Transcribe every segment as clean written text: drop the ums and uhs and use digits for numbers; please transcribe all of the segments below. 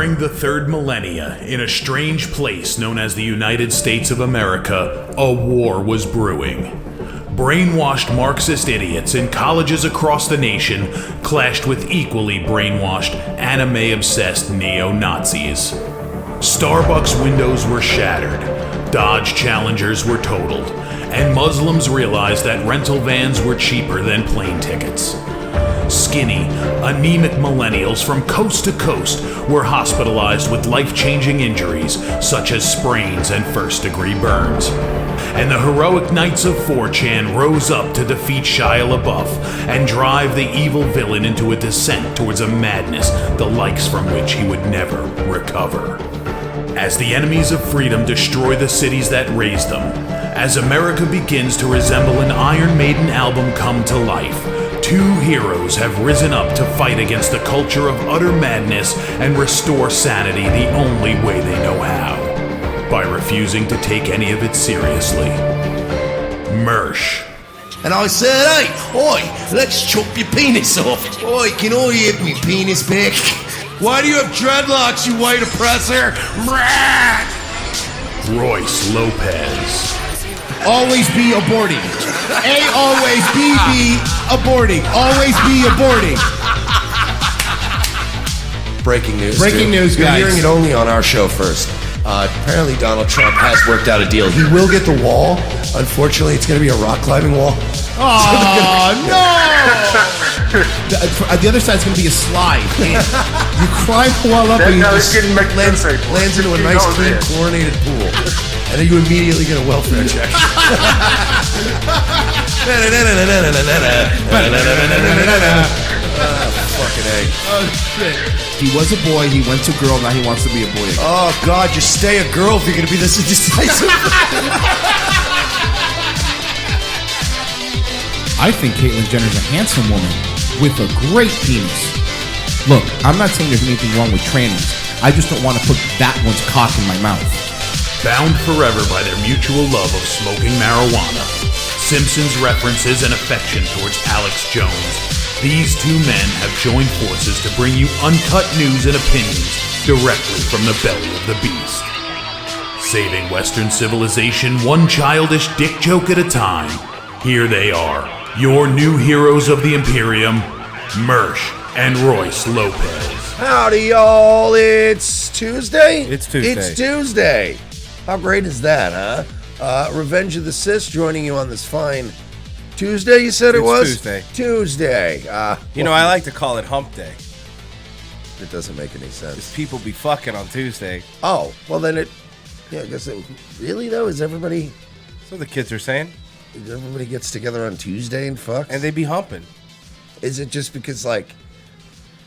During the third millennia, in a strange place known as the United States of America, a war was brewing. Brainwashed Marxist idiots in colleges across the nation clashed with equally brainwashed, anime-obsessed neo-Nazis. Starbucks windows were shattered, Dodge Challengers were totaled, and Muslims realized that rental vans were cheaper than plane tickets. Skinny, anemic millennials from coast to coast were hospitalized with life-changing injuries such as sprains and first-degree burns. And the heroic knights of 4chan rose up to defeat Shia LaBeouf and drive the evil villain into a descent towards a madness the likes from which he would never recover. As the enemies of freedom destroy the cities that raised them, as America begins to resemble an Iron Maiden album come to life, two heroes have risen up to fight against the culture of utter madness and restore sanity the only way they know how, by refusing to take any of it seriously. Mersh. And I said, hey, oi, let's chop your penis off. Oi, can I have me penis back? Why do you have dreadlocks, you white oppressor? Royce Lopez. Always be aborting. A always B aborting. Always be aborting. Breaking news. Breaking news, You're guys. hearing it only on our show first. Apparently Donald Trump has worked out a deal. He will get the wall. Unfortunately, it's going to be a rock climbing wall. Oh, no! The other side's going to be a slide. Man. You climb the wall up and you just lands into a nice, clean, chlorinated pool. And then you immediately get a welfare check. Fucking A. Oh, shit. He was a boy, he went to girl, now he wants to be a boy again. Oh, God, just stay a girl if you're going to be this indecisive. I think Caitlyn Jenner's a handsome woman with a great penis. Look, I'm not saying there's anything wrong with trannies. I just don't want to put that one's cock in my mouth. Bound forever by their mutual love of smoking marijuana, Simpsons references and affection towards Alex Jones, these two men have joined forces to bring you uncut news and opinions directly from the belly of the beast. Saving Western civilization one childish dick joke at a time, here they are, your new heroes of the Imperium, Mersh and Royce Lopez. Howdy, y'all. It's Tuesday? It's Tuesday. It's Tuesday. How great is that, huh? Revenge of the Sis joining you on this fine Tuesday, you said it was? Tuesday. Tuesday. You know, I like to call it hump day. It doesn't make any sense. Because people be fucking on Tuesday. Oh, well then I guess it, really though? Is everybody So the kids are saying. gets together on Tuesday and fucks? And they be humping. Is it just because, like,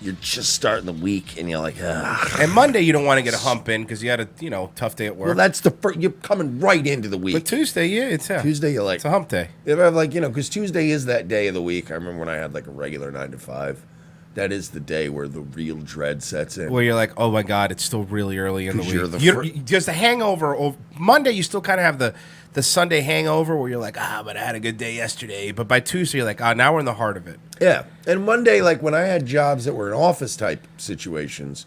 you're just starting the week and you're like, ugh. And Monday you don't want to get a hump in because you had a, tough day at work. Well, that's the first, you're coming right into the week. But Tuesday, yeah, it's Tuesday, you're like, it's a hump day. Because Tuesday is that day of the week. I remember when I had like a regular 9 to 5. That is the day where the real dread sets in. Where you're like, oh my God, it's still really early in the week. You're Just the hangover. Monday, you still kind of have the Sunday hangover where you're like, but I had a good day yesterday. But by Tuesday, you're like, now we're in the heart of it. Yeah. And Monday, like when I had jobs that were in office type situations,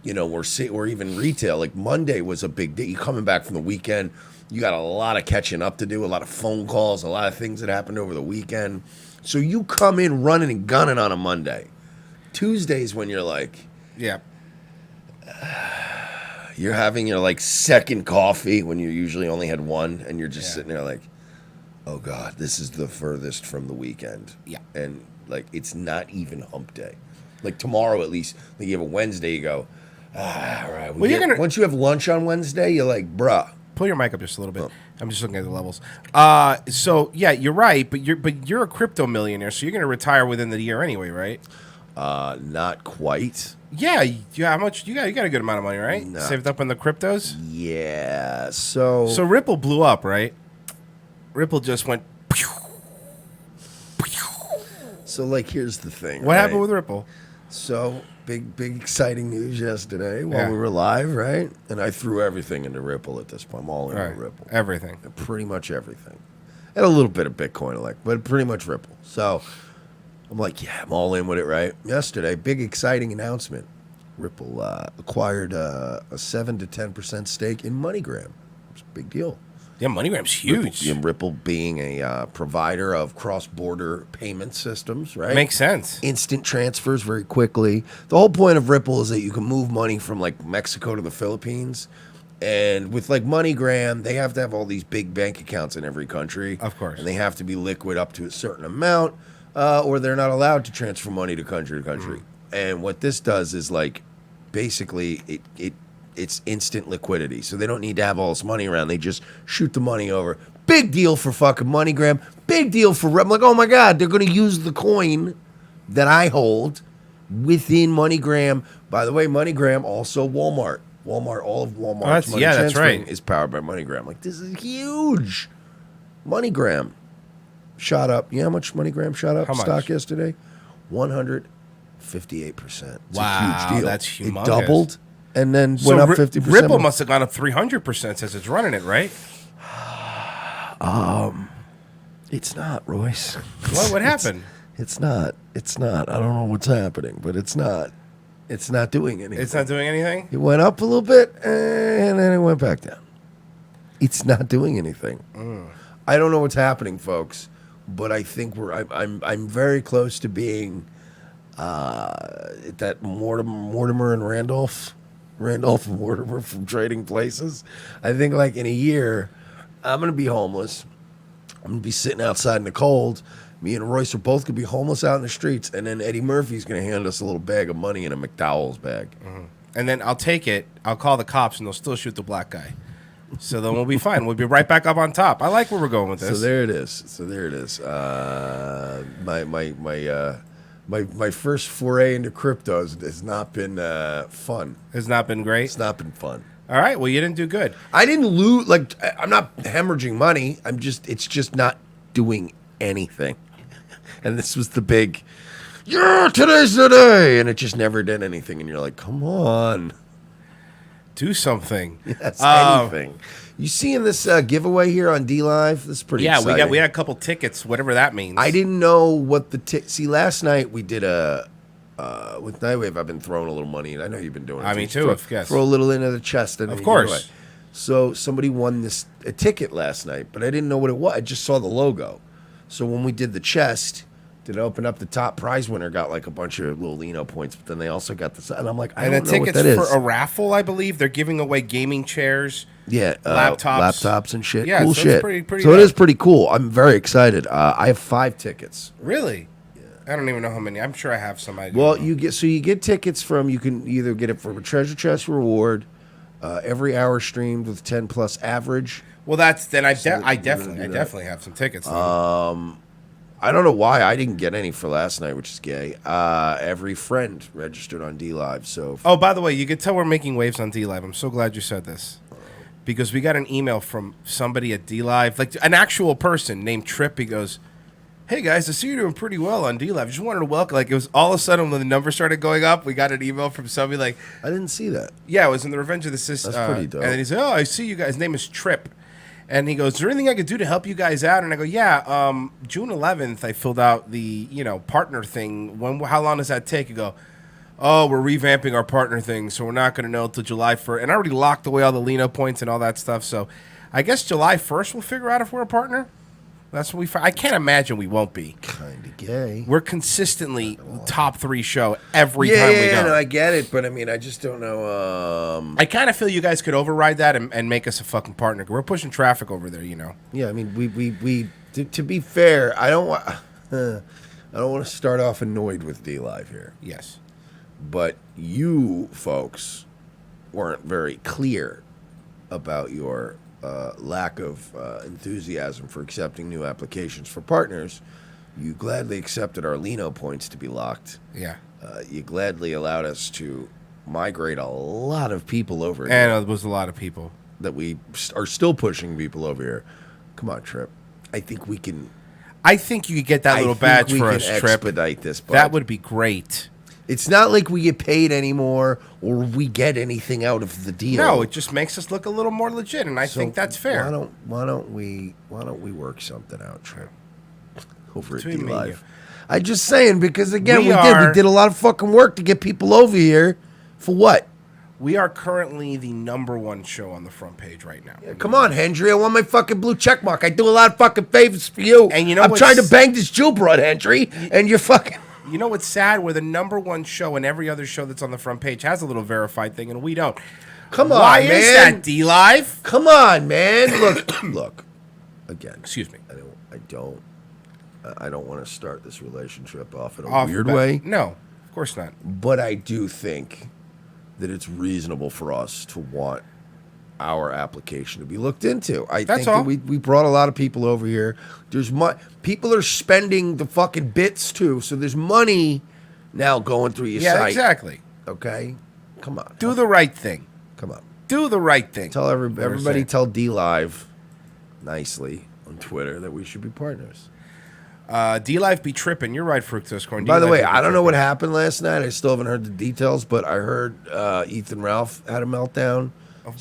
or even retail, like Monday was a big day. You're coming back from the weekend. You got a lot of catching up to do, a lot of phone calls, a lot of things that happened over the weekend. So you come in running and gunning on a Monday. Tuesdays when you're like, Yeah. you're having your like second coffee when you usually only had one, and you're just sitting there like, oh God, this is the furthest from the weekend. Yeah. And like, it's not even hump day. Like tomorrow at least, like you have a Wednesday, you go, all right. Once you have lunch on Wednesday, you're like, bruh. Pull your mic up just a little bit. I'm just looking at the levels. So yeah, you're right, but you're a crypto millionaire, so you're going to retire within the year anyway, right? Not quite. Yeah, how much you got a good amount of money, right? No. Saved up in the cryptos? Yeah. So Ripple blew up, right? Ripple just went pew, pew. So like here's the thing. What happened with Ripple? So big exciting news yesterday while we were live, right? And I threw everything into Ripple at this point. I'm all into Ripple. Everything. Pretty much everything. And a little bit of Bitcoin, but pretty much Ripple. So I'm like, yeah, I'm all in with it, right? Yesterday, big exciting announcement. Ripple acquired a 7 to 10% stake in MoneyGram. It's a big deal. Yeah, MoneyGram's huge. Ripple being a provider of cross-border payment systems, right? Makes sense. Instant transfers very quickly. The whole point of Ripple is that you can move money from like Mexico to the Philippines. And with like MoneyGram, they have to have all these big bank accounts in every country. Of course. And they have to be liquid up to a certain amount, or they're not allowed to transfer money to country to country. And what this does is like basically it's instant liquidity. So they don't need to have all this money around. They just shoot the money over. Big deal for fucking MoneyGram. Big deal for Ripple. I'm like, oh my God, they're going to use the coin that I hold within MoneyGram. By the way, MoneyGram, also Walmart. All of Walmart's money transferring is powered by MoneyGram. Like, this is huge. MoneyGram shot up. You know how much MoneyGram shot up stock yesterday? 158%. It's a huge deal. That's humongous. It doubled and then went up 50%. Ripple must have gone up 300% since it's running it, right? It's not, Royce. What happened? It's not. I don't know what's happening, but it's not. It's not doing anything. It's not doing anything? It went up a little bit, and then it went back down. It's not doing anything. I don't know what's happening, folks, but I think I'm very close to being that Mortimer and Randolph and Mortimer from Trading Places. I think like in a year, I'm going to be homeless. I'm going to be sitting outside in the cold. Me and Royce are both going to be homeless out in the streets, and then Eddie Murphy's going to hand us a little bag of money in a McDowell's bag. And then I'll take it, I'll call the cops, and they'll still shoot the black guy. So then we'll be fine. We'll be right back up on top. I like where we're going with this. So there it is. My first foray into cryptos has not been fun. It's not been great? It's not been fun. All right, well, you didn't do good. I didn't lose, like, I'm not hemorrhaging money. It's just not doing anything. And this was the big, today's the day. And it just never did anything. And you're like, come on. Do something. Yes, anything. You seeing this giveaway here on D-Live? This is pretty exciting. Yeah, we had a couple tickets, whatever that means. I didn't know what see, last night we did with Nightwave, I've been throwing a little money, and I know you've been doing it. Me too, yes. Throw a little into the chest. Of course. So somebody won a ticket last night, but I didn't know what it was. I just saw the logo. So when we did the chest, did open up, the top prize winner got like a bunch of little Leno points, but then they also got the, and I'm like, I don't know what that is. And the tickets for a raffle, I believe. They're giving away gaming chairs. Yeah, laptops and shit. Yeah, cool so shit. It's pretty so it is pretty cool. I'm very excited. I have 5 tickets. Really? Yeah. I don't even know how many. I'm sure I have some idea. Well, you get tickets from, you can either get it from a treasure chest reward, every hour streamed with 10 plus average. Well, that's then I definitely have some tickets. I don't know why I didn't get any for last night, which is gay. Every friend registered on D-Live. So. Oh, by the way, you can tell we're making waves on D-Live. I'm so glad you said this. Because we got an email from somebody at D-Live, like an actual person named Trip. He goes, hey, guys, I see you're doing pretty well on D-Live. Just wanted to welcome. Like, it was all of a sudden when the number started going up, we got an email from somebody like. I didn't see that. Yeah, it was in the Revenge of the Sis. That's pretty dope. And then he said, oh, I see you guys. His name is Trip. And he goes, is there anything I could do to help you guys out? And I go, yeah, June 11th, I filled out the, partner thing. How long does that take? You go, oh, we're revamping our partner thing, so we're not going to know until July 1st. And I already locked away all the Leno points and all that stuff. So I guess July 1st we'll figure out if we're a partner. That's what I can't imagine we won't be. Kind of gay. We're consistently top 3 show every time we go. Yeah, no, I get it, but I mean, I just don't know. I kind of feel you guys could override that and make us a fucking partner. We're pushing traffic over there, Yeah, I mean, we to be fair, I don't want to start off annoyed with D-Live here. Yes. But you folks weren't very clear about your lack of enthusiasm for accepting new applications for partners. You gladly accepted our Leno points to be locked. Yeah. You gladly allowed us to migrate a lot of people over here. And it was a lot of people. That we are still pushing people over here. Come on, Trip. I think we can. I think you could get that little badge for us, Trip. Expedite this, bud. That would be great. It's not like we get paid anymore or we get anything out of the deal. No, it just makes us look a little more legit, and I think that's fair. Why don't we work something out, Trip? Over at Between me and D-Live. I'm just saying, because again, we did a lot of fucking work to get people over here For what? We are currently the #1 show on the front page right now. Come on, Hendry. I want my fucking blue check mark. I do a lot of fucking favors for you. And you know I'm trying to bang this Jew broad, Hendry, and you're fucking... You know what's sad? We're the #1 show, and every other show that's on the front page has a little verified thing, and we don't. Come on, Why man. is that, D-Live? Come on, man. Look. Again. Excuse me. I don't want to start this relationship off in a weird way. No, of course not. But I do think that it's reasonable for us to want our application to be looked into. I think that we brought a lot of people over here. People are spending the fucking bits too, so there's money now going through your site. Yeah, exactly. Okay? Come on. Do the right thing. Come on. Do the right thing. Tell everybody tell D-Live nicely on Twitter that we should be partners. D-Live be tripping. You're right, Fructose Corn. By the way, I don't know what happened last night. I still haven't heard the details, but I heard Ethan Ralph had a meltdown.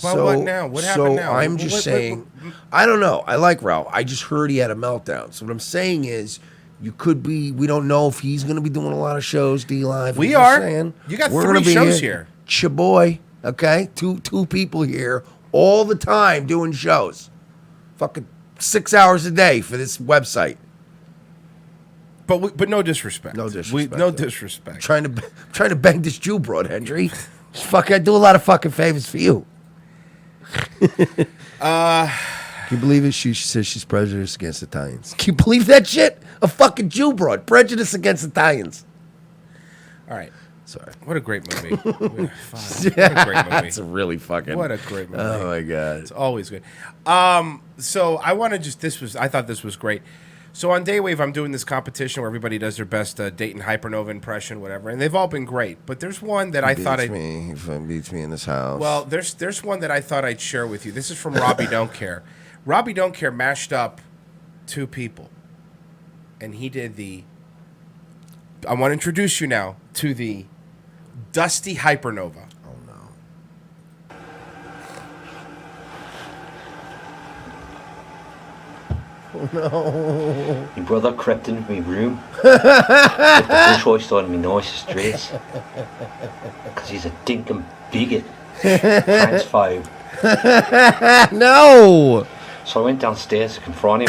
What now? What happened now? I'm just saying, I don't know. I like Ralph. I just heard he had a meltdown. So what I'm saying is, we don't know if he's going to be doing a lot of shows, D-Live. We are. You got 3 shows here. Chaboy, okay? Two people here all the time doing shows. Fucking 6 hours a day for this website. But no disrespect. No disrespect. No disrespect. Trying to bang this Jew broad, Hendry. I do a lot of fucking favors for you. Can you believe it? She says she's prejudiced against Italians. Can you believe that shit? A fucking Jew broad. Prejudice against Italians. All right. Sorry. What a great movie. What a great movie. It's a really fucking... What a great movie. Oh, my God. It's always good. So I want to I thought this was great. So on Daywave, I'm doing this competition where everybody does their best Dayton Hypernova impression, whatever, and they've all been great. But there's one that I thought He beats me in this house. Well, there's one that I thought I'd share with you. This is from Robbie Don't Care. Robbie Don't Care mashed up 2 people, and he did the... I want to introduce you now to the Dusty Hypernova. Oh, no. My brother crept into my room with the bush hoist on my nicest dress because he's a dinkum bigot, transphobe. No! So I went downstairs to confront him.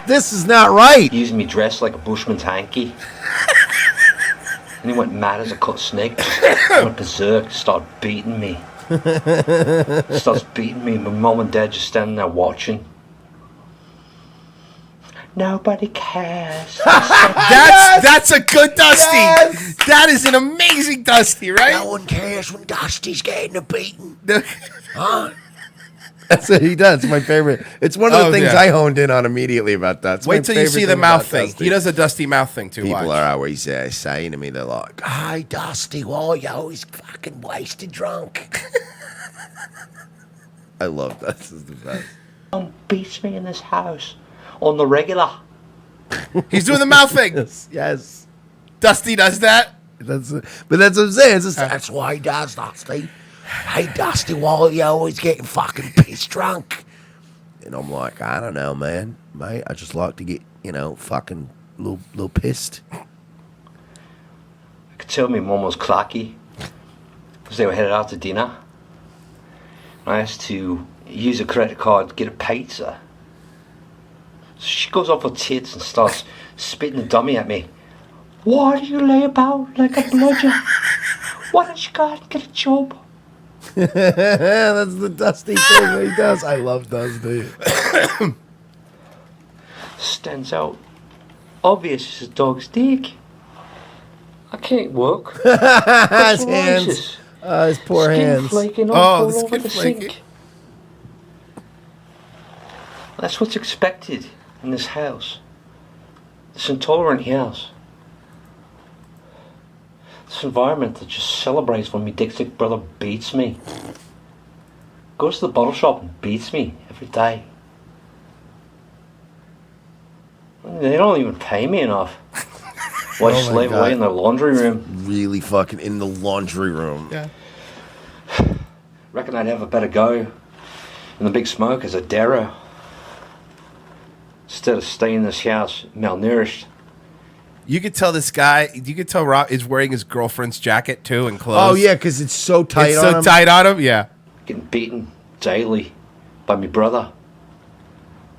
This is not right. Using me dress like a bushman's hanky. And he went mad as a cut snake. Went berserk, started beating me. Starts beating me. My mum and dad just standing there watching. Nobody cares. That's a good Dusty. Yes. That is an amazing Dusty, right? No one cares when Dusty's getting a beating. Huh? That's what he does. It's my favorite. It's one of the things I honed in on immediately about that. Wait till you see the mouth thing. Dusty. He does a Dusty mouth thing too. People are always saying to me, they're like, "Hi, Dusty, why you always fucking wasted drunk?" I love that. This is the best. Someone beats me in this house on the regular. He's doing the mouth thing. Yes. Dusty does that. But that's what I'm saying. That's why he does, Dusty. Hey, Dusty, why you always getting fucking pissed drunk? And I'm like, I don't know, man. Mate, I just like to get, fucking little pissed. I could tell my mum was clacky because they were headed out to dinner. I asked to use a credit card to get a pizza. So she goes off her tits and starts spitting the dummy at me. Why do you lay about like a bludger? Why don't you go out and get a job? That's the Dusty thing that he does. I love Dusty. Stands out. Obvious as a dog's dick. I can't work. His hands. His poor skin hands. Flaking all over skin the flaking. sink. That's what's expected in this house. This intolerant house. This environment that just celebrates when my dick sick brother beats me. Goes to the bottle shop and beats me every day. They don't even pay me enough. Why slave away in their laundry room? Really fucking in the laundry room. Yeah. Reckon I'd have a better go in the big smoke as a darer. Instead of staying in this house malnourished, You could tell this guy. You could tell Rob is wearing his girlfriend's jacket too and clothes. Oh yeah, because it's so tight. It's on so him. tight on him. Yeah. Getting beaten daily by my brother.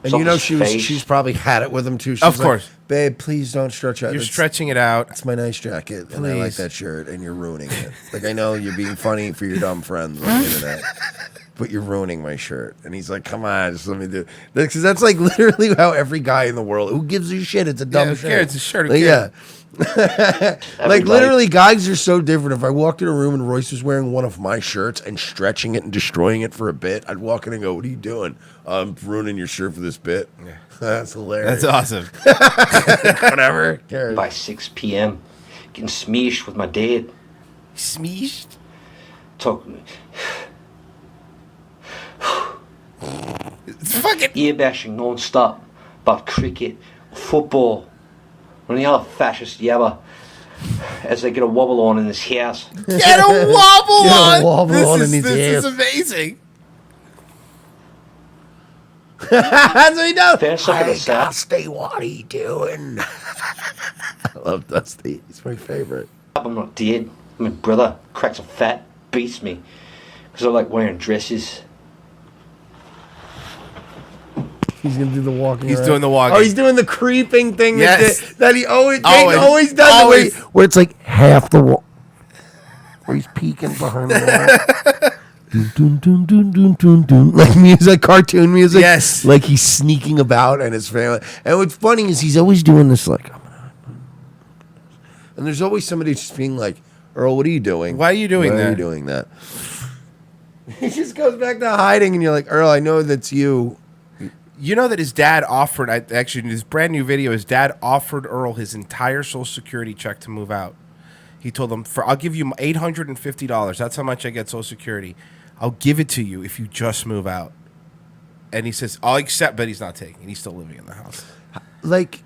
And you know she's probably had it with him too. She's Of course. like, babe, please don't stretch out. You're stretching it out. It's my nice jacket, and I like that shirt, and you're ruining it. Like I know you're being funny for your dumb friends on the internet, but you're ruining my shirt. And he's like, come on, just let me do. Because that's like literally how every guy in the world who gives a shit. It's a dumb shirt. It's a shirt. Like, yeah. Like literally, guys are so different. If I walked in a room and Royce was wearing one of my shirts and stretching it and destroying it for a bit, I'd walk in and go, "What are you doing? I'm ruining your shirt for this bit." Yeah. That's hilarious. That's awesome. Whatever. By 6 p.m., getting smeashed with my dad. Smeashed. Talking. It's fucking Ear bashing non-stop about cricket, football, and the other fascist yabber as they get a wobble on in this house. get a wobble Get a on. wobble on in his This is ass. amazing. That's what he does. First look at the set. Dusty, what are you doing? I love Dusty. He's my favorite. I'm not dead. My brother cracks a fat, beats me because I like wearing dresses. He's gonna do the walking. He's around. doing the walking. Oh, he's doing the creeping thing. Yes. That he always Always. does. Always. Where it's like half the wall. Where he's peeking behind the wall. Dun, dun, dun, dun, dun, dun. Like music, cartoon music. Yes. Like he's sneaking about and his family. And what's funny is he's always doing this like. And there's always somebody just being like, Earl, what are you doing? Why are you doing Why that? are you doing that? He just goes back to hiding, and you're like, Earl, I know that's you. You know that his dad offered, actually, in his brand new video, his dad offered Earl his entire Social Security check to move out. He told him, I'll give you $850. That's how much I get Social Security. I'll give it to you if you just move out. And he says, I'll accept, but he's not taking it. He's still living in the house. Like,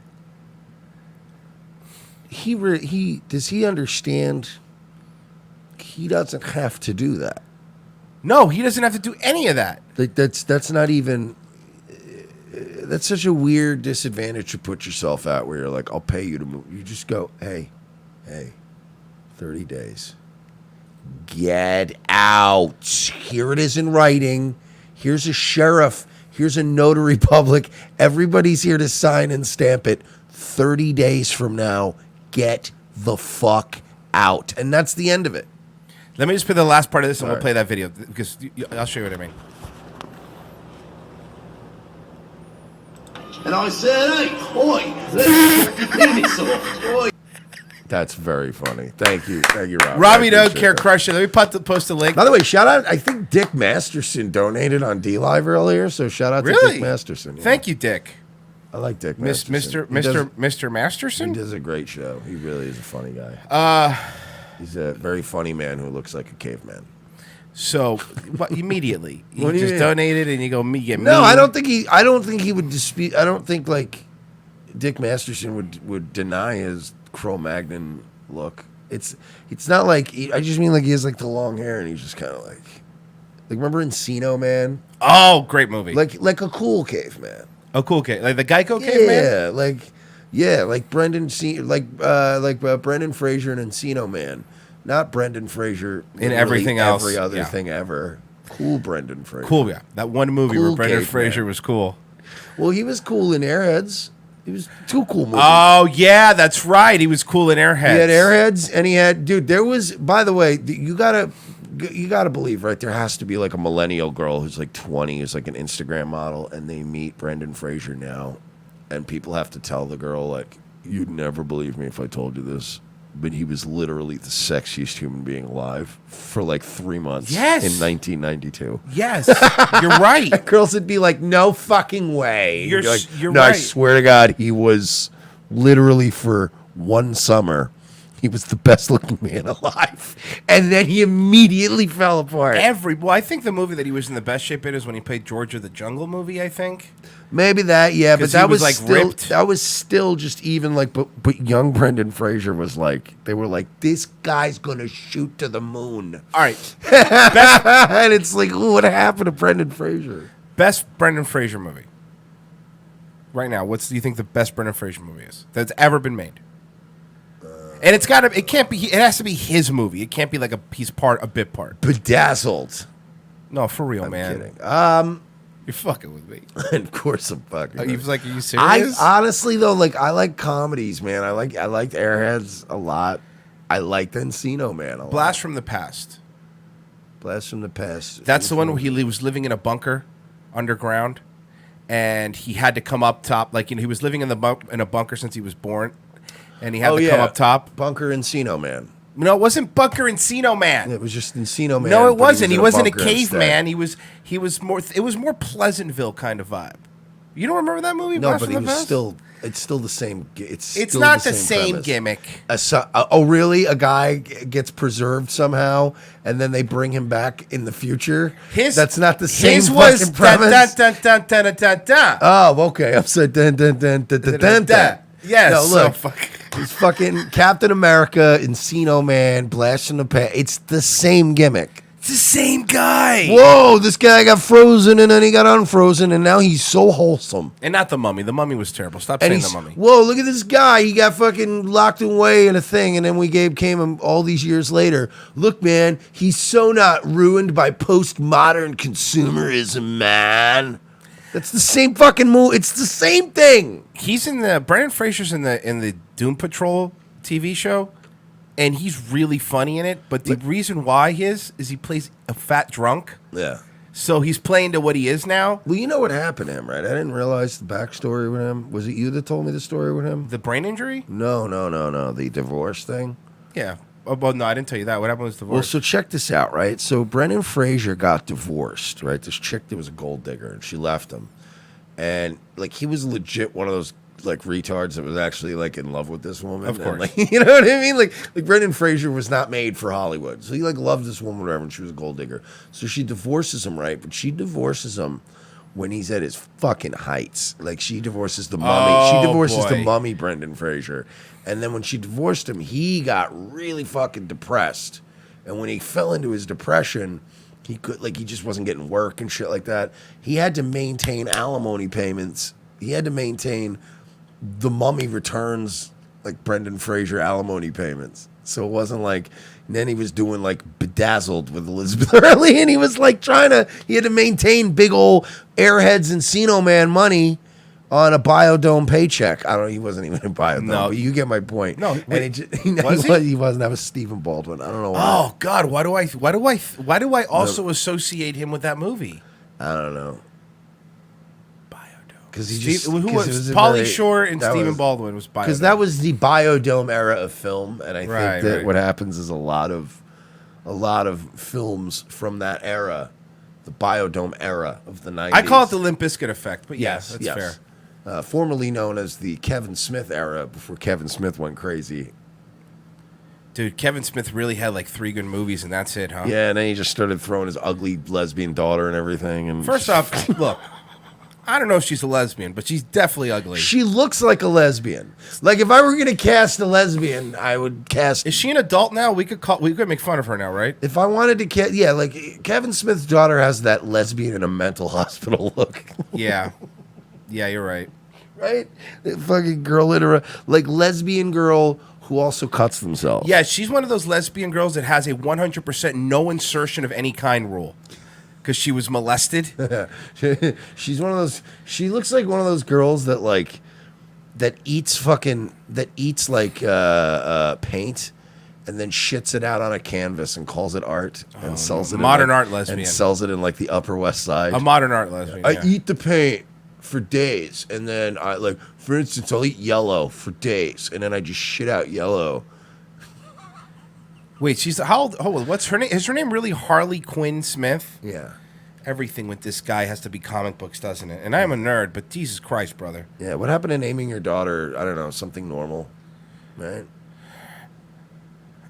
does he understand he doesn't have to do that? No, he doesn't have to do any of that. Like, that's not even... That's such a weird disadvantage to put yourself at where you're like, I'll pay you to move. You just go, hey, 30 days. Get out. Here it is in writing. Here's a sheriff. Here's a notary public. Everybody's here to sign and stamp it. 30 days from now, get the fuck out. And that's the end of it. Let me just play the last part of this and All we'll play that video because I'll show you what I mean. And I said, hey, oi, let's get this off. Oi. That's very funny. Thank you, Robbie. Robbie, I don't appreciate care, that. crush it. Let me post a link. By the way, shout out. I think Dick Masterson donated on D-Live earlier, so shout out to Really? Dick Masterson. Yeah. Thank you, Dick. I like Dick Mr. Masterson. Mr. He Masterson? does a great show. He really is a funny guy. He's a very funny man who looks like a caveman. So, but immediately, you What do you just mean? donated and you go, get No, mean. I don't think he would dispute. I don't think like Dick Masterson would deny his Cro-Magnon look. It's not like I just mean like he has like the long hair and he's just kind of like remember Encino Man? Oh, great movie. Like a cool caveman. A cool cave. Like the Geico caveman? Like Brendan Brendan Fraser and Encino Man. Not Brendan Fraser In everything else. Every other Yeah. thing ever. Cool Brendan Fraser. Cool, yeah. That one movie Cool where Brendan caveman. Fraser was cool. Well, he was cool in Airheads. He was two cool movies. Oh, yeah, that's right. He was cool in Airheads. He had Airheads, and he had there was. By the way, you gotta believe, right? There has to be like a millennial girl who's like 20, who's like an Instagram model, and they meet Brendan Fraser now, and people have to tell the girl like, "You'd never believe me if I told you this." But he was literally the sexiest human being alive for like 3 months. Yes. In 1992. Yes, you're right. Girls would be like, "No fucking way." You're You'd be like, you're no, right. I swear to God, he was literally for one summer, he was the best looking man alive, and then he immediately fell apart. Well, I think the movie that he was in the best shape in is when he played George of the Jungle movie, I think. Maybe that, yeah, but 'Cause he that was, was like, still ripped. that was still just even like, but young Brendan Fraser was like, they were like, this guy's gonna shoot to the moon. All right. And it's like, ooh, what happened to Brendan Fraser? Best Brendan Fraser movie. Right now, do you think the best Brendan Fraser movie is that's ever been made? And it can't be. It has to be his movie. It can't be like a bit part. Bedazzled. No, for real, I'm man. kidding. You're fucking with me. Of course I'm fucking. Are you I serious? honestly though, like I like comedies, man. I liked Airheads a lot. I liked Encino Man a lot. Blast from the Past. Blast from the Past. That's the one where he was living in a bunker underground, and he had to come up top. Like, he was living in a bunker since he was born, and he had to come up top. Bunker Encino Man. No, it wasn't Bunker Encino Man. It was just Encino Man. No, it wasn't. He wasn't a bunker caveman. He was more. It was more Pleasantville kind of vibe. You don't remember that movie? No, Blast but from he the was Past? still. It's still the same. It's not the same premise. gimmick. Oh, really? A guy gets preserved somehow, and then they bring him back in the future. That's not the same fucking premise. Dun, dun, dun, dun, dun, dun. Oh, okay. I'm sorry. Dun, dun, dun, dun, dun, dun, dun. Yes. No, look. So It's fucking Captain America, Encino Man, Blast from the Past. It's the same gimmick. it's the same guy. Whoa, this guy got frozen and then he got unfrozen and now he's so wholesome. And not the Mummy. The Mummy was terrible. Stop And saying he's, the Mummy. whoa, look at this guy. He got fucking locked away in a thing and then we came him all these years later. Look, man, he's so not ruined by postmodern consumerism, man. That's the same fucking movie. It's the same thing. He's in the Brendan Fraser's in the Doom Patrol TV show, and he's really funny in it. But the reason why is he plays a fat drunk. Yeah. So he's playing to what he is now. Well, you know what happened to him, right? I didn't realize the backstory with him. Was it you that told me the story with him? The brain injury? No. The divorce thing. Yeah. Oh, well, no, I didn't tell you that. What happened with divorce? Well, so check this out, right? So Brendan Fraser got divorced, right? This chick that was a gold digger, and she left him. And, like, he was legit one of those, like, retards that was actually, like, in love with this woman. Of course. And, like, you know what I mean? Like Brendan Fraser was not made for Hollywood. So he, like, loved this woman, whatever, and she was a gold digger. So she divorces him, right? But she divorces him when he's at his fucking heights. Like, she divorces the mummy. Oh, She divorces boy. the mummy, Brendan Fraser. And then when she divorced him, he got really fucking depressed. And when he fell into his depression, he just wasn't getting work and shit like that. He had to maintain alimony payments. He had to maintain the Mummy Returns, like Brendan Fraser alimony payments. So it wasn't like, and then he was doing like Bedazzled with Elizabeth Hurley, and he was like he had to maintain big old Airheads and Encino Man money on a Biodome paycheck. I don't know. He wasn't even in Biodome, No. but you get my point. No, and wait, he wasn't. That was Stephen Baldwin. I don't know why. Oh God, why do I also associate him with that movie? I don't know. Biodome. Because he just Who it was a Pauly very- Shore and that Stephen was- Baldwin was Biodome. Because that was the Biodome era of film, and I think Right, that right. what happens is a lot of films from that era, the Biodome era of the 90s. I call it the Limp Bizkit effect, but yeah, that's fair. Formerly known as the Kevin Smith era, before Kevin Smith went crazy. Dude, Kevin Smith really had like 3 good movies, and that's it, huh? Yeah, and then he just started throwing his ugly lesbian daughter and everything. And First off, look, I don't know if she's a lesbian, but she's definitely ugly. she looks like a lesbian. Like if I were gonna cast a lesbian, I would cast. Is she an adult now? We could make fun of her now, right? If I wanted to cast, yeah, like Kevin Smith's daughter has that lesbian in a mental hospital look. Yeah. Yeah, you're right. Right? That fucking girl like lesbian girl who also cuts themselves. Yeah, she's one of those lesbian girls that has a 100% no insertion of any kind rule. Because she was molested. She's one of those. She looks like one of those girls that eats paint and then shits it out on a canvas and calls it art and sells it. Modern art lesbian. And sells it in like the Upper West Side. A modern art lesbian. I yeah. eat the paint for days, and then for instance, I'll eat yellow for days, and then I just shit out yellow. Wait, she's how old? Oh, what's her name? Is her name really Harley Quinn Smith? Yeah. Everything with this guy has to be comic books, doesn't it? And I am a nerd, but Jesus Christ, brother. Yeah. What happened to naming your daughter? I don't know, something normal, right?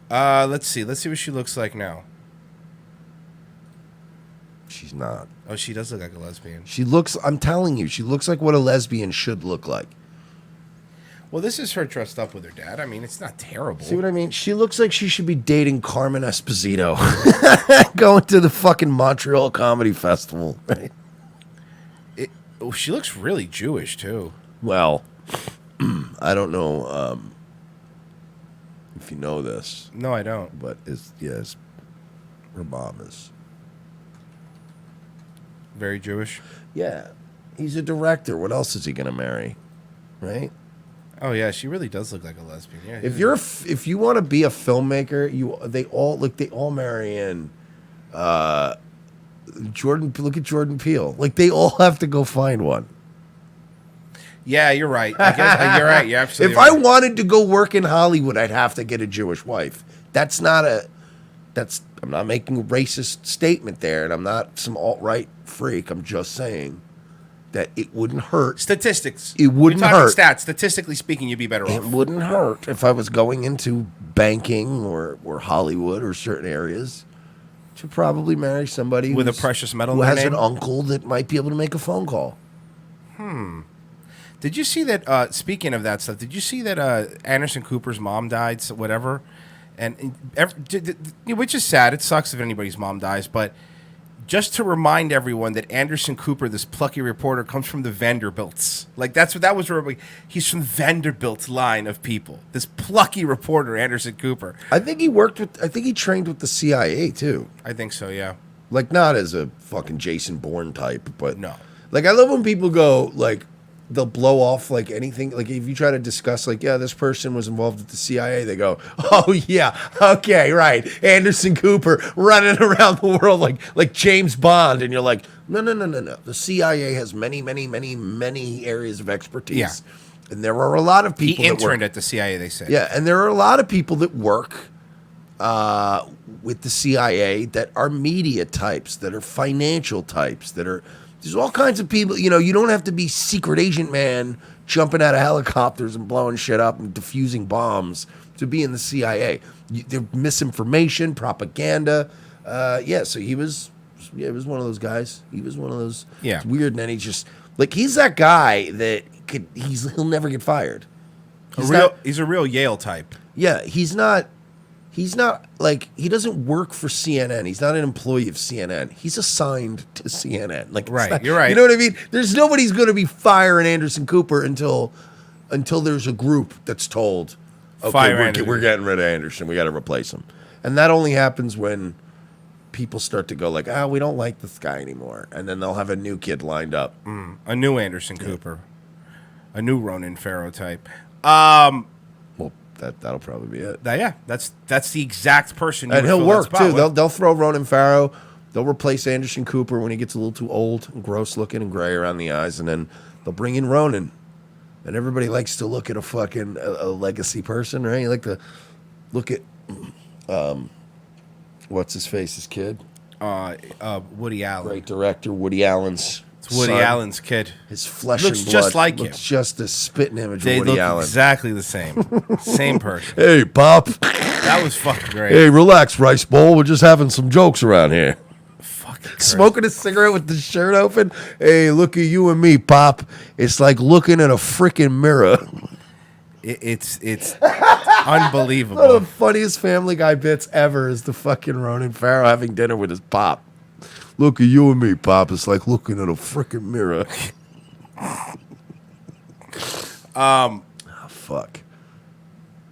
Let's see what she looks like now. She's not. Oh, she does look like a lesbian. She looks. I'm telling you, she looks like what a lesbian should look like. Well, this is her dressed up with her dad. I mean, it's not terrible. See what I mean? She looks like she should be dating Carmen Esposito, going to the fucking Montreal Comedy Festival. Right? She looks really Jewish too. Well, I don't know if you know this, No, I don't. but her mom is. Very Jewish. Yeah, he's a director. What else is he gonna marry, right? Oh yeah, she really does look like a lesbian. Yeah. If you want to be a filmmaker, they all marry in. Jordan, look at Jordan Peele. Like they all have to go find one. Yeah, you're right. I guess you're right. You're absolutely If right. I wanted to go work in Hollywood, I'd have to get a Jewish wife. I'm not making a racist statement there, and I'm not some alt-right freak. I'm just saying that it wouldn't hurt. Statistics. It wouldn't We're talking hurt. Stats. Statistically speaking, you'd be better It off. wouldn't hurt if I was going into banking or Hollywood or certain areas to probably marry somebody With a precious metal who in their has an name? uncle that might be able to make a phone call. Did you see that? Speaking of that stuff, did you see that Anderson Cooper's mom died? So whatever, which is sad. It sucks if anybody's mom dies, but just to remind everyone that Anderson Cooper, this plucky reporter, comes from the Vanderbilts. Like that was where he's from Vanderbilt's line of people. This plucky reporter, Anderson Cooper. I think he trained with the CIA too. I think so. Yeah. Like not as a fucking Jason Bourne type, but No. Like I love when people go like they'll blow off like anything. Like if you try to discuss like, yeah, this person was involved with the CIA, they go, oh yeah, okay, right. Anderson Cooper running around the world like James Bond, and you're like, no. The CIA has many areas of expertise. Yeah. And there are a lot of He people that interned work. at the CIA. They say. Yeah, and there are a lot of people that work with the CIA that are media types, that are financial types, there's all kinds of people. You know, you don't have to be secret agent man jumping out of helicopters and blowing shit up and defusing bombs to be in the CIA. There's misinformation, propaganda. So he was one of those guys. He was one of those. Yeah. It's weird, and then he just like he's that guy that he'll never get fired. He's a real Yale type. Yeah, he's not like he doesn't work for CNN. He's not an employee of CNN. He's assigned to CNN. Like Right, you're right. You know what I mean? There's nobody's going to be firing Anderson Cooper until there's a group that's told, okay, Fire we're Anderson. getting rid of Anderson. We got to replace him. And that only happens when people start to go like, we don't like this guy anymore, and then they'll have a new kid lined up. A new Anderson Cooper, a new Ronan Farrow type. Well, that'll probably be it. That's the exact person. You And would he'll fill that work spot too. with. They'll throw Ronan Farrow. They'll replace Anderson Cooper when he gets a little too old and gross looking and gray around the eyes, and then they'll bring in Ronan. And everybody likes to look at a fucking a legacy person, right? You like to look at what's his face, his kid, Woody Allen. great director Woody Allen's. It's Woody son. Allen's kid. His flesh Looks and blood just like looks him. just a spitting image They of Woody look Allen. exactly the same. Same person. Hey, Pop. That was fucking great. Hey, relax, Rice Bowl. We're just having some jokes around here. Fucking great. Smoking a cigarette with the shirt open. Hey, look at you and me, Pop. It's like looking in a freaking mirror. It's One of unbelievable. the funniest Family Guy bits ever is the fucking Ronan Farrow having dinner with his pop. Look at you and me, Pop. It's like looking in a freaking mirror. Fuck.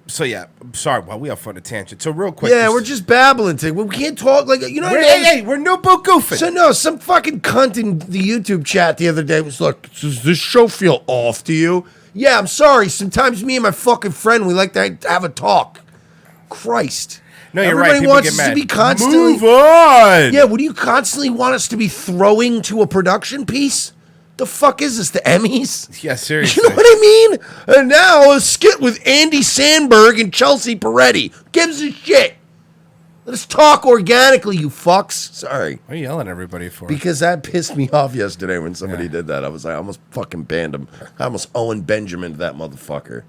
So yeah, sorry. Well, we off on a tangent. So real quick. Yeah, we're just babbling. We can't talk like you know. What I mean? Hey, we're no boot goofing. So no, some fucking cunt in the YouTube chat the other day was like, "Does this show feel off to you?" Yeah, I'm sorry. Sometimes me and my fucking friend we like to have a talk. Christ. No, you're right. Everybody People wants get us mad. to be constantly. Move on. Yeah, would you constantly want us to be throwing to a production piece? The fuck is this? The Emmys? Yeah, seriously. You know what I mean? And now a skit with Andy Sandberg and Chelsea Peretti. Gives a shit. Let's talk organically, you fucks. Sorry. What are you yelling at everybody for? Because that pissed me off yesterday when somebody Yeah. did that. I almost fucking banned him. I almost Owen Benjamin that motherfucker.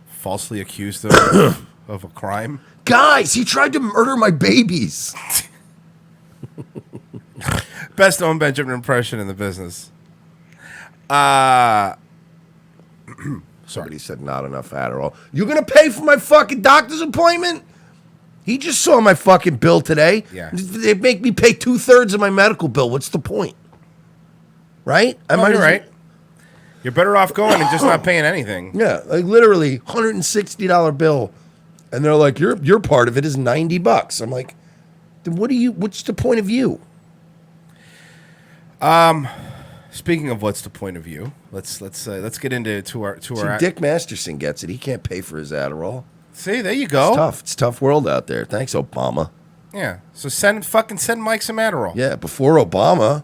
Falsely accused of of a crime. Guys, he tried to murder my babies. Best Owen Benjamin impression in the business. Somebody said not enough Adderall. You gonna pay for my fucking doctor's appointment? He just saw my fucking bill today. Yeah. They make me pay 2/3 of my medical bill. What's the point? Right? You're right. You're better off going and just not paying anything. Yeah, like literally $160 bill, and they're like, your part of it is $90. I'm like, then what's the point of view? Speaking of what's the point of view, let's get into our See, Dick Masterson gets it. He can't pay for his Adderall. See, there you go. It's tough. It's a tough world out there. Thanks, Obama. Yeah. So send Mike some Adderall. Yeah, before Obama,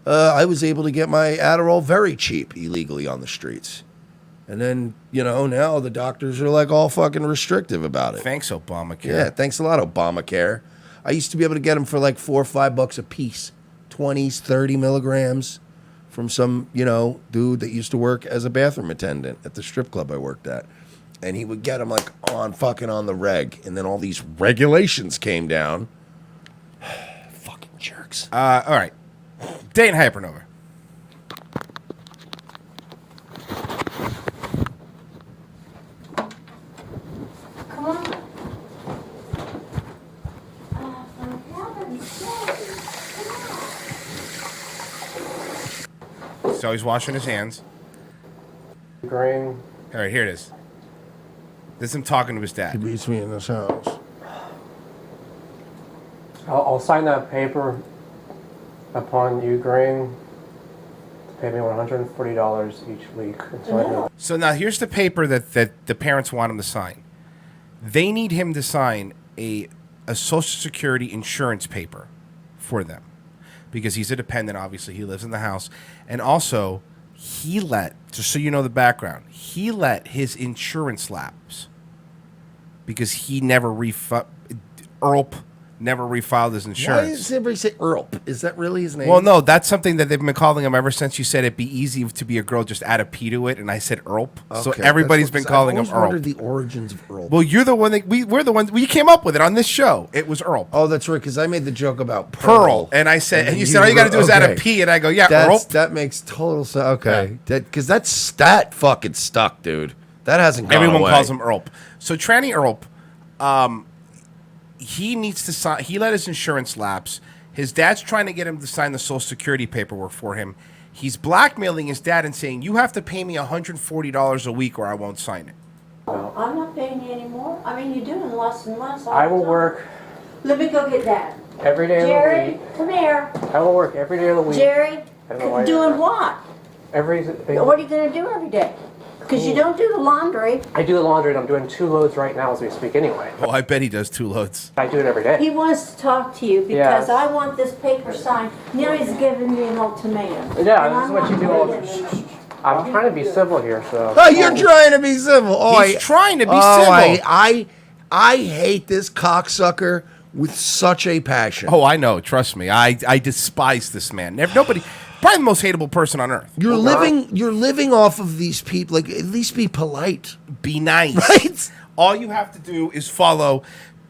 I was able to get my Adderall very cheap illegally on the streets. And then, now the doctors are like all fucking restrictive about it. Thanks, Obamacare. Yeah, thanks a lot, Obamacare. I used to be able to get them for like $4 or $5 a piece, 20s, 30 milligrams from some, dude that used to work as a bathroom attendant at the strip club I worked at. And he would get them like on the reg. And then all these regulations came down. Fucking jerks. All right. Day in Hypernova. Come on. For heaven's sake. So he's washing his hands. Green. All right, here it is. This is him talking to his He dad. beats me in this house. I'll sign that paper upon you agreeing to pay me $140 each week until I move. So now here's the paper that the parents want him to sign. They need him to sign a Social Security insurance paper for them because he's a dependent. Obviously, he lives in the house, and also just so you know the background, he let his insurance lapse because he never Earl never refiled his Why insurance. does everybody say Earl? Is that really his name? Well, no, that's something that they've been calling him ever since you said it'd be easy to be a girl, just add a P to it, and I said Earl. So Okay, everybody's that's been calling him I've always Earl. wondered the origins of Earl. Well, you're the one that we're the ones we came up with it on this show. It was Earl. Oh, that's right, because I made the joke about Pearl. And I said, and you said all you got to do is add a P, and I go, yeah, Earl. That makes total sense. Okay, because that fucking stuck, dude. That hasn't gone Everyone away. calls him Earl. So Tranny Earl, he needs to sign. He let his insurance lapse. His dad's trying to get him to sign the Social Security paperwork for him. He's blackmailing his dad and saying, "You have to pay me $140 a week, or I won't sign it." I'm not paying you anymore. I mean, you're doing less and less. all I the will time. work Let me go get Dad. every day of the Jerry, week. come here. I will work every day of the week. Jerry, I don't know why you're doing not. what? Everything. What are you going to do every day? Because you don't do the laundry. I do the laundry and I'm doing 2 loads right now as we speak anyway. Oh, I bet he does 2 loads. I do it every day. He wants to talk to you because Yes. I want this paper signed. Now he's giving me an ultimatum. Yeah, And this is I'm what you not do all doing the it. I'm trying to be civil here, so. Oh, you're trying to be civil. Oh, He's trying to be oh, civil. I hate this cocksucker with such a passion. Oh, I know. Trust me. I despise this man. Nobody. Probably the most hateable person on earth. You're living off of these people. Like, at least be polite. Be nice. Right? All you have to do is follow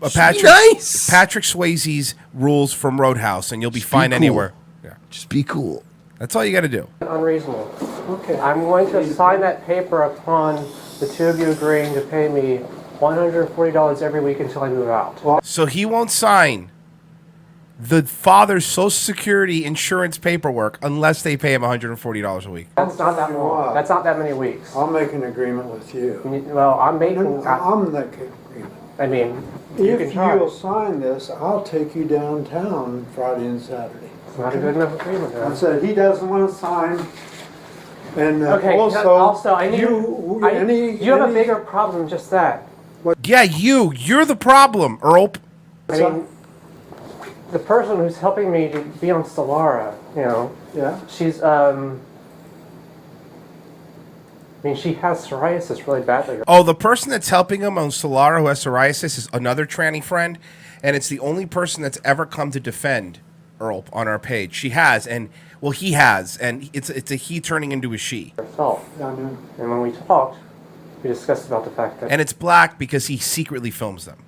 Just Patrick be nice. Swayze's rules from Roadhouse, and you'll be Just be fine cool. anywhere. Yeah. Just be cool. That's all you got to do. Unreasonable. Okay. I'm going to sign that paper upon the 2 of you agreeing to pay me $140 every week until I move out. So he won't sign the father's Social Security insurance paperwork unless they pay him $140 a week. That's not that long. That's not that many weeks. I'll make an agreement with you. Well, I'm making. I'm making an agreement. I mean, you can If try. you'll sign this, I'll take you downtown Friday and Saturday. It's not a good enough agreement. I said he doesn't want to sign. And Okay. also, I need. you have a bigger problem than just that. Yeah, you're the problem, Earl. I mean, the person who's helping me to be on Solara, Yeah. she's I mean, she has psoriasis really badly. Oh, the person that's helping him on Solara who has psoriasis is another tranny friend, and it's the only person that's ever come to defend Earl on our page. She has, and well, he has, and it's a he turning into a she. Herself. I know. And when we talked, we discussed about the fact that And it's black because he secretly films them.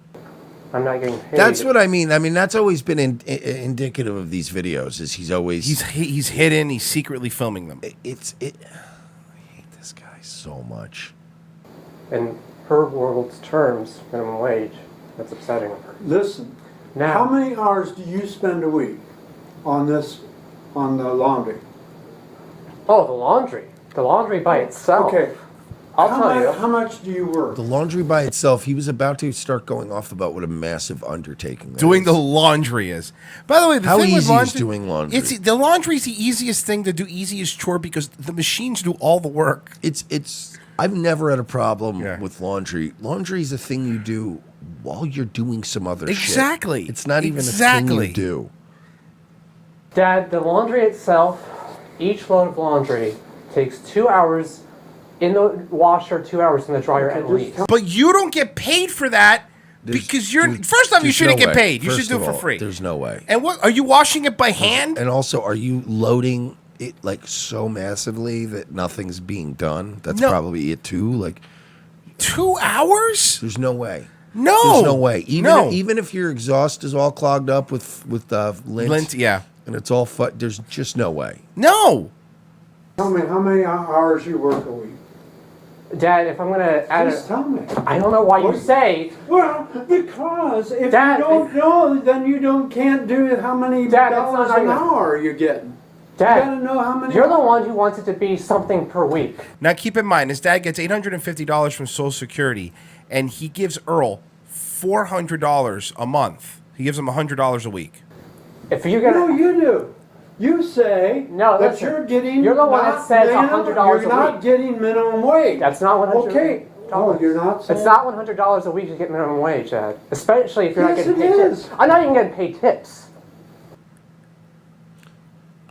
I'm not getting paid. That's what I mean. I mean, that's always been indicative of these videos. Is he's always He's hidden. He's secretly filming them. I hate this guy so much. In her world's terms, minimum wage. That's upsetting her. Listen, Now, how many hours do you spend a week on this, on the laundry? Oh, the laundry. The laundry by itself. Okay. I'll tell you. How much do you work? The laundry by itself, he was about to start going off about what a massive undertaking that Doing is. the laundry is. By the way, the How thing with easy laundry, is doing laundry? The laundry is the easiest thing to do, easiest chore because the machines do all the work. It's. I've never had a problem with laundry. Laundry is a thing you do while you're doing some other shit. Exactly. It's not even a thing you do. Dad, the laundry itself, each load of laundry takes 2 hours in the washer, 2 hours in the dryer at least. But you don't get paid for that because you're. First off, you shouldn't get paid. You should do it for free. There's no way. And what are you washing it by hand? And also, are you loading it like so massively that nothing's being done? That's probably it too. Like 2 hours? There's no way. No, there's no way. Even if your exhaust is all clogged up with lint, yeah, and it's all there's just no way. No. Tell me how many hours you work a week. Dad, if I'm going to add Just tell me. I don't know why you say. Well, because if Dad, you don't know, then you can't do how many dollars an hour you're getting. Dad, you gotta know how many you're the hours. one who wants it to be something per week. Now keep in mind, his dad gets $850 from Social Security, and he gives Earl $400 a month. He gives him $100 a week. If you're gonna, No, you do. You say No, that listen. you're getting. You're the one not that says minimum- $100 a You're not week. getting minimum wage. That's not $100. Okay. Oh, you're not saying. It's not $100 a week to get minimum wage, Dad. Especially if you're not Yes, getting it paid is. tips. I'm not even getting paid tips.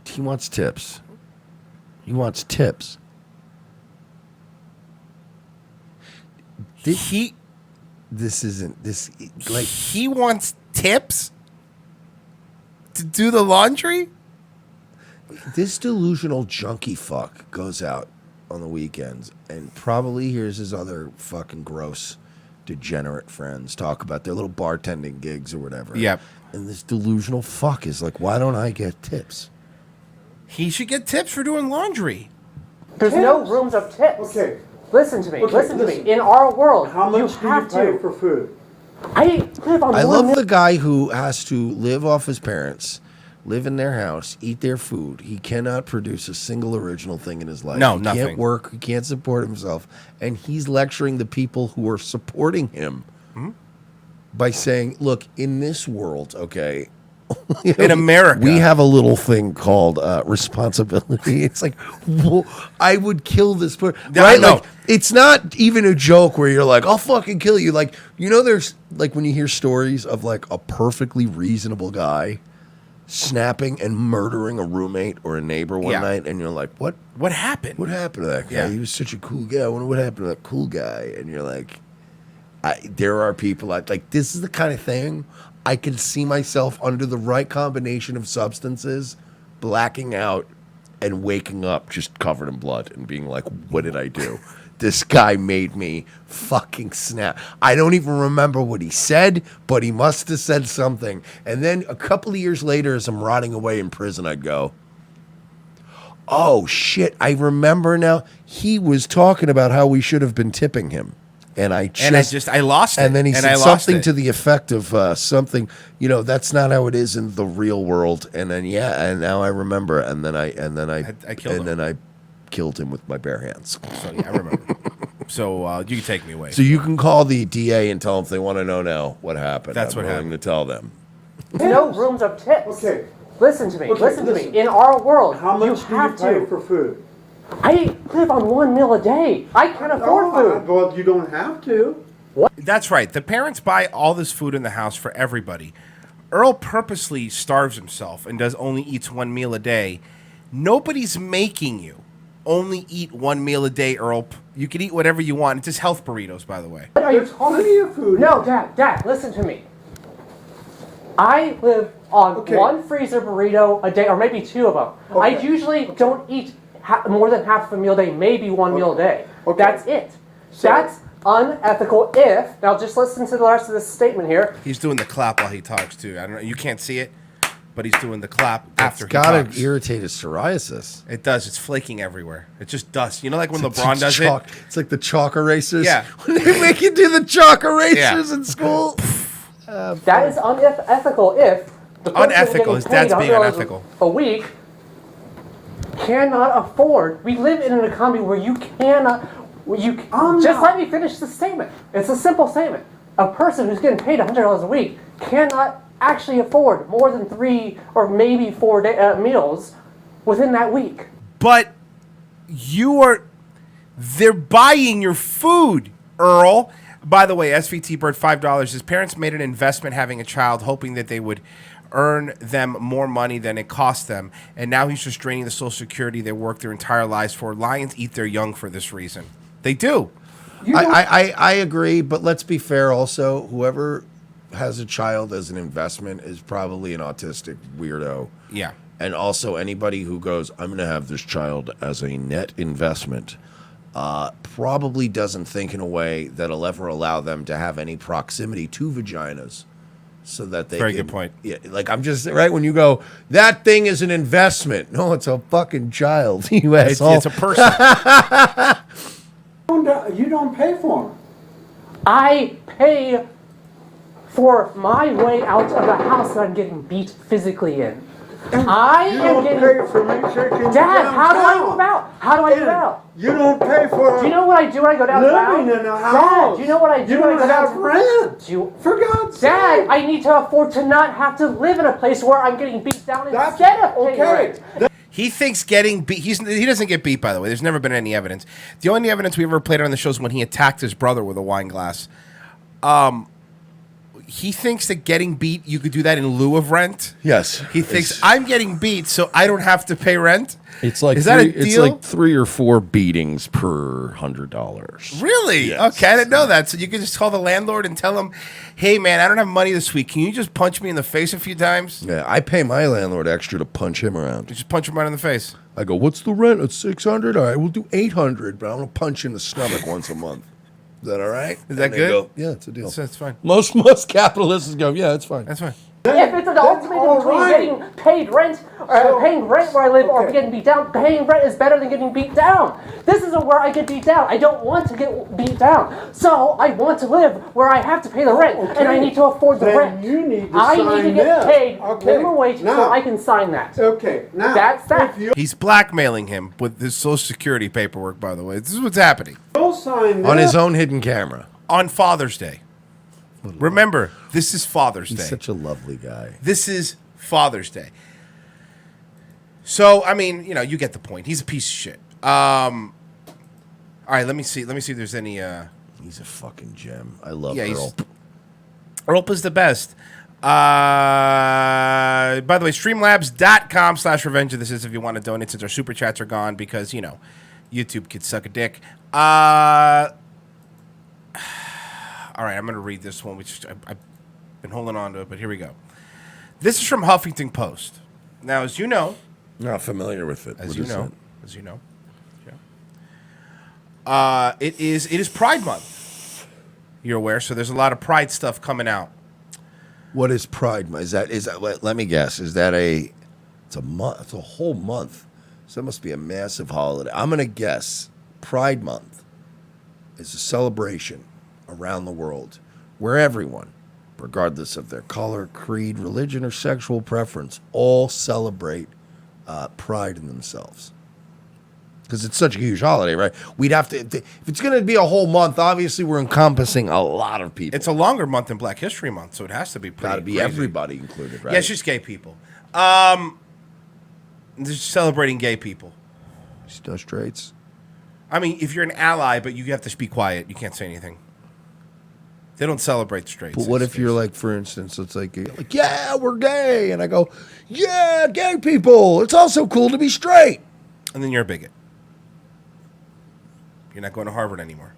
He wants tips. He wants tips. This isn't this like he wants tips to do the laundry. This delusional junkie fuck goes out on the weekends and probably hears his other fucking gross degenerate friends talk about their little bartending gigs or whatever. Yep. And this delusional fuck is like, why don't I get tips? He should get tips for doing laundry. There's no rooms of tips. Okay. Listen to me. Okay, listen to listen. me. In our world, How much you do have you pay to. for food? I live on I one love meal- the guy who has to live off his parents, live in their house, eat their food. He cannot produce a single original thing in his life. No, he nothing. can't work. He can't support himself. And he's lecturing the people who are supporting him by saying, look, in this world, okay, In America. we have a little thing called responsibility. It's like, well, I would kill this person. Yeah, Right? I know. Like, it's not even a joke where you're like, I'll fucking kill you. Like, you know, there's like when you hear stories of like a perfectly reasonable guy snapping and murdering a roommate or a neighbor one Yeah. night, and you're like, what? What happened? What happened to that guy? Yeah. He was such a cool guy. I wonder what happened to that cool guy. And you're like, there are people like this is the kind of thing I can see myself under the right combination of substances, blacking out and waking up just covered in blood and being like, what did I do? This guy made me fucking snap. I don't even remember what he said, but he must have said something. And then a couple of years later, as I'm rotting away in prison, I'd go, oh shit, I remember now. He was talking about how we should have been tipping him. And I lost it. And then he And said I lost something it. to the effect of something, that's not how it is in the real world. And then and now I remember. And then I killed him. then I killed him with my bare hands. So yeah, I remember. So you can take me away. So you can call the DA and tell them if they want to know now what happened. That's I'm what willing to tell them. There's no rooms of tips. Okay. Listen to me. Okay, listen to listen. me. In our world, How much do you have pay to. for food? I live on one meal a day. I can't afford food. Well, you don't have to. That's right. The parents buy all this food in the house for everybody. Earl purposely starves himself and only eats one meal a day. Nobody's making you only eat one meal a day, Earl. You can eat whatever you want. It's just health burritos, by the way. What are you There's talking? plenty of food. No, Dad, listen to me. I live on Okay. one freezer burrito a day, or maybe two of them. I Okay. usually don't eat more than half a meal a day, maybe one meal a day. Okay. That's it. So- That's unethical if, now just listen to the rest of this statement here. He's doing the clap while he talks, too. I don't know. You can't see it, but he's doing the clap after It's he got talks. to irritate his psoriasis. It does. It's flaking everywhere. It's just dust. You know, like when It's LeBron does chalk. it? It's like the chalk erasers. Yeah. When they make you do the chalk erasers in school. That is unethical if the person Unethical. getting His dad's paid being $100 unethical. a week cannot afford. We live in an economy where you cannot. Let me finish the statement. It's a simple statement. A person who's getting paid $100 a week cannot actually afford more than 3 or maybe 4 meals within that week. But they're buying your food, Earl. By the way, SVT Bird, $5. His parents made an investment having a child, hoping that they would earn them more money than it cost them. And now he's just draining the Social Security they worked their entire lives for. Lions eat their young for this reason. They do. I agree, but let's be fair also. Whoever has a child as an investment is probably an autistic weirdo. Yeah. And also anybody who goes, I'm going to have this child as a net investment, probably doesn't think in a way that'll ever allow them to have any proximity to vaginas. So that they Very good point. Yeah, like I'm just right when you go, that thing is an investment. No, it's a fucking child. You asshole. It's a person. You don't pay for them. I pay for my way out of the house that I'm getting beat physically in. I am getting pay for me taking Dad, how do I move out? How do I move out? You don't pay for Do you know what I do when I go downtown? living in a house. Dad, do you know what I do You when I don't go have downtown? rent. For God's Dad, sake. I need to afford to not have to live in a place where I'm getting beat down instead of paying rent. He thinks getting beat. He doesn't get beat, by the way. There's never been any evidence. The only evidence we ever played on the show is when he attacked his brother with a wine glass. He thinks that getting beat, you could do that in lieu of rent. Yes. He thinks I'm getting beat, so I don't have to pay rent. It's like is that a deal? It's like 3 or 4 beatings per $100. Really? Yes. Okay, I didn't know that. So you can just call the landlord and tell him, "Hey, man, I don't have money this week. Can you just punch me in the face a few times?" Yeah, I pay my landlord extra to punch him around. You just punch him right in the face. I go, what's the rent? It's $600. All right, we'll do $800, but I'm gonna punch you in the stomach once a month. Is that all right? Is that And they good? go, yeah, it's a deal. That's fine. Most capitalists go, yeah, it's fine. That's fine. If it's an ultimatum between getting paid rent, or paying rent where I live, or getting beat down, paying rent is better than getting beat down. This isn't where I get beat down. I don't want to get beat down. So I want to live where I have to pay the rent, and I need to afford the rent. You need to I sign need to get this. paid minimum wage so I can sign that. Okay, now. That's that. He's blackmailing him with his Social Security paperwork, by the way. This is what's happening. You'll sign this. On his own hidden camera. On Father's Day. Remember, this is Father's Day. He's such a lovely guy. This is Father's Day. So, I mean, you get the point. He's a piece of shit. All right, let me see if there's any... He's a fucking gem. I love Earl. Earl. Earl is the best. By the way, streamlabs.com/revenge. This is if you want to donate since our super chats are gone because, YouTube could suck a dick. All right, I'm going to read this one, which I've been holding on to it, but here we go. This is from Huffington Post. Now, as you know... Not familiar with it. As you know. It is Pride Month. You're aware, so there's a lot of Pride stuff coming out. What is Pride Month? Is that let me guess. Is that it's a month? It's a whole month. So that must be a massive holiday. I'm going to guess Pride Month is a celebration around the world where everyone, regardless of their color, creed, religion, or sexual preference, all celebrate pride in themselves. Because it's such a huge holiday, right? We'd have to, if it's going to be a whole month, obviously we're encompassing a lot of people. It's a longer month than Black History Month, so it has to be pretty Got to be crazy. everybody included, right? Yeah, it's just gay people. Just celebrating gay people. Just no straights. I mean, if you're an ally, but you have to be quiet, you can't say anything. They don't celebrate straights. But what if you're like, for instance, it's like, yeah, we're gay. And I go, yeah, gay people. It's also cool to be straight. And then you're a bigot. You're not going to Harvard anymore.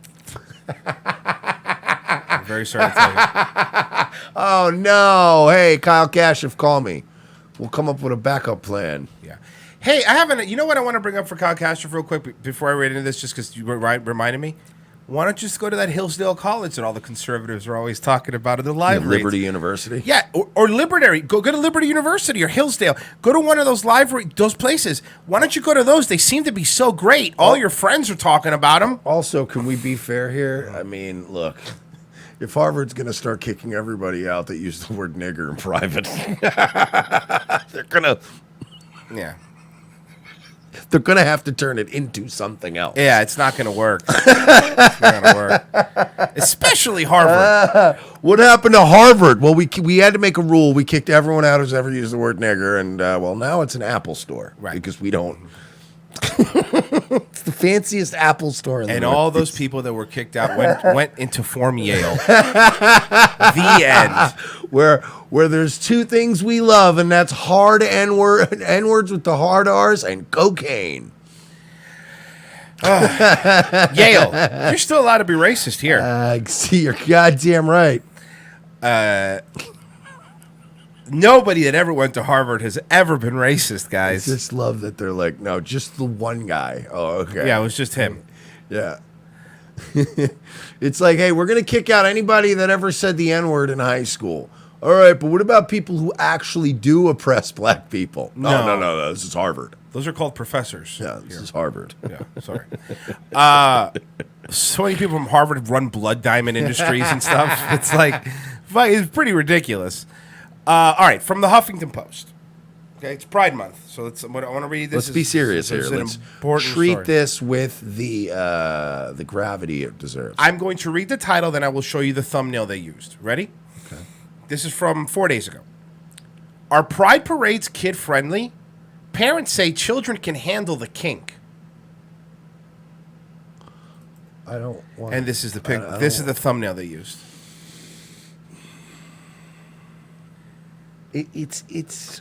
I'm very sorry to tell you. Oh, no. Hey, Kyle Kashev, call me. We'll come up with a backup plan. Yeah. Hey, you know what I want to bring up for Kyle Kashev real quick before I read into this, just because you reminded me? Why don't you just go to that Hillsdale College that all the conservatives are always talking about in the library? Liberty University? Yeah, or Liberty. Go to Liberty University or Hillsdale. Go to one of those those places. Why don't you go to those? They seem to be so great. All your friends are talking about them. Also, can we be fair here? I mean, look, if Harvard's going to start kicking everybody out that use the word nigger in private, they're going to... Yeah. they're gonna have to turn it into something else. Yeah, it's not going to work. It's not going to work. Especially Harvard. What happened to Harvard? Well, we had to make a rule. We kicked everyone out who's ever used the word nigger, and well, now it's an Apple store, Right. Because we don't. It's the fanciest Apple store in the And world. all those people that were kicked out went into Form Yale. The end. Where there's two things we love, and that's hard N-words with the hard R's and cocaine. Yale. You're still allowed to be racist here. See, you're goddamn right. Nobody that ever went to Harvard has ever been racist, I guys. just love that they're like, no, just the one guy. Oh, okay. Yeah, it was just him. Yeah. It's like, hey, we're going to kick out anybody that ever said the N-word in high school. All right, but what about people who actually do oppress black people? No. This is Harvard. Those are called professors. Yeah, this is Harvard. Yeah, sorry. So many people from Harvard run blood diamond industries and stuff. It's like, it's pretty ridiculous. All right, from the Huffington Post. Okay, it's Pride Month, so I want to read this. Let's be serious here. Let's treat story. this with the gravity it deserves. I'm going to read the title, then I will show you the thumbnail they used. Ready? Okay. This is from 4 days ago. Are Pride parades kid-friendly? Parents say children can handle the kink. I don't want. And this is the pic. This is the thumbnail they used. It's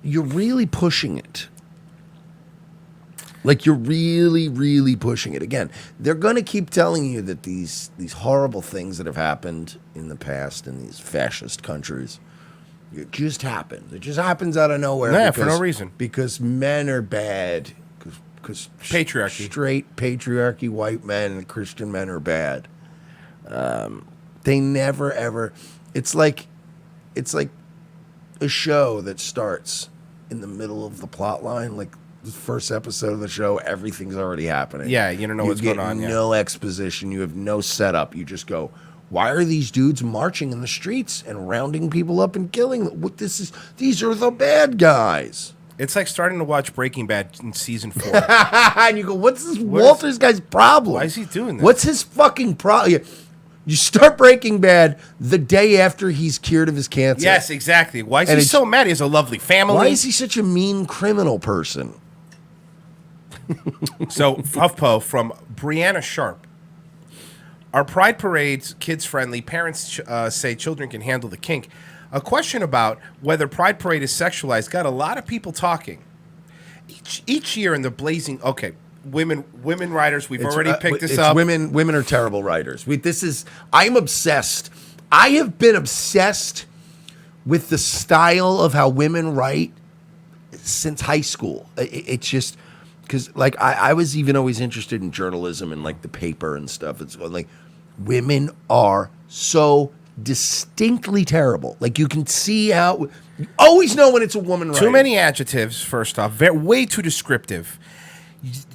you're really pushing it. Like you're really, really pushing it. Again, they're going to keep telling you that these horrible things that have happened in the past in these fascist countries, it just happens. It just happens out of nowhere. Yeah, for no reason. Because men are bad. Because patriarchy. Straight patriarchy, white men, Christian men are bad. They never ever. It's like a show that starts in the middle of the plot line, like the first episode of the show, everything's already happening. Yeah, you don't know what's going on. You get no exposition. You have no setup. You just go, why are these dudes marching in the streets and rounding people up and killing them? These are the bad guys. It's like starting to watch Breaking Bad in season 4. And you go, what's this Walter's guy's problem? Why is he doing this? What's his fucking problem? You start Breaking Bad the day after he's cured of his cancer. Yes, exactly. Why is he so mad? He has a lovely family. Why is he such a mean criminal person? So, Huffpo from Brianna Sharp. Are Pride parades kids-friendly? Parents say children can handle the kink. A question about whether Pride Parade is sexualized got a lot of people talking. Each year in the blazing... Okay, women writers, we've already picked this up. Women are terrible writers. I'm obsessed. I have been obsessed with the style of how women write since high school. It's just... Because, like, I was even always interested in journalism and, like, the paper and stuff. It's like, women are so distinctly terrible. Like, you can see how... You always know when it's a woman writing. Too many adjectives, first off. Way too descriptive.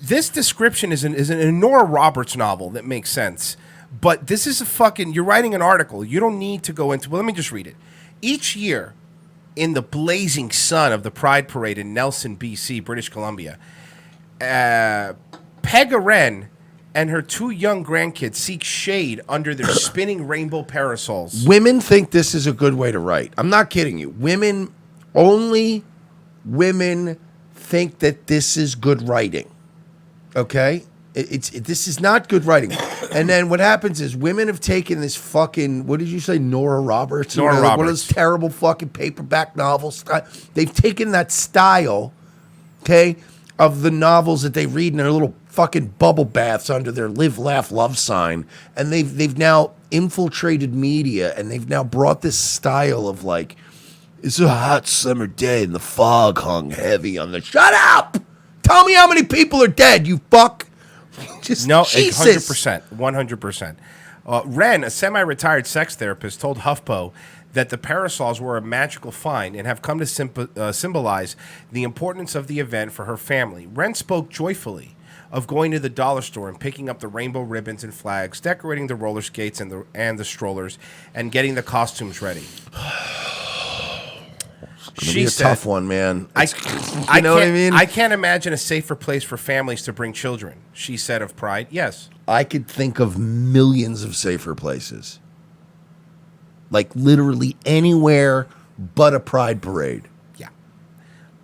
This description is a Nora Roberts novel that makes sense. But this is you're writing an article. You don't need to go into... Well, let me just read it. Each year, in the blazing sun of the Pride Parade in Nelson, B.C., British Columbia... Pega Wren and her 2 young grandkids seek shade under their spinning rainbow parasols. Women think this is a good way to write. I'm not kidding you. Only women think that this is good writing. Okay? This is not good writing. And then what happens is women have taken this fucking, what did you say, Nora Roberts? Nora Roberts. One of those terrible fucking paperback novels. They've taken that style, okay, of the novels that they read in their little fucking bubble baths under their live, laugh, love sign. And they've now infiltrated media, and they've now brought this style of like, it's a hot summer day and the fog hung heavy on the... Shut up! Tell me how many people are dead, you fuck! No, Jesus. 100%. 100%. Wren, a semi-retired sex therapist, told HuffPo that the parasols were a magical find and have come to symbolize the importance of the event for her family. Wren spoke joyfully of going to the dollar store and picking up the rainbow ribbons and flags, decorating the roller skates and the strollers, and getting the costumes ready. It's gonna be a tough one, man. You know what I mean? I can't imagine a safer place for families to bring children, she said of Pride. Yes. I could think of millions of safer places. Like literally anywhere but a Pride parade. Yeah.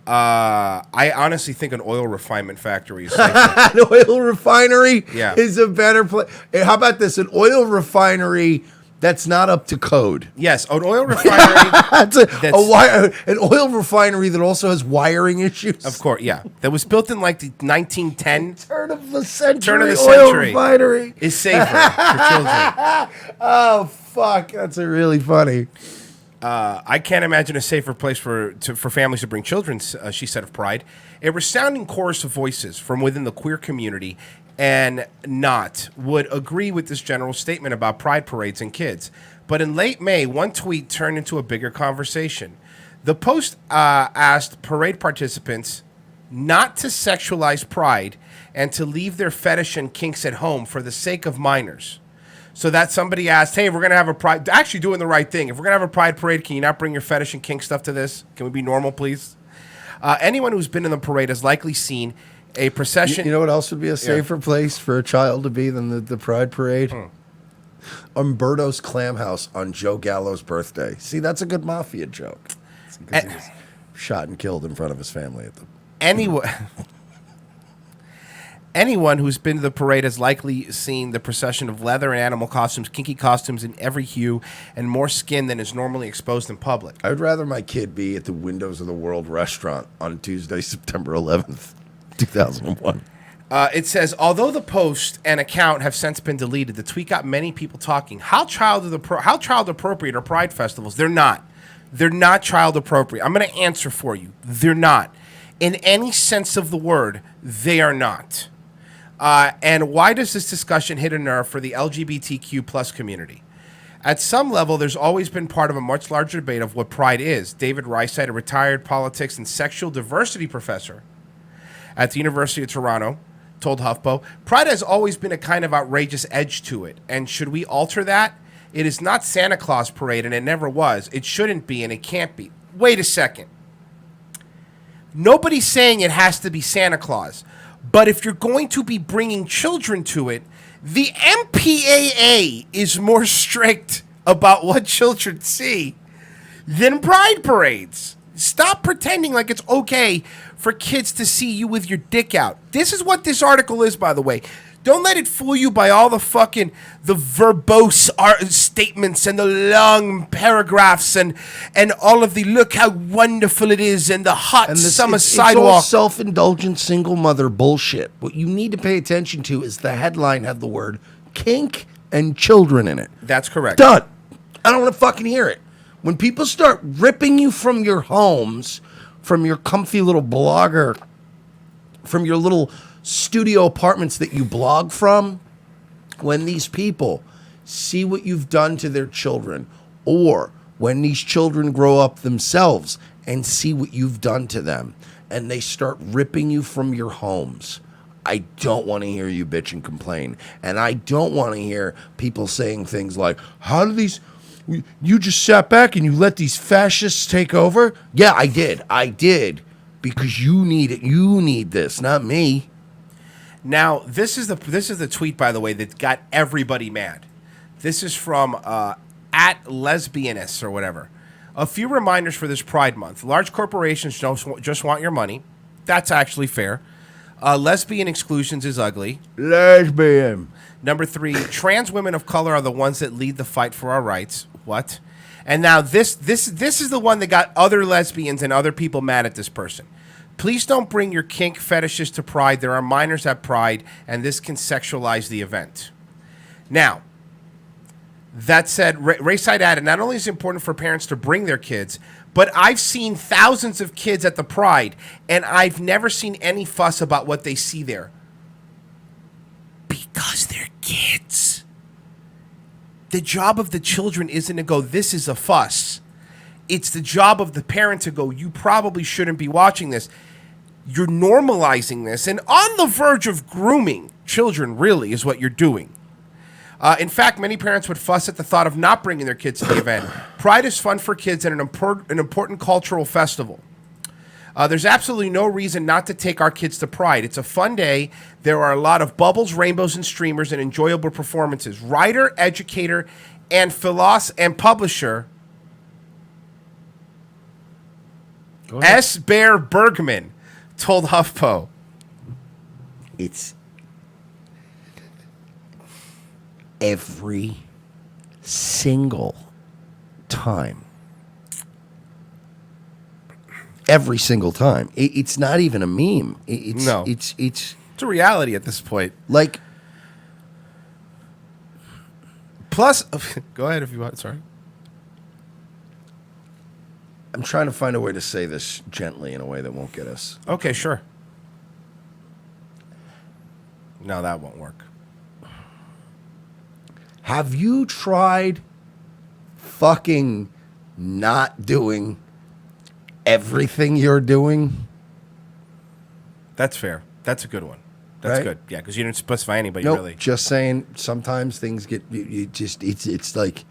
I honestly think an oil refinement factory is safer. An oil refinery Yeah. is a better place. How about this? An oil refinery that's not up to code. Yes, an oil refinery. An oil refinery that also has wiring issues. Of course, yeah. That was built in like the 1910 turn of the century. Oil refinery is safer for children. Oh fuck, that's a really funny. I can't imagine a safer place for families to bring children, she said of Pride. A resounding chorus of voices from within the queer community and not would agree with this general statement about pride parades and kids. But in late May, one tweet turned into a bigger conversation. The post asked parade participants not to sexualize pride and to leave their fetish and kinks at home for the sake of minors. So that somebody asked, hey, we're going to have a pride, actually doing the right thing. If we're going to have a pride parade, can you not bring your fetish and kink stuff to this? Can we be normal, please? Anyone who's been in the parade has likely seen a procession. You know what else would be a safer place for a child to be than the Pride Parade? Umberto's Clam House on Joe Gallo's birthday. See, that's a good mafia joke. Because he was shot and killed in front of his family at the. Anyone who's been to the parade has likely seen the procession of leather and animal costumes, kinky costumes in every hue, and more skin than is normally exposed in public. I would rather my kid be at the Windows of the World restaurant on Tuesday, September 11th, 2001. It says, although the post and account have since been deleted, the tweet got many people talking. How child appropriate are Pride festivals? They're not. They're not child appropriate. I'm going to answer for you. They're not. In any sense of the word, they are not. And why does this discussion hit a nerve for the LGBTQ plus community? At some level, there's always been part of a much larger debate of what pride is. David Reisheit, a retired politics and sexual diversity professor at the University of Toronto, told HuffPo, pride has always been a kind of outrageous edge to it. And should we alter that? It is not Santa Claus parade, and it never was. It shouldn't be, and it can't be. Wait a second. Nobody's saying it has to be Santa Claus. But if you're going to be bringing children to it, the MPAA is more strict about what children see than pride parades. Stop pretending like it's okay for kids to see you with your dick out. This is what this article is, by the way. Don't let it fool you by all the verbose statements and the long paragraphs and all of the look how wonderful it is and the hot summer sidewalk. It's all self-indulgent single mother bullshit. What you need to pay attention to is the headline have the word kink and children in it. That's correct. Done. I don't want to fucking hear it. When people start ripping you from your homes, from your comfy little blogger, from your little studio apartments that you blog from, when these people see what you've done to their children, or when these children grow up themselves and see what you've done to them, and they start ripping you from your homes, I don't want to hear you bitch and complain. And I don't want to hear people saying things like, how do these... You just sat back and you let these fascists take over? Yeah, I did. Because you need it. You need this, not me. Now, this is the tweet, by the way, that got everybody mad. This is from at Lesbianess or whatever. A few reminders for this Pride Month. Large corporations don't just want your money. That's actually fair. Lesbian exclusions is ugly. Lesbian. Number 3, trans women of color are the ones that lead the fight for our rights. What? And now this is the one that got other lesbians and other people mad at this person. Please don't bring your kink fetishes to Pride. There are minors at Pride, and this can sexualize the event. Now, that said, Rayside added, not only is it important for parents to bring their kids, but I've seen thousands of kids at the Pride, and I've never seen any fuss about what they see there. Because they're kids. The job of the children isn't to go, this is a fuss. It's the job of the parent to go, you probably shouldn't be watching this. You're normalizing this and on the verge of grooming children, really, is what you're doing. In fact, many parents would fuss at the thought of not bringing their kids to the event. Pride is fun for kids and an important cultural festival. There's absolutely no reason not to take our kids to Pride. It's a fun day. There are a lot of bubbles, rainbows, and streamers and enjoyable performances. Writer, educator, and philosopher and publisher S. Bear Bergman told HuffPo. It's every single time. Every single time. It's not even a meme. It's a reality at this point. Like, plus, go ahead if you want. Sorry. I'm trying to find a way to say this gently in a way that won't get us. Okay, sure. No, that won't work. Have you tried fucking not doing everything you're doing? That's fair. That's a good one. That's Right? good. Yeah, because you didn't specify anybody Nope, really. just saying. Sometimes things get you just. It's like,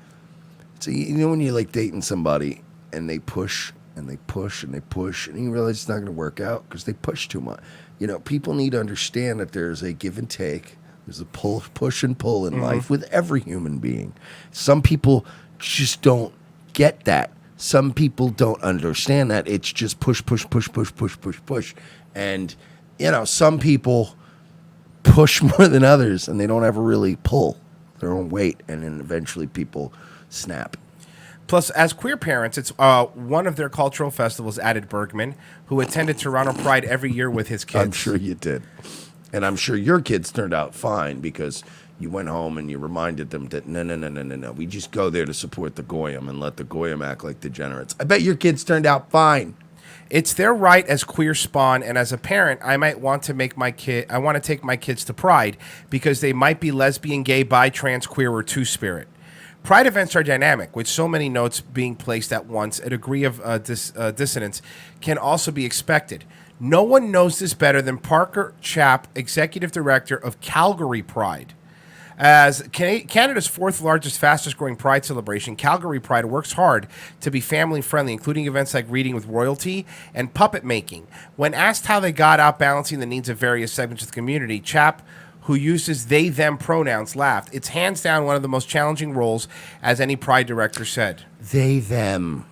so you know when you're like dating somebody and they push and they push and they push and you realize it's not going to work out because they push too much. You know, people need to understand that there's a give and take. There's a push and pull in life with every human being. Some people just don't get that. Some people don't understand that. It's just push. And, you know, some people push more than others and they don't ever really pull their own weight. And then eventually people snap. Plus, as queer parents, it's one of their cultural festivals, added Bergman, who attended Toronto Pride every year with his kids. I'm sure you did. And I'm sure your kids turned out fine because you went home and you reminded them that no. We just go there to support the Goyim and let the Goyim act like degenerates. I bet your kids turned out fine. It's their right as queer spawn, and as a parent, I might want to take my kids to Pride because they might be lesbian, gay, bi, trans, queer, or two-spirit. Pride events are dynamic, with so many notes being placed at once. A degree of dissonance can also be expected. No one knows this better than Parker Chapp, executive director of Calgary Pride. As Canada's fourth largest, fastest growing Pride celebration, Calgary Pride works hard to be family friendly, including events like reading with royalty and puppet making. When asked how they got out balancing the needs of various segments of the community, Chapp, who uses they, them pronouns, laughed. It's hands down one of the most challenging roles, as any Pride director said. They, them.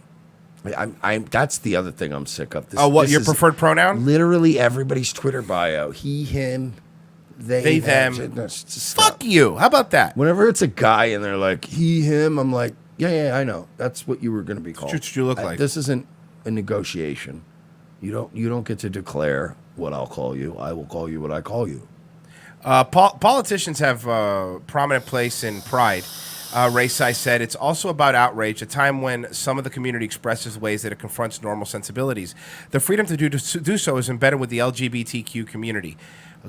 That's the other thing I'm sick of. Your preferred pronoun? Literally everybody's Twitter bio. He, him, they them. Fuck you. How about that? Whenever it's a guy and they're like, he, him, I'm like, yeah, I know. That's what you were going to be called. That's what you look like. This isn't a negotiation. You don't get to declare what I'll call you. I will call you what I call you. Politicians have a prominent place in Pride. Ray Sai said, it's also about outrage, a time when some of the community expresses ways that it confronts normal sensibilities. The freedom to do so is embedded with the LGBTQ community,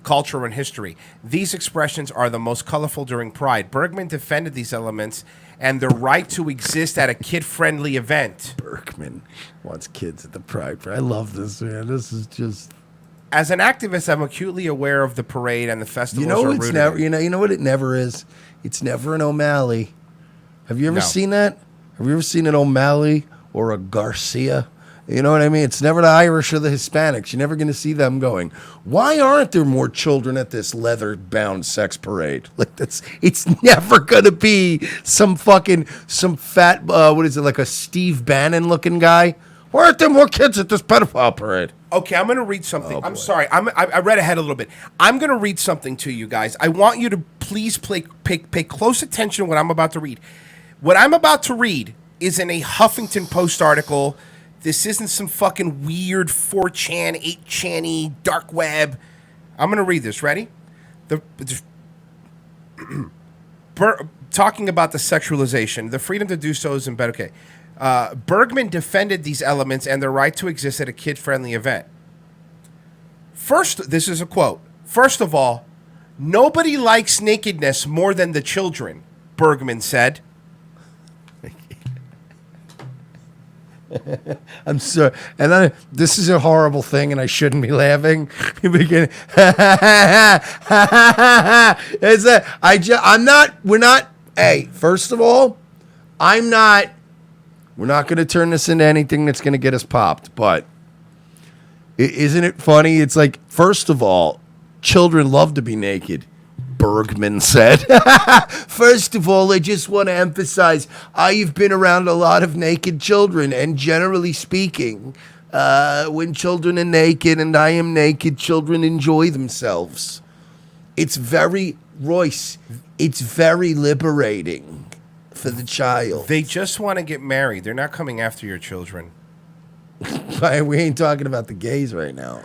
culture, and history. These expressions are the most colorful during Pride. Bergman defended these elements and the right to exist at a kid-friendly event. Bergman wants kids at the Pride. I love this, man. This is just... As an activist, I'm acutely aware of the parade and the festivals. You know what it never is? It's never an O'Malley. Have you ever seen that? Have you ever seen an O'Malley or a Garcia? You know what I mean? It's never the Irish or the Hispanics. You're never going to see them going, why aren't there more children at this leather-bound sex parade? Like it's never going to be some fat, what is it, like a Steve Bannon-looking guy? Why aren't there more kids at this pedophile parade? Okay, I'm going to read something. I'm sorry. I read ahead a little bit. I'm going to read something to you guys. I want you to please pay close attention to what I'm about to read. What I'm about to read is in a Huffington Post article. This isn't some fucking weird 4chan, 8chan-y dark web. I'm going to read this. Ready? Talking about the sexualization. The freedom to do so is embedded. Okay. Bergman defended these elements and their right to exist at a kid-friendly event. First, this is a quote. First of all, nobody likes nakedness more than the children, Bergman said. I'm sorry. And this is a horrible thing, and I shouldn't be laughing. You begin. We're not. Hey, first of all, we're not going to turn this into anything that's going to get us popped. But isn't it funny? It's like, first of all, children love to be naked. Bergman said. First of all, I just want to emphasize, I've been around a lot of naked children, and generally speaking, when children are naked and I am naked, children enjoy themselves. It's very, Royce, it's very liberating for the child. They just want to get married. They're not coming after your children. We ain't talking about the gays right now.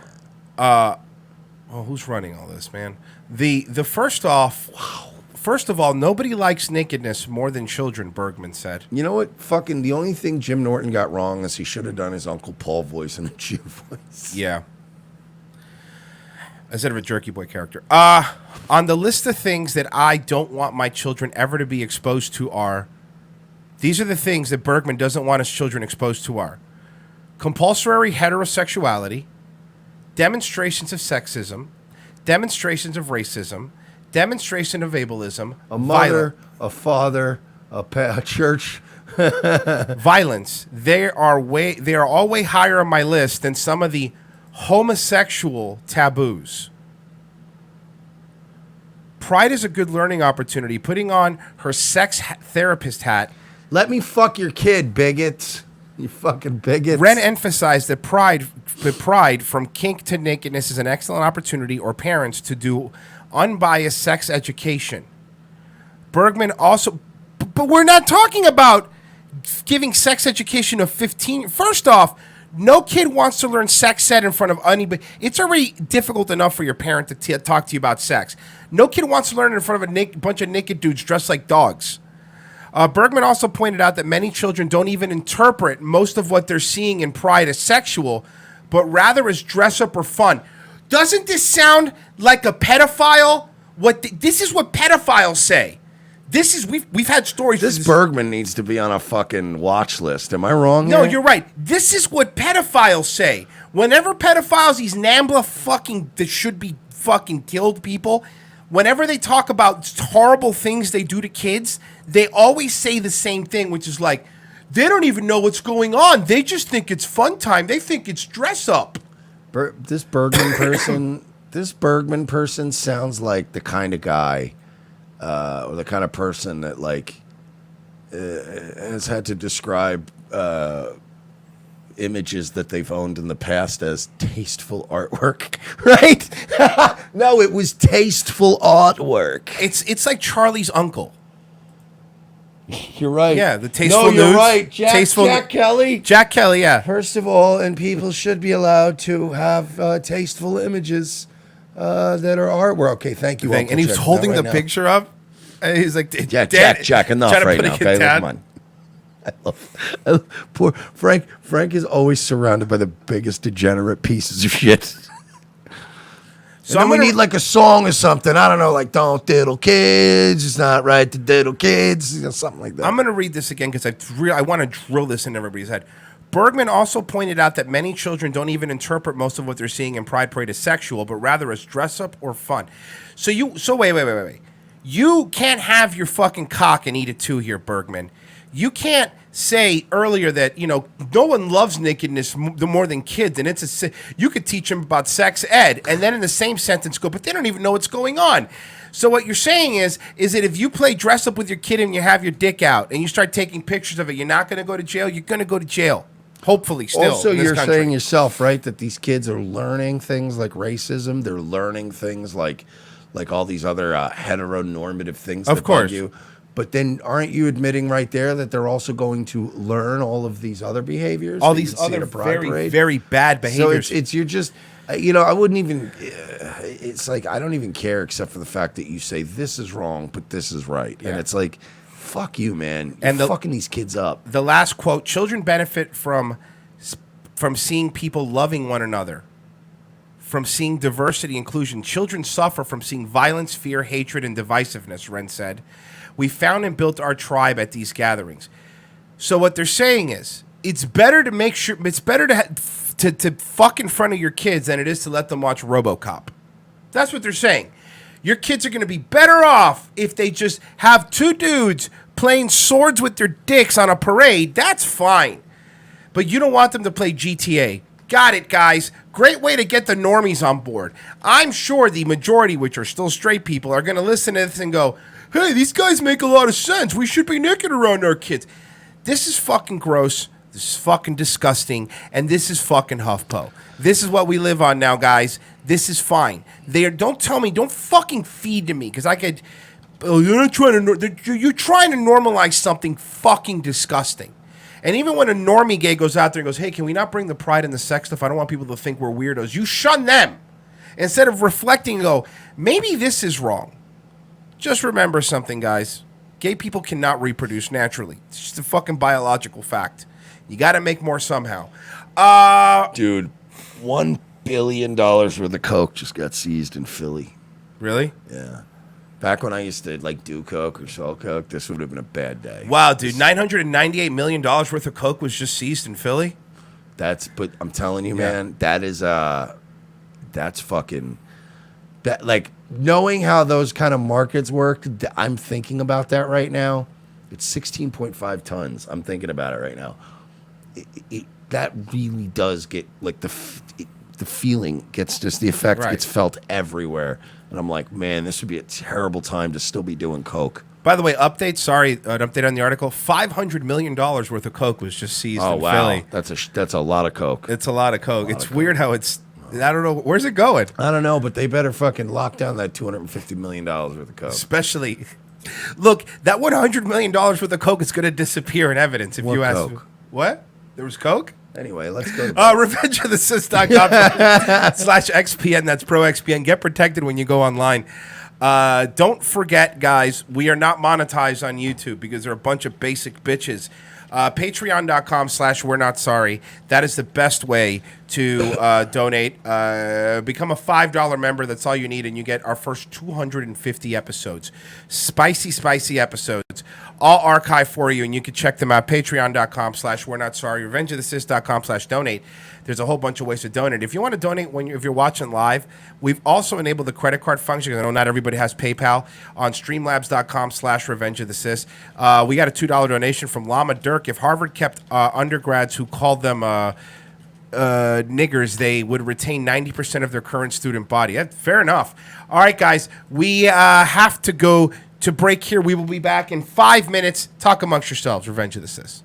Oh, who's running all this, man? The first of all, nobody likes nakedness more than children, Bergman said. You know what? Fucking the only thing Jim Norton got wrong is he should have done his Uncle Paul voice and a Jew voice. Yeah. Instead of a Jerky Boy character. On the list of things that I don't want my children ever to be exposed to are, these are the things that Bergman doesn't want his children exposed to are: compulsory heterosexuality, demonstrations of sexism, demonstrations of racism, demonstration of ableism, a mother, a father, a church, violence. They are all way higher on my list than some of the homosexual taboos. Pride is a good learning opportunity. Putting on her sex therapist hat. Let me fuck your kid, bigots. You fucking bigots. Ren emphasized that pride from kink to nakedness is an excellent opportunity for parents to do unbiased sex education. Bergman also, but we're not talking about giving sex education of 15. First off, no kid wants to learn sex ed in front of anybody. It's already difficult enough for your parent to talk to you about sex. No kid wants to learn in front of a bunch of naked dudes dressed like dogs. Bergman also pointed out that many children don't even interpret most of what they're seeing in Pride as sexual, but rather as dress up or fun. Doesn't this sound like a pedophile? This is what pedophiles say. This is we've had stories. This Bergman needs to be on a fucking watch list. Am I wrong? No, here? you're right. This is what pedophiles say. Whenever pedophiles, these NAMBLA fucking that should be fucking killed people, whenever they talk about horrible things they do to kids, they always say the same thing, which is like, they don't even know what's going on. They just think it's fun time. They think it's dress up. This Bergman person sounds like the kind of guy, or the kind of person that has had to describe images that they've owned in the past as tasteful artwork, right? No, it was tasteful artwork. It's like Charlie's uncle. You're right. Yeah, the tasteful No, you're nudes. right. Jack Kelly. Jack Kelly, yeah. First of all, and people should be allowed to have tasteful images that are artwork. Okay, thank you. And he's holding the picture up. And he's like, Jack, enough right now. Okay, come on. I love poor Frank. Frank is always surrounded by the biggest degenerate pieces of shit. So we need like a song or something. I don't know, like "Don't Diddle Kids." It's not right to diddle kids. You know, something like that. I'm going to read this again because I want to drill this in everybody's head. Bergman also pointed out that many children don't even interpret most of what they're seeing in Pride Parade as sexual, but rather as dress up or fun. So wait. You can't have your fucking cock and eat it too here, Bergman. You can't say earlier that, no one loves nakedness more than kids, and you could teach them about sex ed, and then in the same sentence go, but they don't even know what's going on. So what you're saying is that if you play dress up with your kid and you have your dick out and you start taking pictures of it, you're not going to go to jail. You're going to go to jail. Hopefully, still. Also, you're saying yourself, right, that these kids are learning things like racism. They're learning things like all these other heteronormative things. Of course. Bug you. But then aren't you admitting right there that they're also going to learn all of these other behaviors? All these other very, very bad behaviors. So you're just, I wouldn't even, it's like, I don't even care except for the fact that you say this is wrong, but this is right. Yeah. And it's like, fuck you, man. You're fucking these kids up. The last quote, children benefit from seeing people loving one another, from seeing diversity, inclusion. Children suffer from seeing violence, fear, hatred, and divisiveness, Ren said. We found and built our tribe at these gatherings. So what they're saying is it's better to make sure. It's better to fuck in front of your kids than it is to let them watch RoboCop. That's what they're saying. Your kids are going to be better off if they just have two dudes playing swords with their dicks on a parade. That's fine. But you don't want them to play GTA. Got it, guys. Great way to get the normies on board. I'm sure the majority, which are still straight people, are going to listen to this and go, hey, these guys make a lot of sense. We should be naked around our kids. This is fucking gross. This is fucking disgusting. And this is fucking HuffPo. This is what we live on now, guys. This is fine. Don't tell me, don't fucking feed to me, because I could. Oh, you're trying to normalize something fucking disgusting. And even when a normie gay goes out there and goes, hey, can we not bring the pride and the sex stuff? I don't want people to think we're weirdos. You shun them. Instead of reflecting and go, maybe this is wrong. Just remember something, guys. Gay people cannot reproduce naturally. It's just a fucking biological fact. You got to make more somehow. Dude, $1 billion worth of coke just got seized in Philly. Really? Yeah. Back when I used to like do coke or sell coke, this would have been a bad day. Wow, dude, $998 million worth of coke was just seized in Philly? But I'm telling you, man, that's fucking, like, knowing how those kind of markets work, I'm thinking about that right now. It's 16.5 tons. I'm thinking about it right now. That really does get, like, the feeling gets just, the effect gets felt everywhere. And I'm like, man, this would be a terrible time to still be doing coke. By the way, an update on the article. $500 million worth of coke was just seized in Philly. That's a lot of coke. It's a lot of coke. It's weird how it's, I don't know, where's it going? I don't know, but they better fucking lock down that $250 million worth of coke. Especially, look, that $100 million worth of coke is going to disappear in evidence if you ask. Coke? What? There was coke? Anyway, let's go. RevengeOfTheSys.com/XPN. That's ProXPN. Get protected when you go online. Don't forget, guys, we are not monetized on YouTube because they're a bunch of basic bitches. Patreon.com/We're Not Sorry. That is the best way to donate. Become a $5 member. That's all you need, and you get our first 250 episodes. Spicy episodes. All archived for you, and you can check them out. Patreon.com/We're Not Sorry. RevengeOfTheSys.com/donate. There's a whole bunch of ways to donate. If you want to donate if you're watching live, we've also enabled the credit card function, because I know not everybody has PayPal, on streamlabs.com/RevengeOfTheSys. We got a $2 donation from Lama Dirk. If Harvard kept undergrads who called them niggers, they would retain 90% of their current student body. Fair enough. All right, guys, we have to go to break here. We will be back in 5 minutes. Talk amongst yourselves. Revenge of the Sis.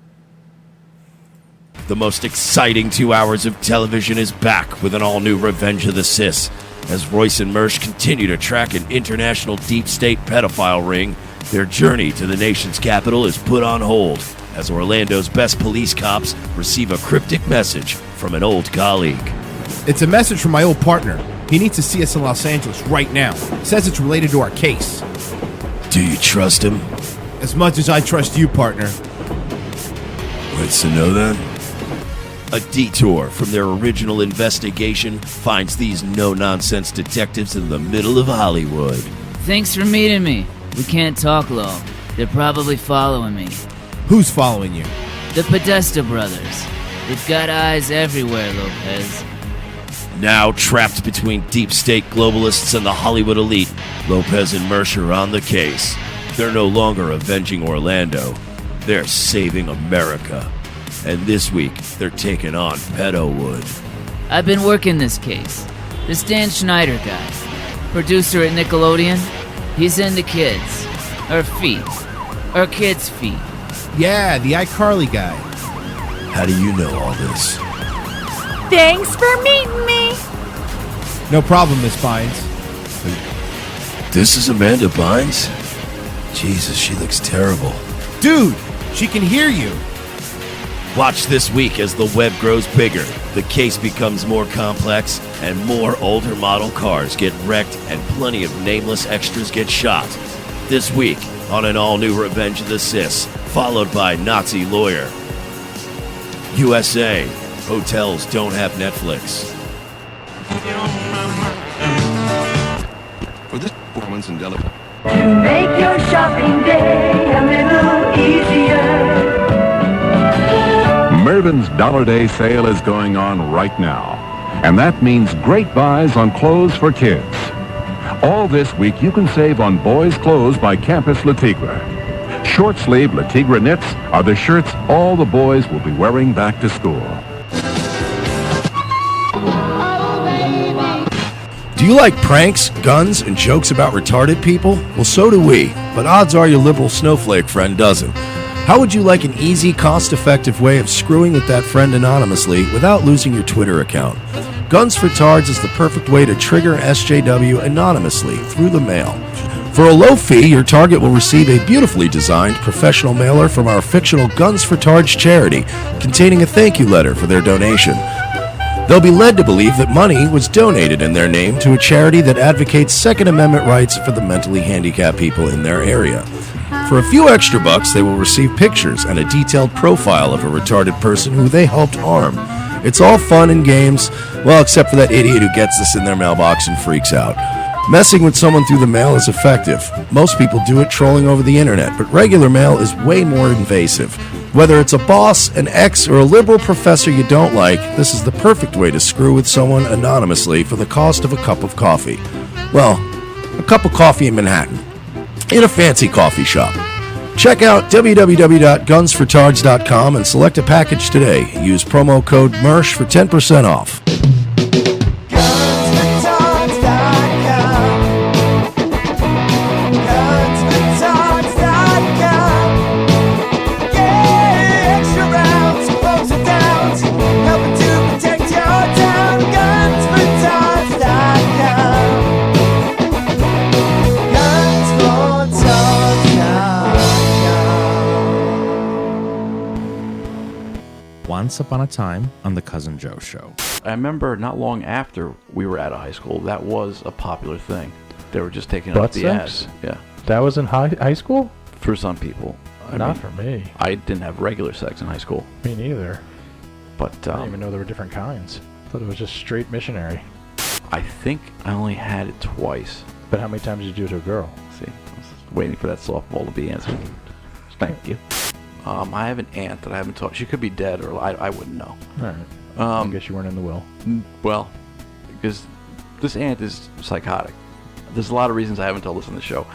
The most exciting 2 hours of television is back with an all-new Revenge of the Sis. As Royce and Mersch continue to track an international deep state pedophile ring, their journey to the nation's capital is put on hold as Orlando's best police cops receive a cryptic message from an old colleague. It's a message from my old partner. He needs to see us in Los Angeles right now. Says it's related to our case. Do you trust him? As much as I trust you, partner. What's to know then? A detour from their original investigation finds these no-nonsense detectives in the middle of Hollywood. Thanks for meeting me. We can't talk long. They're probably following me. Who's following you? The Podesta brothers. They've got eyes everywhere, Lopez. Now trapped between deep state globalists and the Hollywood elite, Lopez and Mersch are on the case. They're no longer avenging Orlando. They're saving America. And this week, they're taking on Pedowood. I've been working this case. This Dan Schneider guy, producer at Nickelodeon, he's into kids. Or feet. Or kids' feet. Yeah, the iCarly guy. How do you know all this? Thanks for meeting me. No problem, Miss Bynes. This is Amanda Bynes? Jesus, she looks terrible. Dude, she can hear you. Watch this week as the web grows bigger, the case becomes more complex, and more older model cars get wrecked and plenty of nameless extras get shot. This week on an all-new Revenge of the Sis, followed by Nazi Lawyer. USA, hotels don't have Netflix. For this performance in Delaware. To make your shopping day a little easier. Irvin's Dollar Day sale is going on right now. And that means great buys on clothes for kids. All this week, you can save on boys' clothes by Campus Le Tigre. Short-sleeve Le Tigre knits are the shirts all the boys will be wearing back to school. Do you like pranks, guns, and jokes about retarded people? Well, so do we, but odds are your liberal snowflake friend doesn't. How would you like an easy, cost-effective way of screwing with that friend anonymously without losing your Twitter account? Guns for Tards is the perfect way to trigger SJW anonymously through the mail. For a low fee, your target will receive a beautifully designed professional mailer from our fictional Guns for Tards charity, containing a thank you letter for their donation. They'll be led to believe that money was donated in their name to a charity that advocates Second Amendment rights for the mentally handicapped people in their area. For a few extra bucks, they will receive pictures and a detailed profile of a retarded person who they helped harm. It's all fun and games, well, except for that idiot who gets this in their mailbox and freaks out. Messing with someone through the mail is effective. Most people do it trolling over the internet, but regular mail is way more invasive. Whether it's a boss, an ex, or a liberal professor you don't like, this is the perfect way to screw with someone anonymously for the cost of a cup of coffee. Well, a cup of coffee in Manhattan, in a fancy coffee shop. Check out www.gunsfortards.com and select a package today. Use promo code MERSH for 10% off. Once upon a time on the Cousin Joe Show. I remember not long after we were out of high school, that was a popular thing. They were just taking up the ads. Yeah. That was in high school? For some people. Not for me. I didn't have regular sex in high school. Me neither. But I didn't even know there were different kinds. I thought it was just straight missionary. I think I only had it twice. But how many times did you do it to a girl? See, I was waiting for that softball to be answered. Thank you. I have an aunt that I haven't talked. She could be dead, or I wouldn't know. All right. I guess you weren't in the will. Well, because this aunt is psychotic. There's a lot of reasons I haven't told this on the show.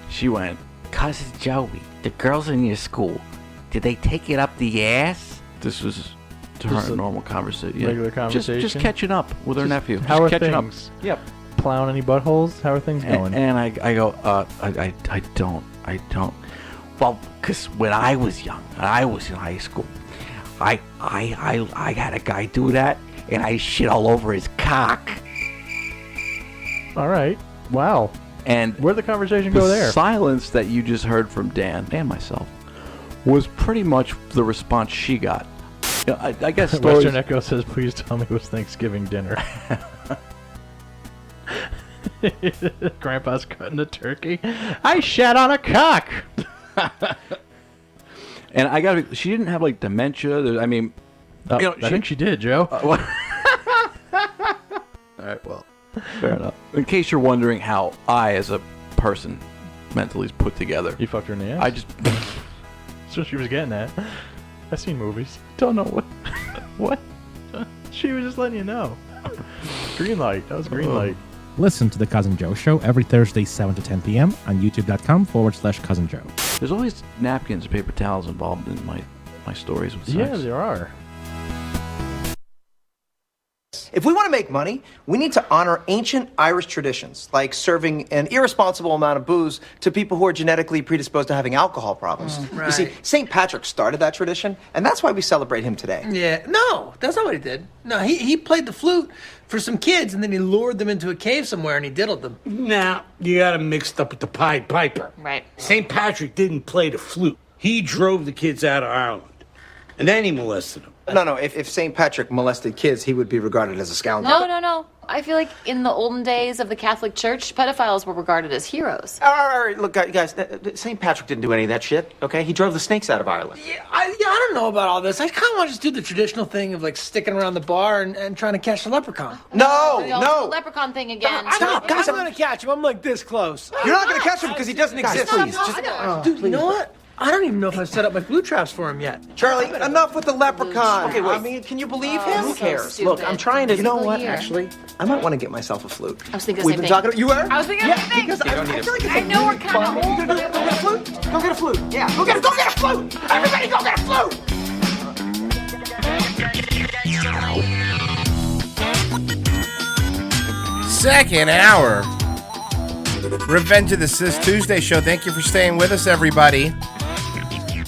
She went, Cousin Joey, the girls in your school, did they take it up the ass? This was to her a normal conversation. Regular conversation? Just catching up with her nephew. How are catching things? Up. Yep. Plowing any buttholes? How are things going? And I go, I don't. Well, because when I was young, and I was in high school, I had a guy do that, and I shit all over his cock. All right. Wow. And where'd the conversation go there? The silence that you just heard from Dan and myself was pretty much the response she got. You know, I guess Western Echo says, please tell me it was Thanksgiving dinner. Grandpa's cutting a turkey. I shat on a cock. And she didn't have like dementia. I mean, I think she did, Joe. All right, well, fair enough. In case you're wondering how I, as a person, mentally is put together. You fucked her in the ass? I just... That's what she was getting at. I've seen movies. Don't know what. What? She was just letting you know. Green light. That was green light. Listen to The Cousin Joe Show every Thursday, 7 to 10 p.m. on youtube.com/Cousin Joe. There's always napkins and paper towels involved in my stories with sex. Yeah, there are. If we want to make money, we need to honor ancient Irish traditions, like serving an irresponsible amount of booze to people who are genetically predisposed to having alcohol problems. You see, St. Patrick started that tradition, and that's why we celebrate him today. Yeah, no, that's not what he did. No, he played the flute for some kids, and then he lured them into a cave somewhere, and he diddled them. Now, you got him mixed up with the Pied Piper. Right. St. Patrick didn't play the flute. He drove the kids out of Ireland, and then he molested them. No, if St. Patrick molested kids, he would be regarded as a scoundrel. No. I feel like in the olden days of the Catholic Church, pedophiles were regarded as heroes. All right, look, guys, St. Patrick didn't do any of that shit, okay? He drove the snakes out of Ireland. Yeah, I don't know about all this. I kind of want to just do the traditional thing of, like, sticking around the bar and trying to catch the leprechaun. The leprechaun thing again. Stop, guys. I'm going to catch him. I'm, like, this close. You're not going to catch him because he doesn't exist. Please, just... Dude, you know what? I don't even know if I've set up my glue traps for him yet. Charlie, enough with the leprechaun. Okay, wait. I mean, can you believe him? Who cares? stupid. Look, I'm trying to. You know Single what? year. Actually, I might want to get myself a flute. I was thinking the We've same been thing. talking. You were? I was thinking the Yeah, same thing. because I feel like it's I know we're kind of old. Go get a flute. Go get a flute. Yeah, go get a flute. Everybody, go get a flute. Second hour. Revenge of the Sis Tuesday show. Thank you for staying with us, everybody.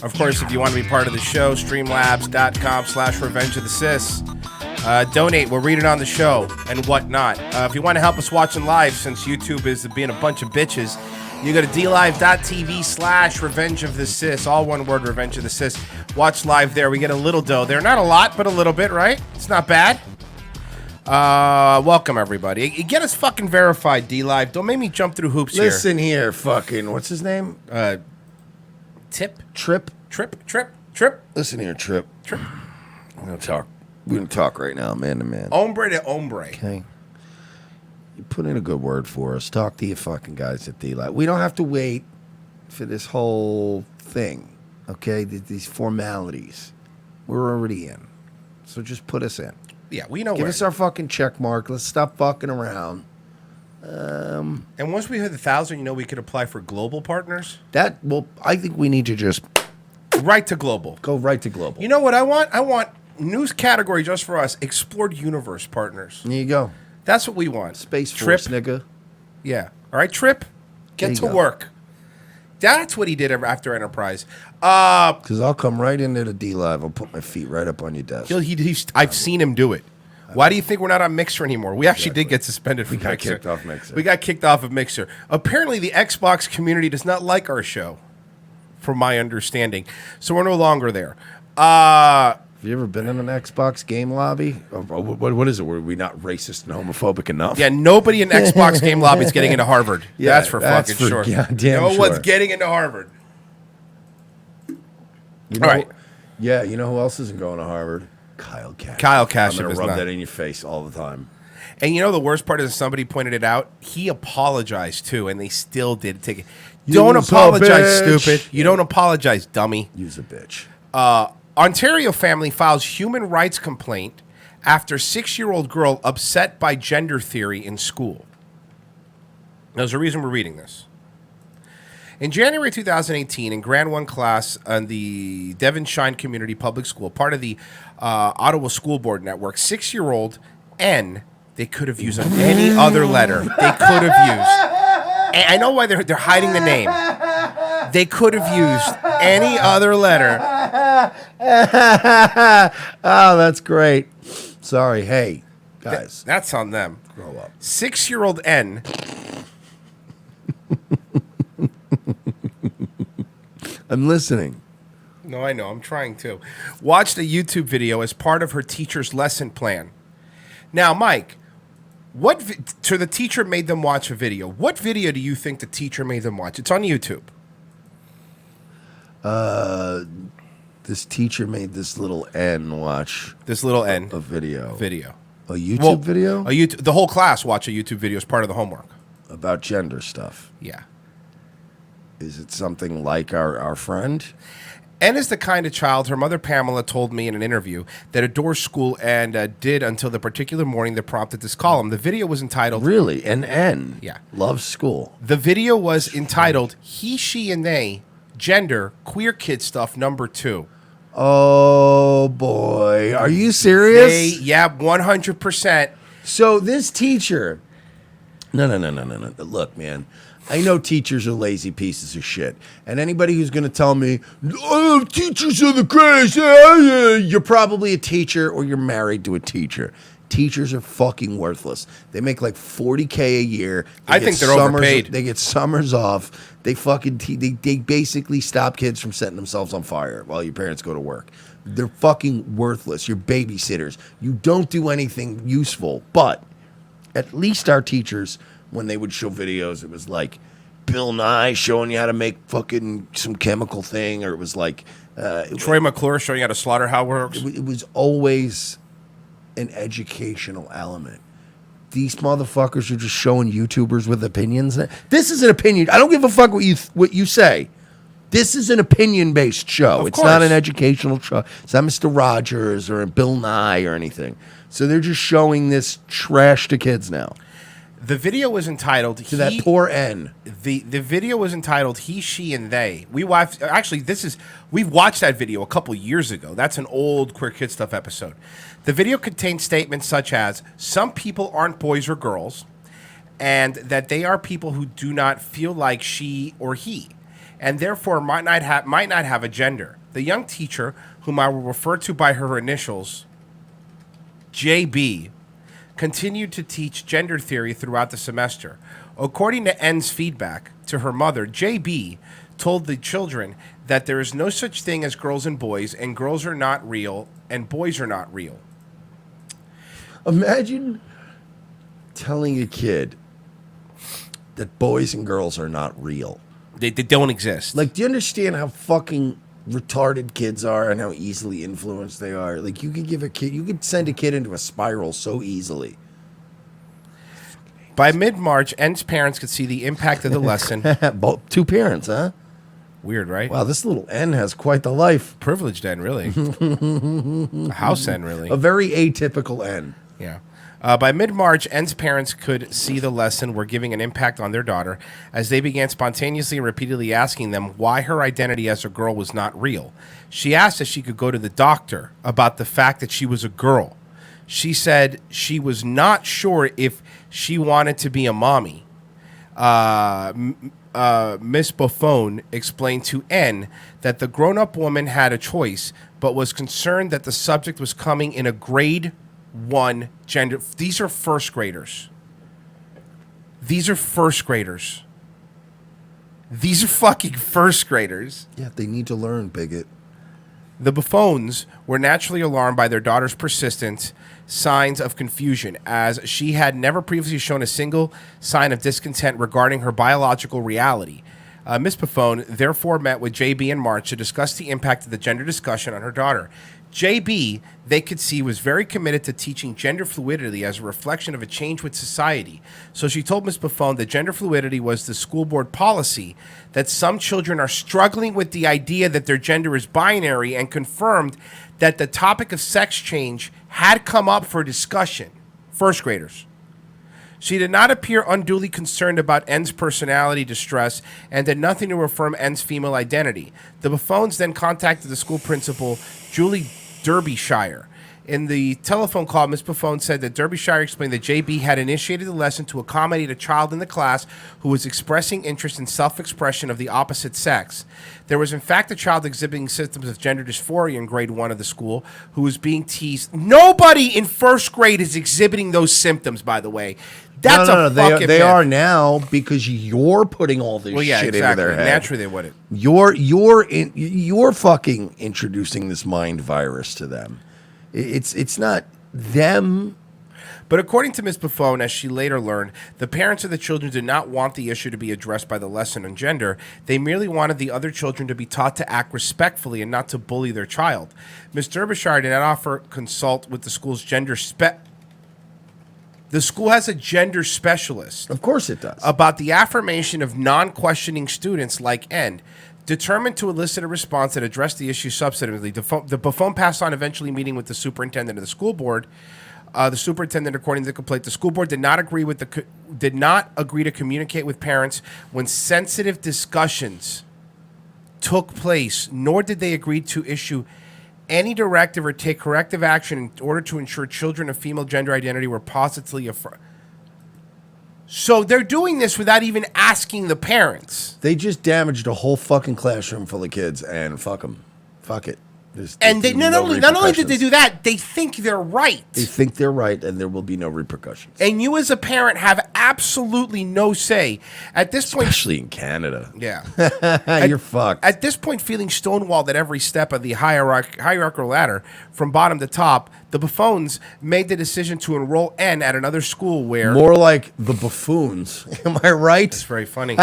Of course, if you want to be part of the show, streamlabs.com/Revenge of the Sis. Donate. We'll read it on the show and whatnot. If you want to help us watching live, since YouTube is being a bunch of bitches, you go to dlive.tv/Revenge of the Sis. All one word, Revenge of the Sis. Watch live there. We get a little dough there. Not a lot, but a little bit, right? It's not bad. Welcome, everybody. Get us fucking verified, D-Live. Don't make me jump through hoops here. Listen here, fucking, what's his name? Trip. Listen here, Trip. We're gonna talk. We're gonna talk right now, man to man. Hombre to hombre. Okay. You put in a good word for us. Talk to your fucking guys at D-Live. We don't have to wait for this whole thing, okay? These formalities. We're already in. So just put us in. Yeah, we know Give where. us our fucking check mark. Let's stop fucking around. And once we hit 1,000, we could apply for global partners. I think we need to just right to global. Go right to global. You know what I want? I want news category just for us. Explored universe partners. There you go. That's what we want. Space Trip. Force, nigga. Yeah. All right, Trip. Get There to you go. work. That's what he did after Enterprise. Because I'll come right into the D-Live. I'll put my feet right up on your desk. I've seen him do it. Why do you think we're not on Mixer anymore? We actually did get suspended from We got Mixer. kicked off Mixer. We got kicked off of Mixer. Apparently, the Xbox community does not like our show, from my understanding. So we're no longer there. Have you ever been in an Xbox game lobby? What is it? Were we not racist and homophobic enough? Yeah, nobody in Xbox game lobby is getting into Harvard. Yeah, that's for fucking sure. Damn no sure. one's getting into Harvard. You know, All right. Yeah, you know who else isn't going to Harvard? Kyle Kasich. Kyle Kasich I'm going is to rub not. that in your face all the time. And you know the worst part is somebody pointed it out. He apologized too, and they still did take it. You Don't was a apologize, bitch. stupid. You don't apologize, dummy. Use a bitch. Ontario family files human rights complaint after 6-year-old girl upset by gender theory in school. There's a reason we're reading this. In January 2018, in Grand 1 class on the Devonshire Community Public School, part of the Ottawa School Board Network, 6-year-old N, they could have used any other letter. They could have used. And I know why they're hiding the name. They could have used any other letter. Oh, that's great. Sorry. Hey, guys. That's on them. Grow up. 6-year-old N. I'm listening. No, I know. I'm trying to. Watched a YouTube video as part of her teacher's lesson plan. Now, Mike, so the teacher made them watch a video. What video do you think the teacher made them watch? It's on YouTube. This teacher made this little N watch. This little N. A video. A YouTube Well, video? The whole class watch a YouTube video as part of the homework. About gender stuff. Yeah. Is it something like our friend? N is the kind of child, her mother Pamela told me in an interview, that adores school and did until the particular morning that prompted this column. The video was entitled... Really? An N? Yeah. Loves school. The video was entitled He, She, and They, Gender, Queer Kid Stuff, number 2. Oh, boy. Are you serious? Yeah, 100%. So this teacher... No. Look, man. I know teachers are lazy pieces of shit. And anybody who's going to tell me, oh, teachers are the greatest, you're probably a teacher or you're married to a teacher. Teachers are fucking worthless. They make like $40K a year. I think they're overpaid. They get summers off. They fucking they basically stop kids from setting themselves on fire while your parents go to work. They're fucking worthless. You're babysitters. You don't do anything useful. But at least our teachers, when they would show videos, it was like Bill Nye showing you how to make fucking some chemical thing, or it was like Troy McClure showing you how to slaughter how it works. It was always an educational element. These motherfuckers are just showing YouTubers with opinions. This is an opinion. I don't give a fuck what you say. This is an opinion-based show. It's not an educational show. It's not Mr. Rogers or Bill Nye or anything. So they're just showing this trash to kids now. The video was entitled To that poor N. The video was entitled He, She, and They. We've watched that video a couple years ago. That's an old Queer Kid Stuff episode. The video contains statements such as, some people aren't boys or girls, and that they are people who do not feel like she or he, and therefore might not have a gender. The young teacher, whom I will refer to by her initials, JB, continued to teach gender theory throughout the semester. According to N's feedback to her mother, JB told the children that there is no such thing as girls and boys, and girls are not real, and boys are not real. Imagine telling a kid that boys and girls are not real. They don't exist. Like, do you understand how fucking retarded kids are and how easily influenced they are? Like, you could send a kid into a spiral so easily. By mid-March, N's parents could see the impact of the lesson. Both two parents, huh? Weird, right? Wow, this little N has quite the life. Privileged N, really. A house N, really. A very atypical N. Yeah. By mid-March, N's parents could see the lesson were giving an impact on their daughter as they began spontaneously and repeatedly asking them why her identity as a girl was not real. She asked if she could go to the doctor about the fact that she was a girl. She said she was not sure if she wanted to be a mommy. Miss Buffon explained to N that the grown-up woman had a choice, but was concerned that the subject was coming in a grade 1 gender. These are first graders. These are first graders. These are fucking first graders. Yeah, they need to learn, bigot. The Buffons were naturally alarmed by their daughter's persistent signs of confusion, as she had never previously shown a single sign of discontent regarding her biological reality. Miss Buffon therefore met with JB in March to discuss the impact of the gender discussion on her daughter. JB, they could see, was very committed to teaching gender fluidity as a reflection of a change with society. So she told Miss Buffon that gender fluidity was the school board policy, that some children are struggling with the idea that their gender is binary, and confirmed that the topic of sex change had come up for discussion. First graders. She did not appear unduly concerned about N's personality distress and did nothing to affirm N's female identity. The Buffons then contacted the school principal, Julie Derbyshire. In the telephone call, Ms. Buffon said that Derbyshire explained that JB had initiated the lesson to accommodate a child in the class who was expressing interest in self-expression of the opposite sex. There was, in fact, a child exhibiting symptoms of gender dysphoria in grade 1 of the school who was being teased. Nobody in first grade is exhibiting those symptoms, by the way. That's a fucking They myth. are now, because you're putting all this shit into their head. Naturally, they wouldn't. You're fucking introducing this mind virus to them. It's not them. But according to Ms. Buffon, as she later learned, the parents of the children did not want the issue to be addressed by the lesson on gender. They merely wanted the other children to be taught to act respectfully and not to bully their child. Ms. Derbyshire did not offer consult with the school's The school has a gender specialist. Of course it does. About the affirmation of non-questioning students like N. Determined to elicit a response that addressed the issue substantively, the Buffon passed on eventually meeting with the superintendent of the school board. The superintendent, according to the complaint, the school board did not agree to communicate with parents when sensitive discussions took place, nor did they agree to issue any directive or take corrective action in order to ensure children of female gender identity were positively affirmed. So they're doing this without even asking the parents. They just damaged a whole fucking classroom full of kids, and fuck them. Fuck it. And they, not only did they do that, they think they're right. They think they're right, and there will be no repercussions. And you as a parent have absolutely no say. At this point, especially in Canada. Yeah. You're fucked. At this point, feeling stonewalled at every step of the hierarchical ladder from bottom to top, the Buffons made the decision to enroll N at another school where... More like the buffoons. Am I right? That's very funny.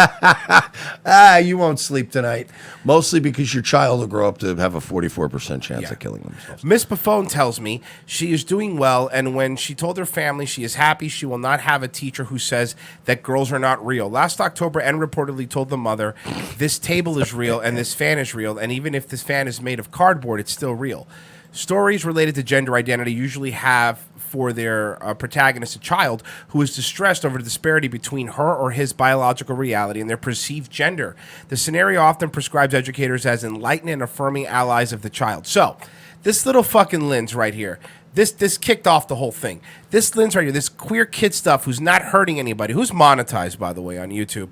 You won't sleep tonight. Mostly because your child will grow up to have a 44% 100% chance of killing themselves. Miss Buffone tells me she is doing well, and when she told her family she is happy, she will not have a teacher who says that girls are not real. Last October, N reportedly told the mother, this table is real and this fan is real, and even if this fan is made of cardboard, it's still real. Stories related to gender identity usually have for their protagonist a child who is distressed over the disparity between her or his biological reality and their perceived gender. The scenario often prescribes educators as enlightened and affirming allies of the child. So, this little fucking Linz right here, this kicked off the whole thing. This Linz right here, this queer kid stuff who's not hurting anybody, who's monetized, by the way, on YouTube.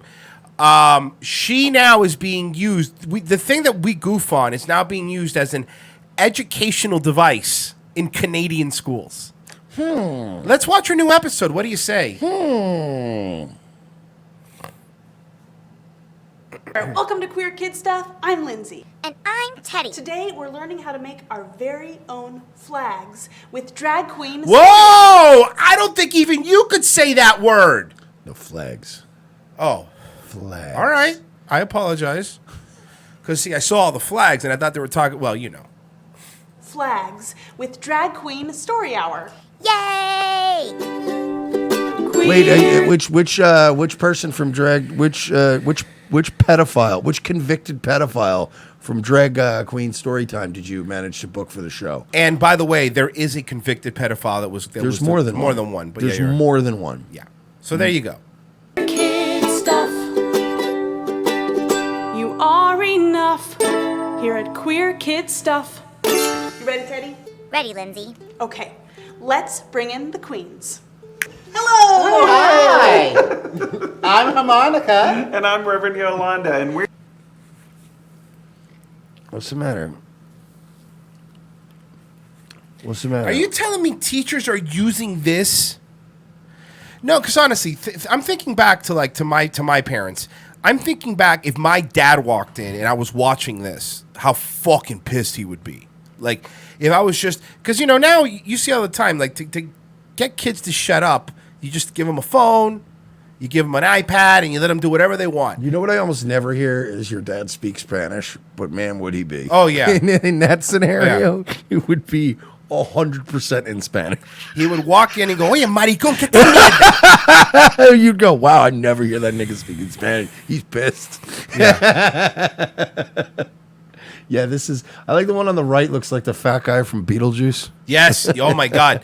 She now is being used, the thing that we goof on is now being used as an educational device in Canadian schools. Let's watch her new episode. What do you say? Welcome to Queer Kid Stuff. I'm Lindsay. And I'm Teddy. Today we're learning how to make our very own flags with drag queens. Whoa! I don't think even you could say that word. No flags. Oh. Flags. All right. I apologize. Because, see, I saw all the flags and I thought they were talking, well, you know. Flags with Drag Queen Story Hour. Yay! Wait, which person from drag, which pedophile, which convicted pedophile from Drag Queen Storytime did you manage to book for the show? And by the way, there is a convicted pedophile that was. There's more than one. But there's yeah, more than one. Yeah. So there you go. Kid Stuff. You are enough here at Queer Kid Stuff. You ready, Teddy? Ready, Lindsay. Okay, let's bring in the queens. Hello! Oh, hi! I'm Harmonica. And I'm Reverend Yolanda, and we're... What's the matter? What's the matter? Are you telling me teachers are using this? No, because honestly, I'm thinking back to my parents. I'm thinking back if my dad walked in and I was watching this, how fucking pissed he would be. Like, if I was just... Because, you know, now you see all the time, like, to get kids to shut up, you just give them a phone, you give them an iPad, and you let them do whatever they want. You know what I almost never hear is your dad speak Spanish, but man, would he be. Oh, yeah. In that scenario, it would be 100% in Spanish. He would walk in and go, oye, maricón, ¿qué te mierda? You'd go, wow, I never hear that nigga speaking Spanish. He's pissed. Yeah. Yeah, this is... I like the one on the right looks like the fat guy from Beetlejuice. Yes. Oh, my God.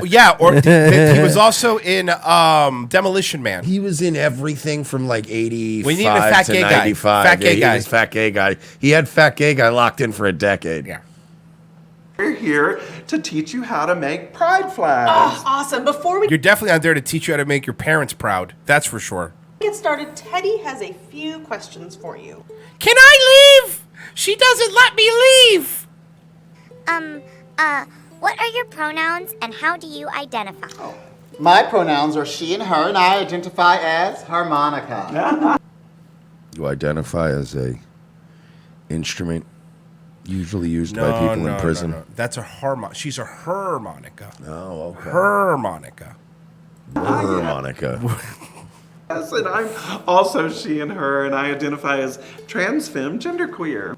Yeah, or he was also in Demolition Man. He was in everything from like 85 We needed a fat to gay guy. 95. Fat gay He guy. was fat gay guy. He had fat gay guy locked in for a decade. Yeah. We're here to teach you how to make pride flags. Oh, awesome. Before we You're definitely out there to teach you how to make your parents proud. That's for sure. get started, Teddy has a few questions for you. Can I leave? She doesn't let me leave. What are your pronouns and how do you identify? My pronouns are she and her, and I identify as Harmonica. You identify as a instrument usually used by people in prison. No. That's a harmonica. She's a harmonica. Oh, okay. Harmonica. Harmonica. Yes, and I'm also she and her, and I identify as trans femme genderqueer.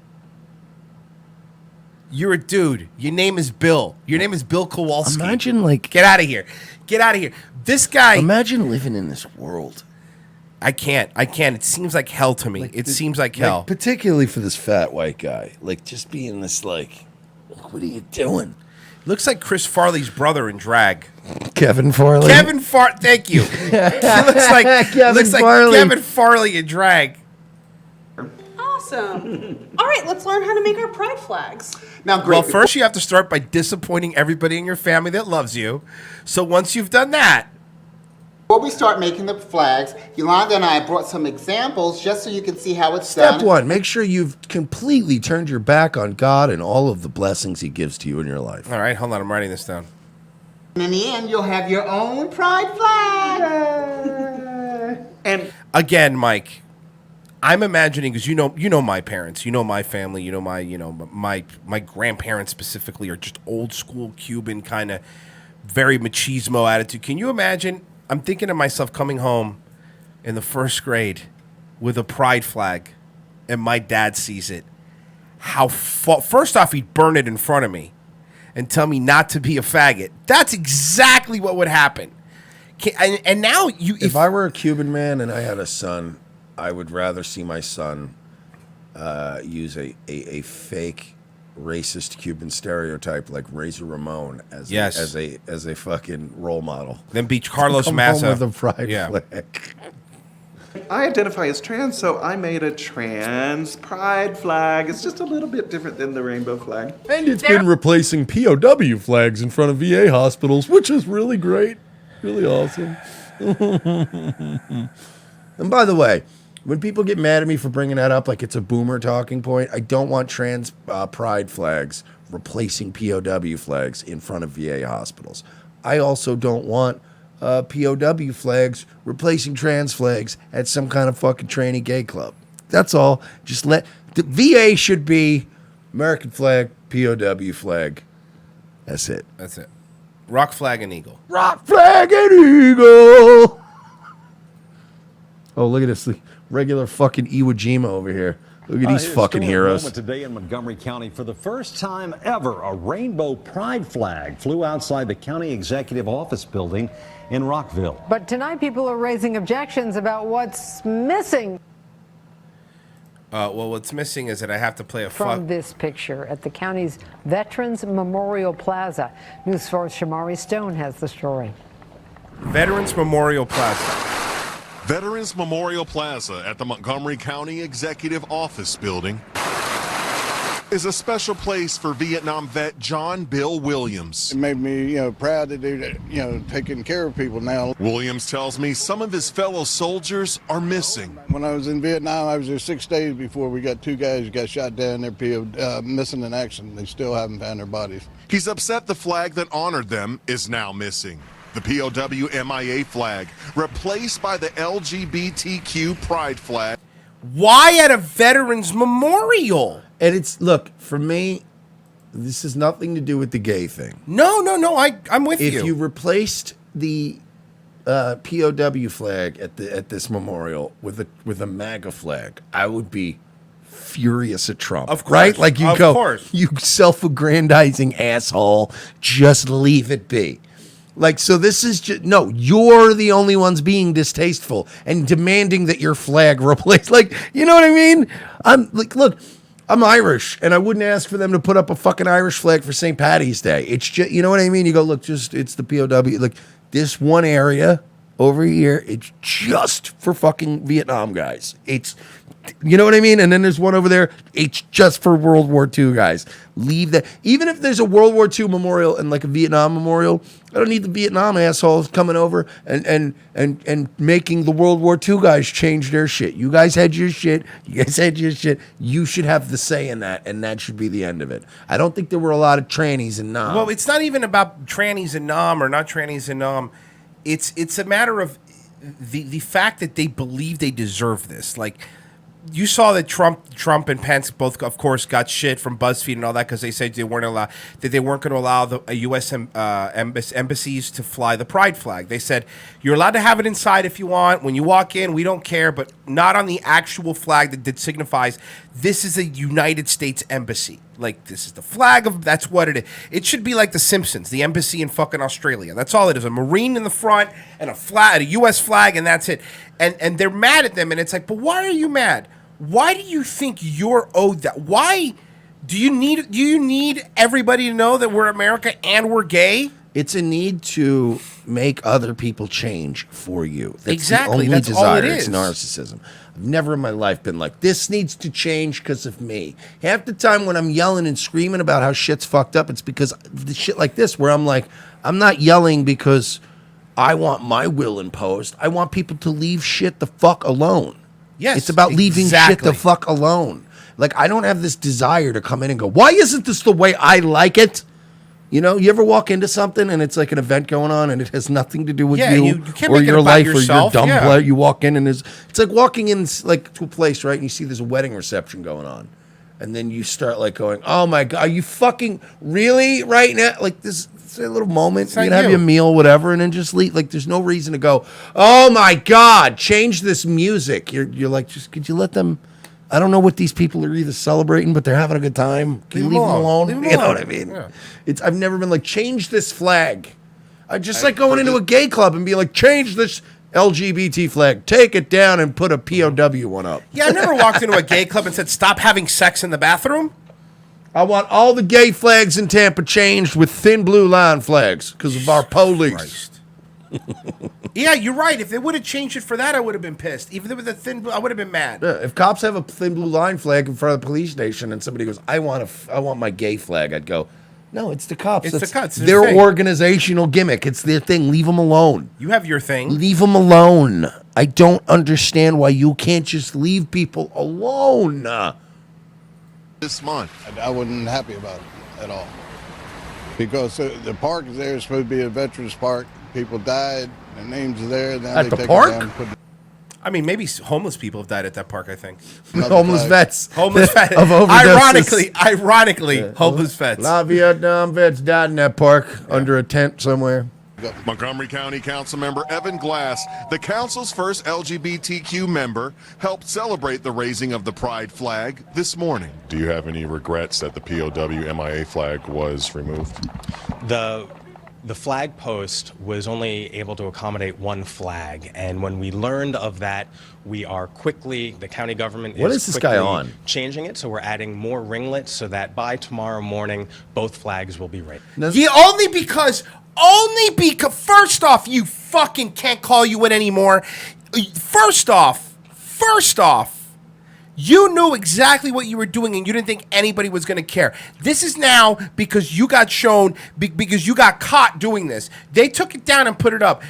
You're a dude. Your name is Bill. Your name is Bill Kowalski. Imagine, like... Get out of here. Get out of here. This guy... Imagine living in this world. I can't. It seems like hell to me. It seems like hell. Particularly for this fat white guy. Like, just being this, like, what are you doing? Looks like Chris Farley's brother in drag. Kevin Farley. Thank you. He looks like Kevin Farley in drag. Awesome. All right, let's learn how to make our pride flags. Now, Well, first you have to start by disappointing everybody in your family that loves you. So once you've done that... Before we start making the flags, Yolanda and I brought some examples just so you can see how it's done. Step one, make sure you've completely turned your back on God and all of the blessings he gives to you in your life. All right, hold on. I'm writing this down. And in the end, you'll have your own pride flag. And Again, Mike, I'm imagining, because you know my parents, you know my family, you know my grandparents specifically are just old school Cuban kind of very machismo attitude. Can you imagine? I'm thinking of myself coming home in the first grade with a pride flag, and my dad sees it, how first off, he'd burn it in front of me and tell me not to be a faggot. That's exactly what would happen. And now if I were a Cuban man and I had a son, I would rather see my son use a fake racist Cuban stereotype like Razor Ramon as a fucking role model. Then be Carlos Come Massa home with a pride flag. I identify as trans, so I made a trans pride flag. It's just a little bit different than the rainbow flag. And it's been replacing POW flags in front of VA hospitals, which is really great. Really awesome. And by the way, when people get mad at me for bringing that up like it's a boomer talking point, I don't want trans pride flags replacing POW flags in front of VA hospitals. I also don't want POW flags replacing trans flags at some kind of fucking tranny gay club. That's all. Just the VA should be American flag, POW flag. That's it. That's it. Rock, flag, and eagle. Rock, flag, and eagle. Oh, look at this. The regular fucking Iwo Jima over here. Look at these fucking heroes. Today in Montgomery County, for the first time ever, a rainbow pride flag flew outside the county executive office building in Rockville. But tonight, people are raising objections about what's missing Well, what's missing is that I have to play a from this picture at the county's Veterans Memorial Plaza. News 4's Shamari Stone has the story. Veterans Memorial Plaza. Veterans Memorial Plaza at the Montgomery County Executive Office Building is a special place for Vietnam vet John Bill Williams. It made me, proud to do that, taking care of people now. Williams tells me some of his fellow soldiers are missing. When I was in Vietnam, I was there 6 days before we got 2 guys who got shot down there, missing in action. They still haven't found their bodies. He's upset the flag that honored them is now missing. The POW MIA flag, replaced by the LGBTQ pride flag. Why at a Veterans Memorial? And it's, look, for me, this has nothing to do with the gay thing. No, I'm with you. If you replaced the POW flag at this memorial with a MAGA flag, I would be furious at Trump. Of course. Right? Like you Of go, course. you self-aggrandizing asshole, just leave it be. Like, so this is just, no, you're the only ones being distasteful and demanding that your flag replace. Like, you know what I mean? I'm like, look, I'm Irish and I wouldn't ask for them to put up a fucking Irish flag for St. Paddy's Day. It's just, you know what I mean? You go, look, it's the POW. Like, this one area over here, it's just for fucking Vietnam guys. It's, you know what I mean? And then there's one over there, it's just for World War II guys. Leave that. Even if there's a World War II memorial and like a Vietnam memorial, I don't need the Vietnam assholes coming over and making the World War II guys change their shit. You guys had your shit. You guys had your shit. You should have the say in that, and that should be the end of it. I don't think there were a lot of trannies in Nam. Well, it's not even about trannies in Nam or not trannies in Nam. It's a matter of the fact that they believe they deserve this. Like, you saw that Trump and Pence both, of course, got shit from BuzzFeed and all that because they said they weren't going to allow the U.S. embassies to fly the pride flag. They said you're allowed to have it inside if you want. When you walk in, we don't care, but not on the actual flag that signifies this is a United States embassy. Like, this is the flag of, that's what it is. It should be like The Simpsons, the embassy in fucking Australia. That's all it is. A Marine in the front and a U.S. flag, and that's it. And they're mad at them, and it's like, but why are you mad? Why do you think you're owed that? Why do you need everybody to know that we're America and we're gay? It's a need to make other people change for you. That's exactly. The only That's desire. all it is. It's narcissism. I've never in my life been like, this needs to change because of me. Half the time when I'm yelling and screaming about how shit's fucked up, it's because of the shit like this where I'm like, I'm not yelling because I want my will imposed. I want people to leave shit the fuck alone. Yes, it's about leaving shit the fuck alone. Like, I don't have this desire to come in and go, why isn't this the way I like it? You know, you ever walk into something and it's like an event going on and it has nothing to do with you can't or make it your about life yourself. or your dumb Yeah. player. You walk in and it's like walking in like to a place, right? And you see there's a wedding reception going on. And then you start like going, oh my God, are you fucking really right now? Like this, it's a little moment. You can have your meal, whatever, and then just leave. Like there's no reason to go, oh my God, change this music. You're like, just could you let them I don't know what these people are either celebrating, but they're having a good time. Can you leave them alone? Leave 'em You know alone. what I mean? Yeah. I've never been like, change this flag. I just like going into a gay club and be like, change this LGBT flag, take it down and put a POW one up. Yeah, I never walked into a gay club and said, stop having sex in the bathroom. I want all the gay flags in Tampa changed with thin blue line flags because of our police. Yeah, you're right. If they would have changed it for that, I would have been pissed. Even with the thin blue, I would have been mad. Yeah, if cops have a thin blue line flag in front of the police station and somebody goes, I want my gay flag, I'd go, no, it's the cops. It's the That's cops. It's their their thing. organizational gimmick. It's their thing. Leave them alone. You have your thing. Leave them alone. I don't understand why you can't just leave people alone. This month. I wasn't happy about it at all. Because the park is there, it's supposed to be a veterans park. People died, their names are there. Now At they the take park? It down and put I mean, maybe homeless people have died at that park, I think. Homeless vets. Homeless vets. Of overdoses. Ironically, homeless vets. A lot of Vietnam vets died in that park under a tent somewhere. Montgomery County Councilmember Evan Glass, the council's first LGBTQ member, helped celebrate the raising of the pride flag this morning. Do you have any regrets that the POW MIA flag was removed? The flag post was only able to accommodate one flag, and when we learned of that, we are quickly, the county government What is this guy quickly on? changing it, so we're adding more ringlets so that by tomorrow morning, both flags will be raised. Only because, first off, you fucking can't call you it anymore. First off, you knew exactly what you were doing and you didn't think anybody was going to care. This is now because you got shown, because you got caught doing this. They took it down and put it up.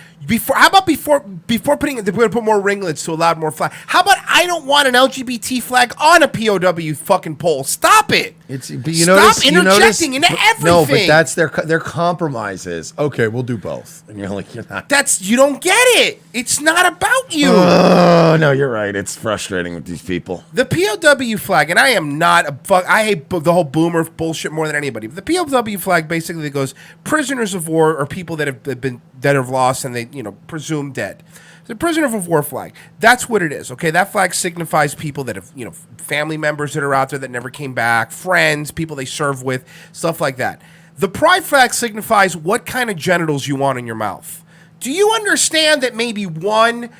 How about before putting it, they're going to put more ringlets to allow more flag. How about I don't want an LGBT flag on a POW fucking pole? Stop it. But Stop interjecting into everything. No, but that's their compromises. Okay, we'll do both. And you're like, you're not. You don't get it. It's not about you. Oh, no, you're right. It's frustrating with these people. The POW flag, and I am not a fuck. I hate the whole boomer bullshit more than anybody. But the POW flag basically goes prisoners of war or people that have lost and they presumed dead. The prisoner of war flag. That's what it is. Okay, that flag signifies people that have family members that are out there that never came back, friends, people they serve with, stuff like that. The pride flag signifies what kind of genitals you want in your mouth. Do you understand that maybe one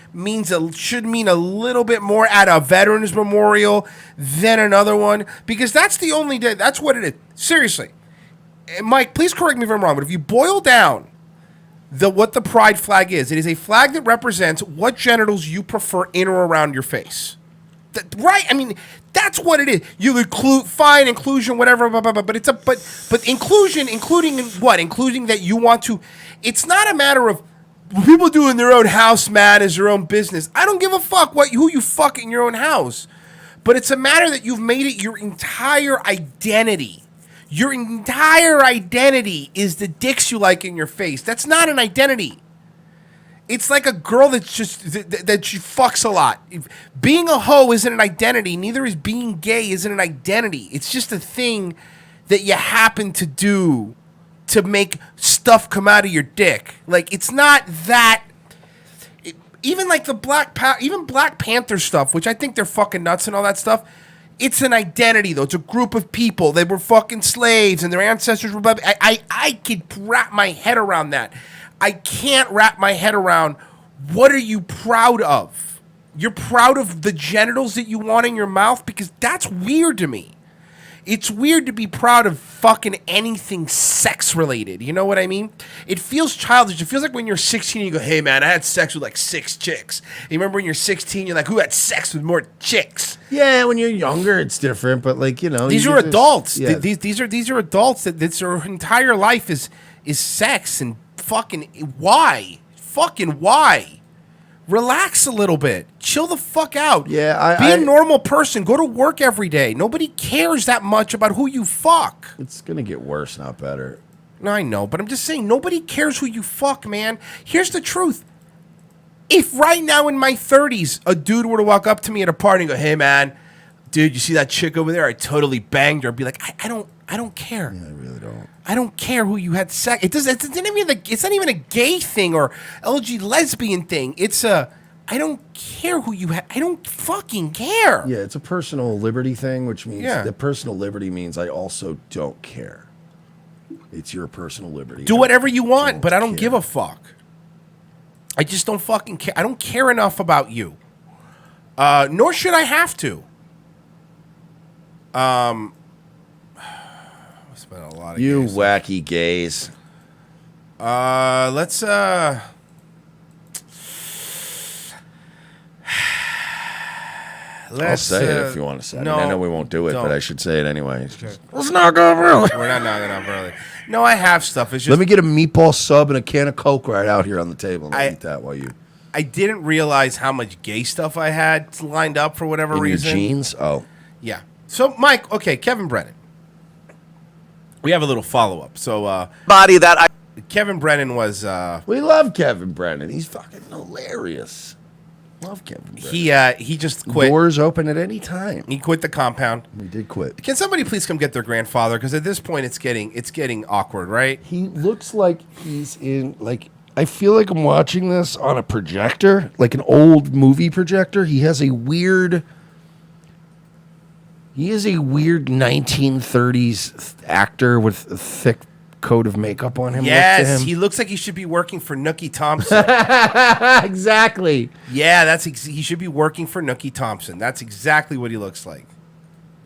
should mean a little bit more at a veterans memorial than another one? Because that's the only day. That's what it is. Seriously, Mike, please correct me if I'm wrong. But if you boil down what the pride flag is, it is a flag that represents what genitals you prefer in or around your face. Right? I mean, that's what it is. You include inclusion, whatever, blah, blah, blah, but inclusion, including what? Including that you want to. It's not a matter of people do in their own house, man, is their own business. I don't give a fuck who you fuck in your own house. But it's a matter that you've made it your entire identity. Your entire identity is the dicks you like in your face. That's not an identity. It's like a girl that's just that she fucks a lot. Being a hoe isn't an identity. Neither is being gay isn't an identity. It's just a thing that you happen to do to make stuff come out of your dick. Like, it's not that. Even like the Black Panther stuff, which I think they're fucking nuts and all that stuff. It's an identity, though. It's a group of people. They were fucking slaves, and their ancestors were. I could wrap my head around that. I can't wrap my head around what are you proud of? You're proud of the genitals that you want in your mouth? Because that's weird to me. It's weird to be proud of fucking anything sex-related. You know what I mean? It feels childish. It feels like when you're 16 and you go, hey, man, I had sex with like 6 chicks. You remember when you're 16, you're like, who had sex with more chicks? Yeah, when you're younger, it's different. But like, These are adults. Yeah. These are adults that their entire life is sex and fucking why? Fucking why? Relax a little bit. Chill the fuck out. Yeah, Be a normal person. Go to work every day. Nobody cares that much about who you fuck. It's gonna get worse, not better. No, I know, but I'm just saying, nobody cares who you fuck, man. Here's the truth. If right now in my 30s, a dude were to walk up to me at a party and go, hey, man, dude, you see that chick over there? I totally banged her. I'd be like, I don't care. Yeah, I really don't. I don't care who you had sex. It's not even a gay thing or LG lesbian thing. It's a I don't care who you have. I don't fucking care. Yeah, it's a personal liberty thing, which means Yeah. the personal liberty means I also don't care. It's your personal liberty. Do whatever you want, but I don't give a fuck. I just don't fucking care. I don't care enough about you. Nor should I have to. It's been a lot of You wacky gays. Let's I'll say it if you want to say it. no, I know we won't do it, but don't. I should say it anyway. Let's not go early. We're not knocking up early. No, I have stuff. It's just Let me get a meatball sub and a can of Coke right out here on the table. And I'll eat that while you. I didn't realize how much gay stuff I had lined up for whatever In reason. your jeans? Oh. Yeah. So, Mike, okay, Kevin Brennan. We have a little follow up. So, body that Kevin Brennan was. We love Kevin Brennan. He's fucking hilarious. Love Kevin Brennan. He just quit. Doors open at any time. He quit the compound. He did quit. Can somebody please come get their grandfather? Because at this point, it's getting awkward, right? He looks like he's in I feel like I'm watching this on a projector, like an old movie projector. He is a weird 1930s actor with a thick coat of makeup on him. Yes, he looks like he should be working for Nookie Thompson. Exactly. Yeah, he should be working for Nookie Thompson. That's exactly what he looks like.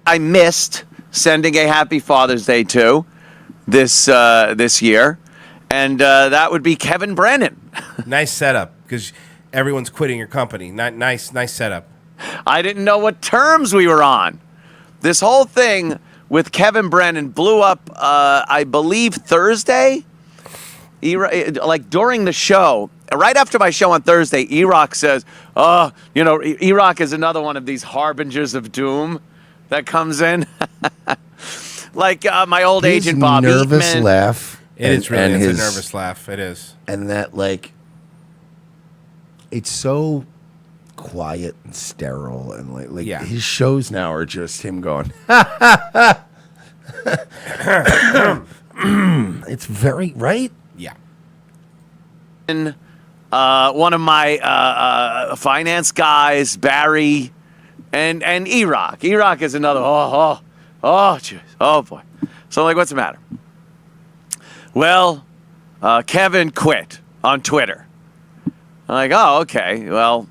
I missed sending a happy Father's Day to this year, and that would be Kevin Brennan. Nice setup, because everyone's quitting your company. Nice setup. I didn't know what terms we were on. This whole thing with Kevin Brennan blew up, I believe, Thursday. Like during the show, right after my show on Thursday, E-Rock says, E-Rock is another one of these harbingers of doom that comes in. Like my old His agent Bob nervous Eatman. laugh. It's a nervous laugh. It is. And that, it's so quiet and sterile, and his shows now are just him going, it's very right. Yeah. One of my finance guys, Barry, and E-Rock. E-Rock is another. Jeez. Oh boy. So I'm like, what's the matter? Well, Kevin quit on Twitter. I'm like, oh, okay. Well,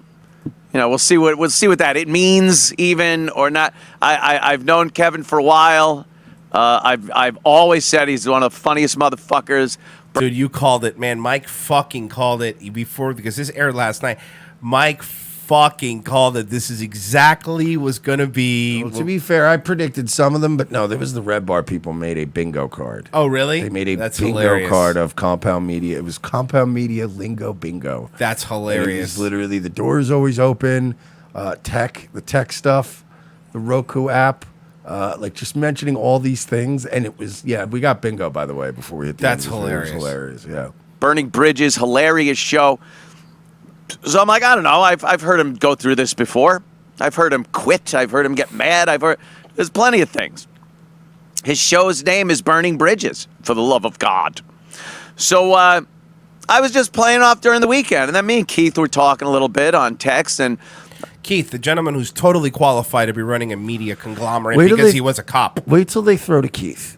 we'll see what that it means, even or not. I've known Kevin for a while. I've always said he's one of the funniest motherfuckers. Dude, you called it, man. Mike fucking called it before, because this aired last night. Mike fucking called it. This is exactly was going to be. Well, to be fair, I predicted some of them, but no, there was the Red Bar people made a bingo card. Oh, really? They made a That's bingo hilarious. card of Compound Media. It was Compound Media Lingo Bingo. That's And it hilarious. was literally the doors always open, the tech stuff, the Roku app, just mentioning all these things. And it was, we got bingo, by the way, before we hit the That's end of this. It was hilarious. hilarious, yeah. Burning Bridges, hilarious show. So I'm like, I don't know. I've heard him go through this before. I've heard him quit. I've heard him get mad. There's plenty of things. His show's name is Burning Bridges, for the love of God. So I was just playing off during the weekend, and then me and Keith were talking a little bit on text. And Keith, the gentleman who's totally qualified to be running a media conglomerate Wait till because they- he was a cop. Wait till they throw to Keith.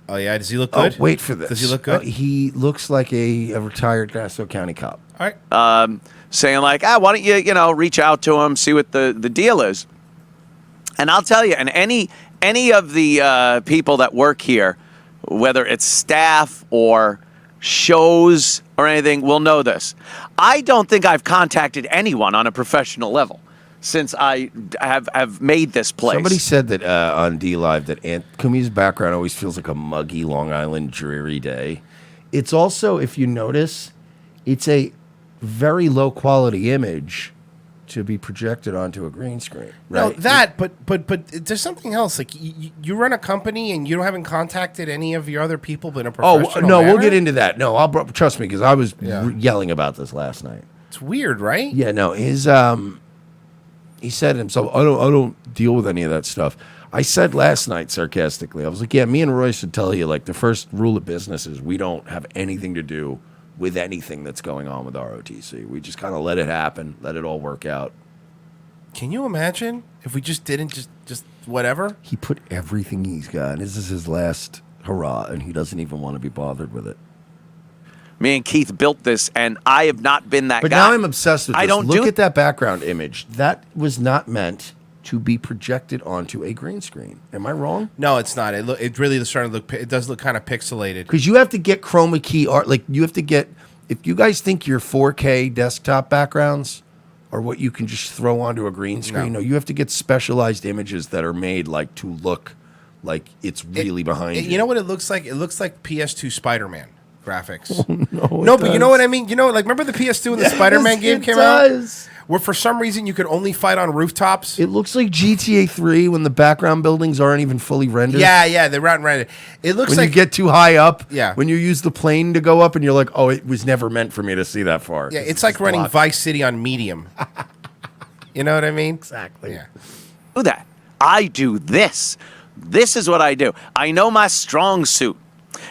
Oh, yeah? Does he look good? Oh, wait for this. Does he look good? He looks like a retired Nassau County cop. All right. saying like, why don't you, reach out to him, see what the deal is. And I'll tell you, and any of the people that work here, whether it's staff or shows or anything, will know this. I don't think I've contacted anyone on a professional level since I have made this place. Somebody said that on D Live that Aunt Kumi's background always feels like a muggy Long Island dreary day. It's also, if you notice, it's a very low quality image to be projected onto a green screen. No, Right? but there's something else. Like you run a company and you haven't contacted any of your other people in a Oh professional no, manner? we'll get into that. No, trust me, because I was yelling about this last night. It's weird, right? Yeah, no, his he said himself, I don't deal with any of that stuff. I said last night sarcastically, I was like, yeah, me and Roy should tell you, like, the first rule of business is we don't have anything to do with anything that's going on with ROTC. We just kind of let it happen, let it all work out. Can you imagine if we just didn't just whatever? He put everything he's got. This is his last hurrah, and he doesn't even want to be bothered with it. Me and Keith built this, and I have not been that But guy. now I'm obsessed with this. I don't Look do at that background image. That was not meant to be projected onto a green screen. Am I wrong? No, it's not. It really is starting to look. It does look kind of pixelated. Because you have to get chroma key art. Like, you have to get... If you guys think your 4K desktop backgrounds are what you can just throw onto a green screen, no, you have to get specialized images that are made like to look like it's really behind you. You know what it looks like? It looks like PS2 Spider-Man graphics. Oh, No, but you know what I mean? You know, like, remember the PS2 when the Spider-Man game came out? Where for some reason you could only fight on rooftops? It looks like GTA 3 when the background buildings aren't even fully rendered. Yeah, they're not rendered. It looks when like... you get too high up, Yeah. when you use the plane to go up and you're like, oh, it was never meant for me to see that far. Yeah, it's like running Vice City on medium. You know what I mean? Exactly. Yeah. Do that. I do this. This is what I do. I know my strong suit,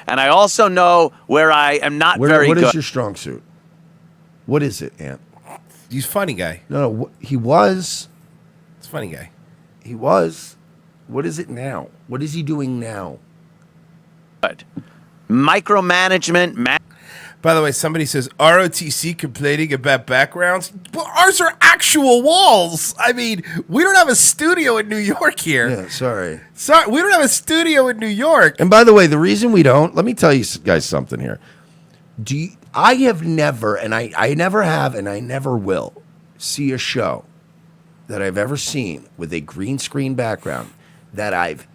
and I also know where I am not very What good. is your strong suit? What is it, Ant? He's a funny guy. No, he was. He's a funny guy. He was. What is it now? What is he doing now? Good. Micromanagement. By the way, somebody says ROTC complaining about backgrounds. Well, ours are actual walls. I mean, we don't have a studio in New York here. Yeah, sorry. We don't have a studio in New York. And by the way, the reason we don't, let me tell you guys something here. I have never, and I never have, and I never will, see a show that I've ever seen with a green screen background that I've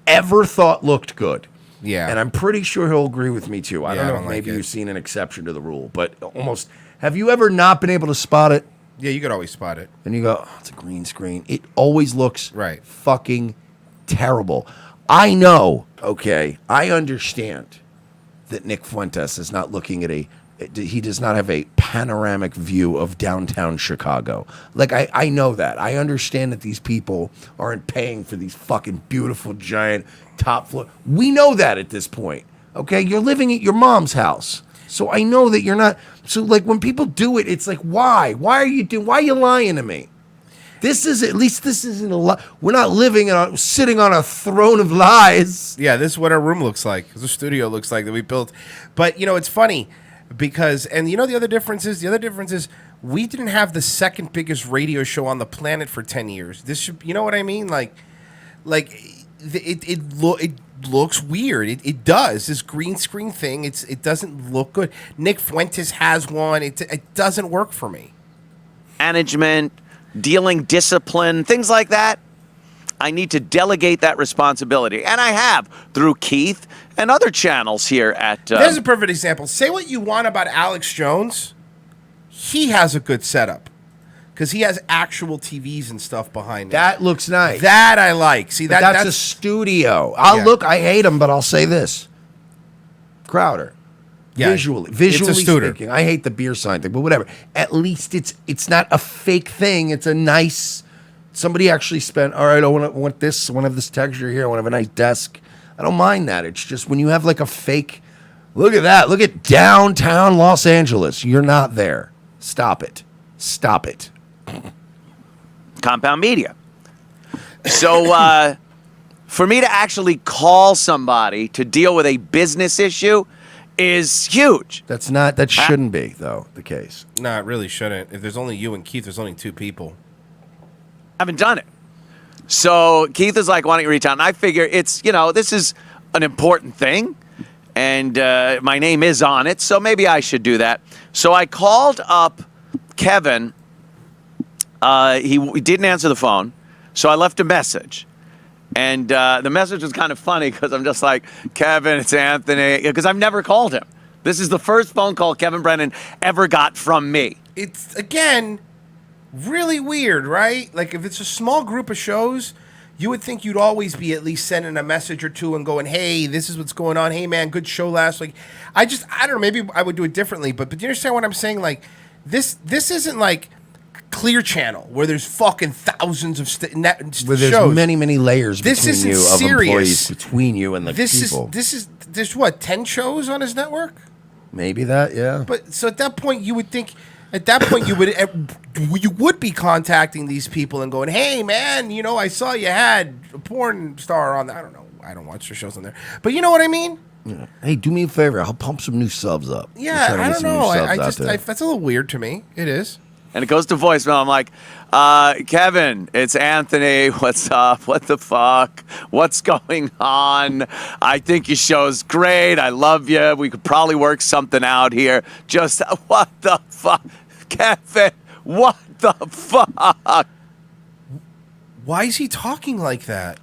ever thought looked good. Yeah. And I'm pretty sure he'll agree with me too. I Yeah, don't I know, don't like maybe it. you've seen an exception to the rule, but almost. Have you ever not been able to spot it? Yeah, you could always spot it. And you go, oh, it's a green screen. It always looks fucking terrible. I know, okay, I understand that Nick Fuentes is not looking at he does not have a panoramic view of downtown Chicago. Like, I know that. I understand that these people aren't paying for these fucking beautiful, giant top floor. We know that at this point, okay? You're living at your mom's house. So I know that you're not. So, like, when people do it, it's like, why? Why are you lying to me? This isn't a lie. We're not sitting on a throne of lies. Yeah, this is what our room looks like. This is a studio looks like that we built. But, you know, it's funny because, and you know the other difference is? The other difference is we didn't have the second biggest radio show on the planet for 10 years. This should, you know what I mean? It looks weird. It does. This green screen thing, it doesn't look good. Nick Fuentes has one. It doesn't work for me. Management, dealing discipline, things like that. I need to delegate that responsibility. And I have through Keith and other channels here at... There's a perfect example. Say what you want about Alex Jones. He has a good setup. Because he has actual TVs and stuff behind him. That looks nice. That I like. See, But that's a studio. I hate him, but I'll say this. Crowder. Yeah, Visually it's a studio. speaking. I hate the beer sign thing, but whatever. At least it's not a fake thing. It's a nice... Somebody actually spent, all right, I want this, I want to have this texture here, I want to have a nice desk. I don't mind that. It's just when you have like a fake... Look at that. Look at downtown Los Angeles. You're not there. Stop it. Stop it. Compound Media. So for me to actually call somebody to deal with a business issue is huge. That shouldn't be, though, the case. No, it really shouldn't. If there's only you and Keith, there's only two people. I haven't done it. So Keith is like, why don't you reach out? And I figure it's, this is an important thing. And my name is on it, so maybe I should do that. So I called up Kevin. He didn't answer the phone, so I left a message. And the message was kind of funny because I'm just like, Kevin, it's Anthony, because I've never called him. This is the first phone call Kevin Brennan ever got from me. It's, again, really weird, right? Like, if it's a small group of shows, you would think you'd always be at least sending a message or two and going, hey, this is what's going on. Hey, man, good show last week. I don't know, maybe I would do it differently, but do you understand what I'm saying? Like, this isn't like Clear Channel where there's fucking thousands of Where there's shows. many layers This between isn't you of serious. employees between you and the people. There's what, 10 shows on his network? Maybe that, yeah. But so at that point, you would think, you would be contacting these people and going, "Hey, man, you know, I saw you had a porn star on. I don't know. I don't watch the shows on there, but you know what I mean." Yeah. Hey, do me a favor. I'll pump some new subs up. Yeah, I don't know. That's a little weird to me. It is. And it goes to voicemail. I'm like, Kevin, it's Anthony. What's up? What the fuck? What's going on? I think your show's great. I love you. We could probably work something out here. Just what the fuck? Kevin, what the fuck? Why is he talking like that?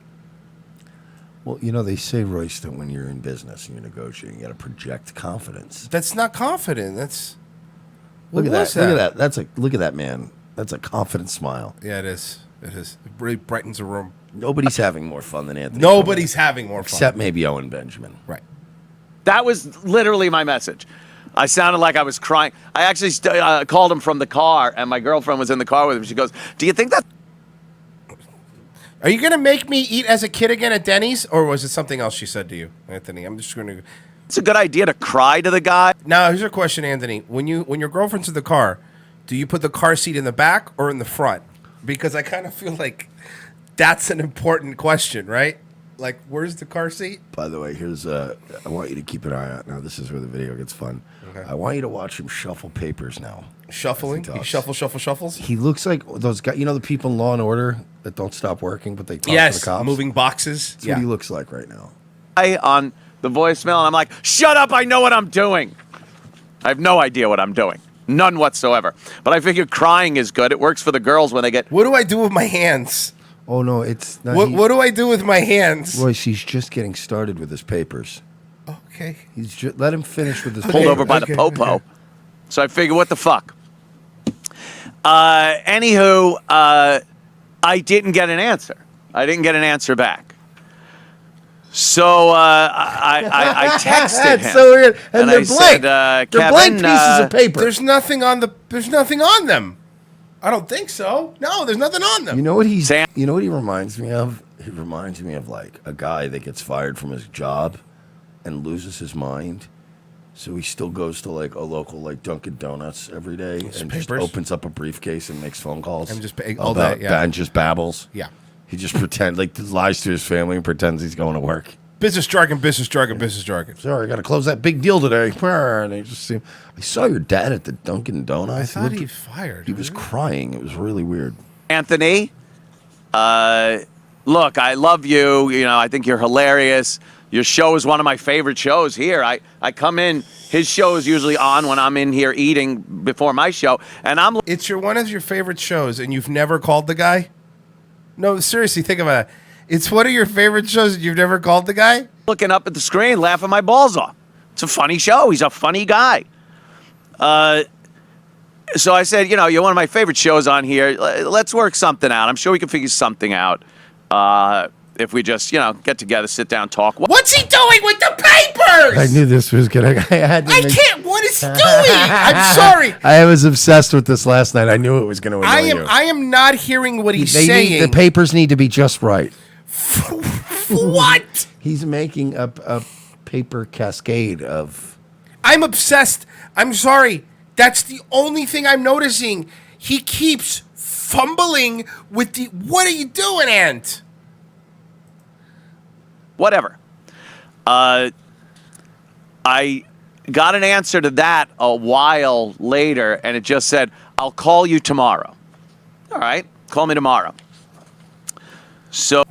Well, you know, they say, Royce, that when you're in business and you're negotiating, you got to project confidence. That's not confident. That's Look at that. Look at that. Look at that, man. That's a confident smile. Yeah, it is. It is. It really brightens a room. Nobody's having more fun than Anthony. Nobody's having more fun. Except maybe Owen Benjamin. Right. That was literally my message. I sounded like I was crying. I actually called him from the car, and my girlfriend was in the car with him. She goes, "Do you think that?" Are you going to make me eat as a kid again at Denny's? Or was it something else she said to you, Anthony? I'm just going to... It's a good idea to cry to the guy. Now, here's a question, Anthony. When your girlfriend's in the car, do you put the car seat in the back or in the front? Because I kind of feel like that's an important question, right? Like, where's the car seat? By the way, here's I want you to keep an eye out. Now, this is where the video gets fun. Okay. I want you to watch him shuffle papers now. Shuffling? He shuffles? He looks like those guys, you know, the people in Law and Order that don't stop working, but they talk Yes, to the cops? moving boxes. That's what he looks like right now. On the voicemail, and I'm like, "Shut up! I know what I'm doing." I have no idea what I'm doing, none whatsoever. But I figured crying is good. It works for the girls when they get. What do I do with my hands? Oh no, it's not. What do I do with my hands? Royce, he's just getting started with his papers. Okay. He's just let him finish with his Pulled over by the popo. Okay. So I figured, what the fuck? Anywho, I didn't get an answer. I didn't get an answer back. So I texted him. That's so weird. And they're I blank. said, They're Kevin, blank pieces of paper. There's nothing on them. I don't think so. No, there's nothing on them. You know what you know what he reminds me of? He reminds me of like a guy that gets fired from his job and loses his mind. So he still goes to like a local like Dunkin' Donuts every day and just opens up a briefcase and makes phone calls and just all day, and just babbles. Yeah. He just pretends like lies to his family and pretends he's going to work. Business jargon, business jargon, business jargon. Sorry, I got to close that big deal today. And they just seem. I saw your dad at the Dunkin' Donuts. I thought he fired. He was crying. It was really weird. Anthony, look, I love you. You know, I think you're hilarious. Your show is one of my favorite shows here. I come in, his show is usually on when I'm in here eating before my show, and It's one of your favorite shows, and you've never called the guy? No, seriously, think about it. It's one of your favorite shows, and you've never called the guy? Looking up at the screen, laughing my balls off. It's a funny show. He's a funny guy. So I said, you know, you're one of my favorite shows on here. Let's work something out. I'm sure we can figure something out. If we just, you know, get together, sit down, talk. What's he doing with the papers? I knew this was good. I can't. What is he doing? I'm sorry. I was obsessed with this last night. I knew it was going to annoy you. I am not hearing what he's saying. The papers need to be just right. What? He's making a paper cascade of. I'm obsessed. I'm sorry. That's the only thing I'm noticing. He keeps fumbling with the. What are you doing, Ant? Whatever. I got an answer to that a while later, and it just said, "I'll call you tomorrow." All right, call me tomorrow. So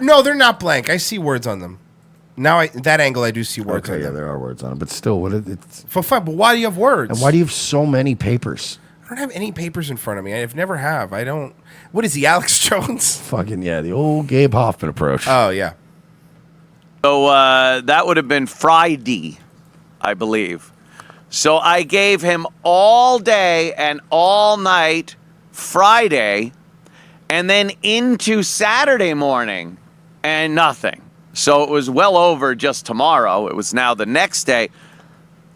No, they're not blank. I see words on them. Now, that angle, I do see words on yeah, them. there are words on them, but still, it's fine. But why do you have words? And why do you have so many papers? I don't have any papers in front of me. I've never have. I don't. What is he, Alex Jones? Fucking yeah, the old Gabe Hoffman approach. Oh yeah. So that would have been Friday, I believe. So I gave him all day and all night Friday, and then into Saturday morning, and nothing. So it was well over just tomorrow. It was now the next day.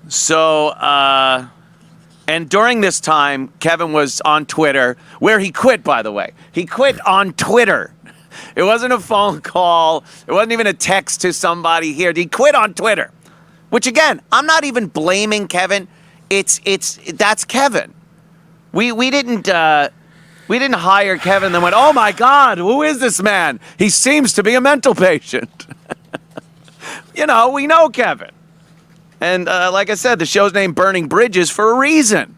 So, and during this time, Kevin was on Twitter, where he quit, by the way. He quit on Twitter. It wasn't a phone call. It wasn't even a text to somebody here. He quit on Twitter. Which again, I'm not even blaming Kevin. That's Kevin. We didn't hire Kevin and then went, oh my God, who is this man? He seems to be a mental patient. We know Kevin. And like I said, the show's named Burning Bridges for a reason.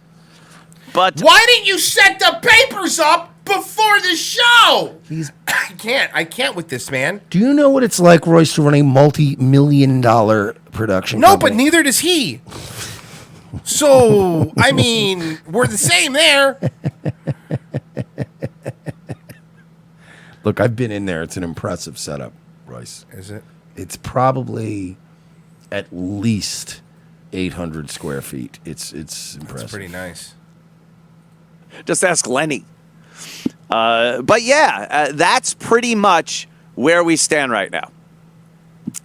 But why didn't you set the papers up before the show? I can't with this, man. Do you know what it's like, Royce, to run a multi-million-dollar production No, company? but neither does he. So, I mean, we're the same there. Look, I've been in there. It's an impressive setup, Royce. Is it? It's probably at least 800 square feet. It's impressive. That's pretty nice. just ask Lenny. But yeah, that's pretty much where we stand right now.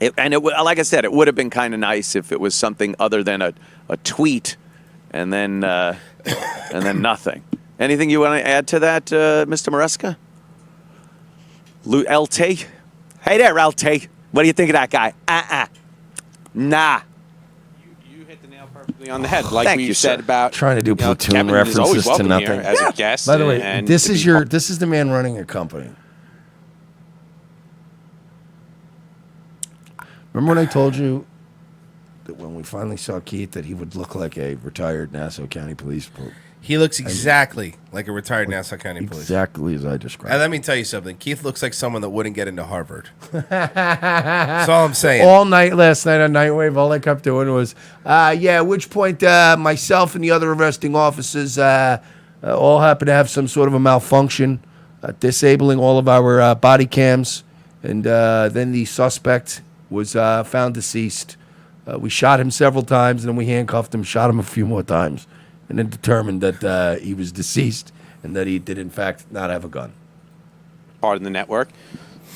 Like I said, it would have been kind of nice if it was something other than a tweet and then nothing. Anything you want to add to that, Mr. Maresca? LT? Hey there, LT. What do you think of that guy? Nah. You hit the nail perfectly on the head. Like Thank we you, said sir. about Trying to do platoon Kevin is always references to welcome nothing. here as a guest. By the way, and this to is be this is the man running a company. Remember when I told you that when we finally saw Keith that he would look like a retired Nassau County Police? He looks exactly like a retired Nassau County Police. Exactly as I described. And let me tell you something. Keith looks like someone that wouldn't get into Harvard. That's all I'm saying. All night last night on Nightwave, all I kept doing was, at which point myself and the other arresting officers all happened to have some sort of a malfunction, disabling all of our body cams. And then the suspect was found deceased. We shot him several times, and then we handcuffed him, shot him a few more times, and then determined that he was deceased and that he did, in fact, not have a gun. part of the network.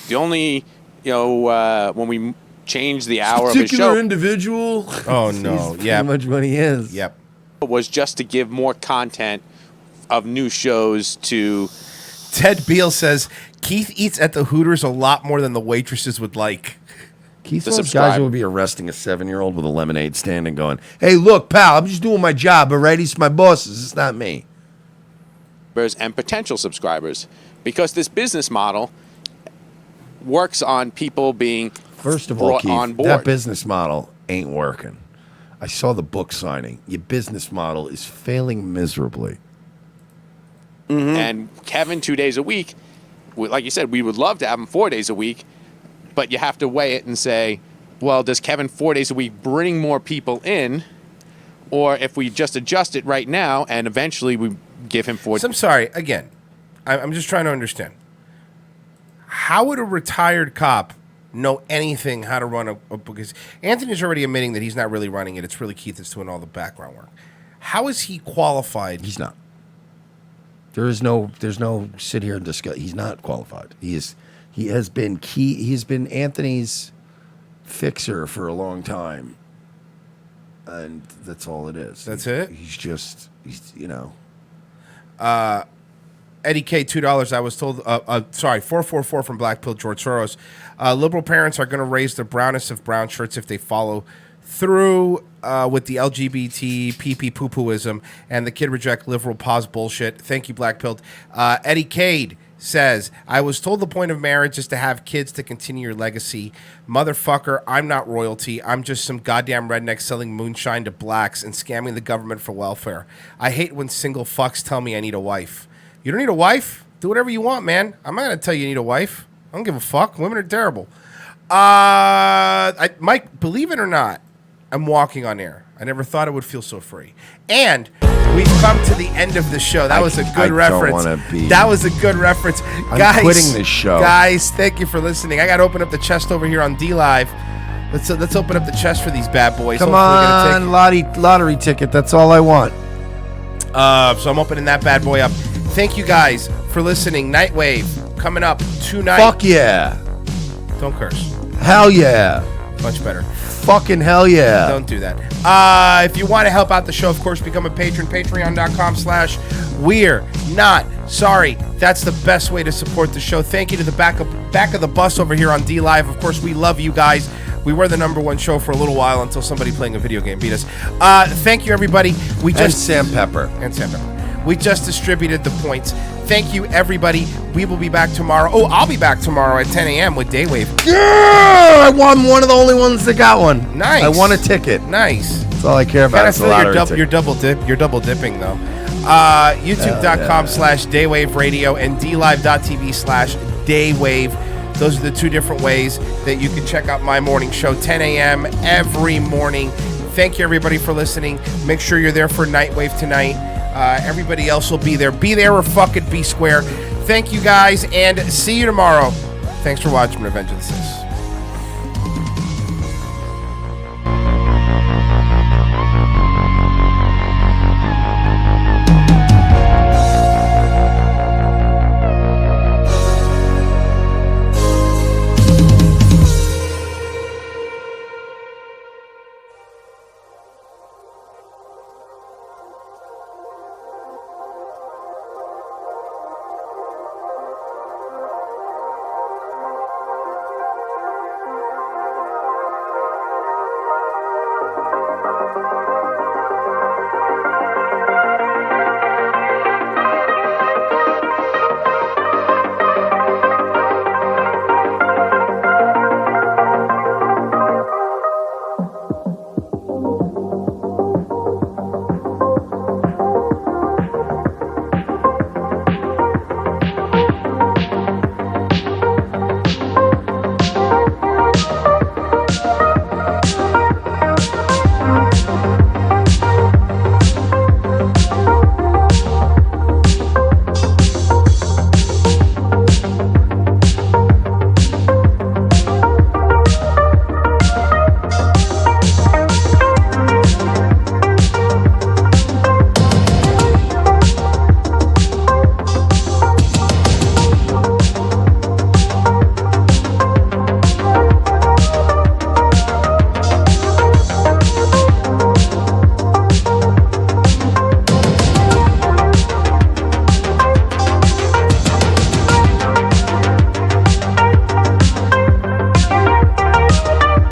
The only, when we changed the hour of his Particular show, individual. Oh no! He's Yeah, pretty much what he is. Yep. was just to give more content of new shows to. Ted Beal says Keith eats at the Hooters a lot more than the waitresses would like. Keith's one of those guys who would be arresting a 7-year-old with a lemonade stand and going, "Hey, look, pal, I'm just doing my job, all right? He's my bosses. It's not me." And potential subscribers, because this business model works on people being First of all, brought Keith, on board. that business model ain't working. I saw the book signing. Your business model is failing miserably. And Kevin 2 days a week, like you said, we would love to have him 4 days a week, but you have to weigh it and say, well, does Kevin 4 days a week bring more people in? Or if we just adjust it right now and eventually we give him 4 days. So I'm sorry, again, I'm just trying to understand. How would a retired cop know anything how to run a because Anthony's already admitting that he's not really running it. It's really Keith that's doing all the background work. How is he qualified? He's not. There's no sit here and discuss. He's not qualified. He has been Anthony's fixer for a long time. And that's all it is. That's it? He's Eddie K, $2. I was told, 444 from Black Pill, George Soros. Liberal parents are going to raise the brownest of brown shirts if they follow through with the LGBT pee-pee poo-pooism and the kid reject liberal pause bullshit. Thank you, Black Pill. Eddie Cade says, I was told the point of marriage is to have kids to continue your legacy. Motherfucker, I'm not royalty. I'm just some goddamn redneck selling moonshine to blacks and scamming the government for welfare. I hate when single fucks tell me I need a wife. You don't need a wife? Do whatever you want, man. I'm not going to tell you you need a wife. I don't give a fuck. Women are terrible. Mike, believe it or not, I'm walking on air. I never thought it would feel so free. And we've come to the end of the show. That was a good reference. That was a good reference. I'm quitting this show. Guys, thank you for listening. I got to open up the chest over here on D Live. Let's open up the chest for these bad boys. Come Hopefully on, lottery ticket. That's all I want. So I'm opening that bad boy up. Thank you guys for listening. Nightwave coming up tonight. Fuck yeah. Don't curse. Hell yeah. Much better. Fucking hell yeah. Don't do that. If you want to help out the show, of course, become a patron. Patreon.com/We're Not Sorry. That's the best way to support the show. Thank you to the back of the bus over here on D Live. Of course, we love you guys. We were the #1 show for a little while until somebody playing a video game beat us. Thank you, everybody. And Sam Pepper. We just distributed the points. Thank you, everybody. We will be back tomorrow. Oh, I'll be back tomorrow at 10 a.m. with Daywave. Yeah, I won one of the only ones that got one. Nice. I won a ticket. Nice. That's all I care about. I feel you're double dipping though. YouTube.com/Daywave Radio and DLive.tv/Daywave. Those are the two different ways that you can check out my morning show, 10 a.m. every morning. Thank you, everybody, for listening. Make sure you're there for Nightwave tonight. Everybody else will be there. Be there or fucking be square. Thank you, guys, and see you tomorrow. Thanks for watching Revenge of the Sis.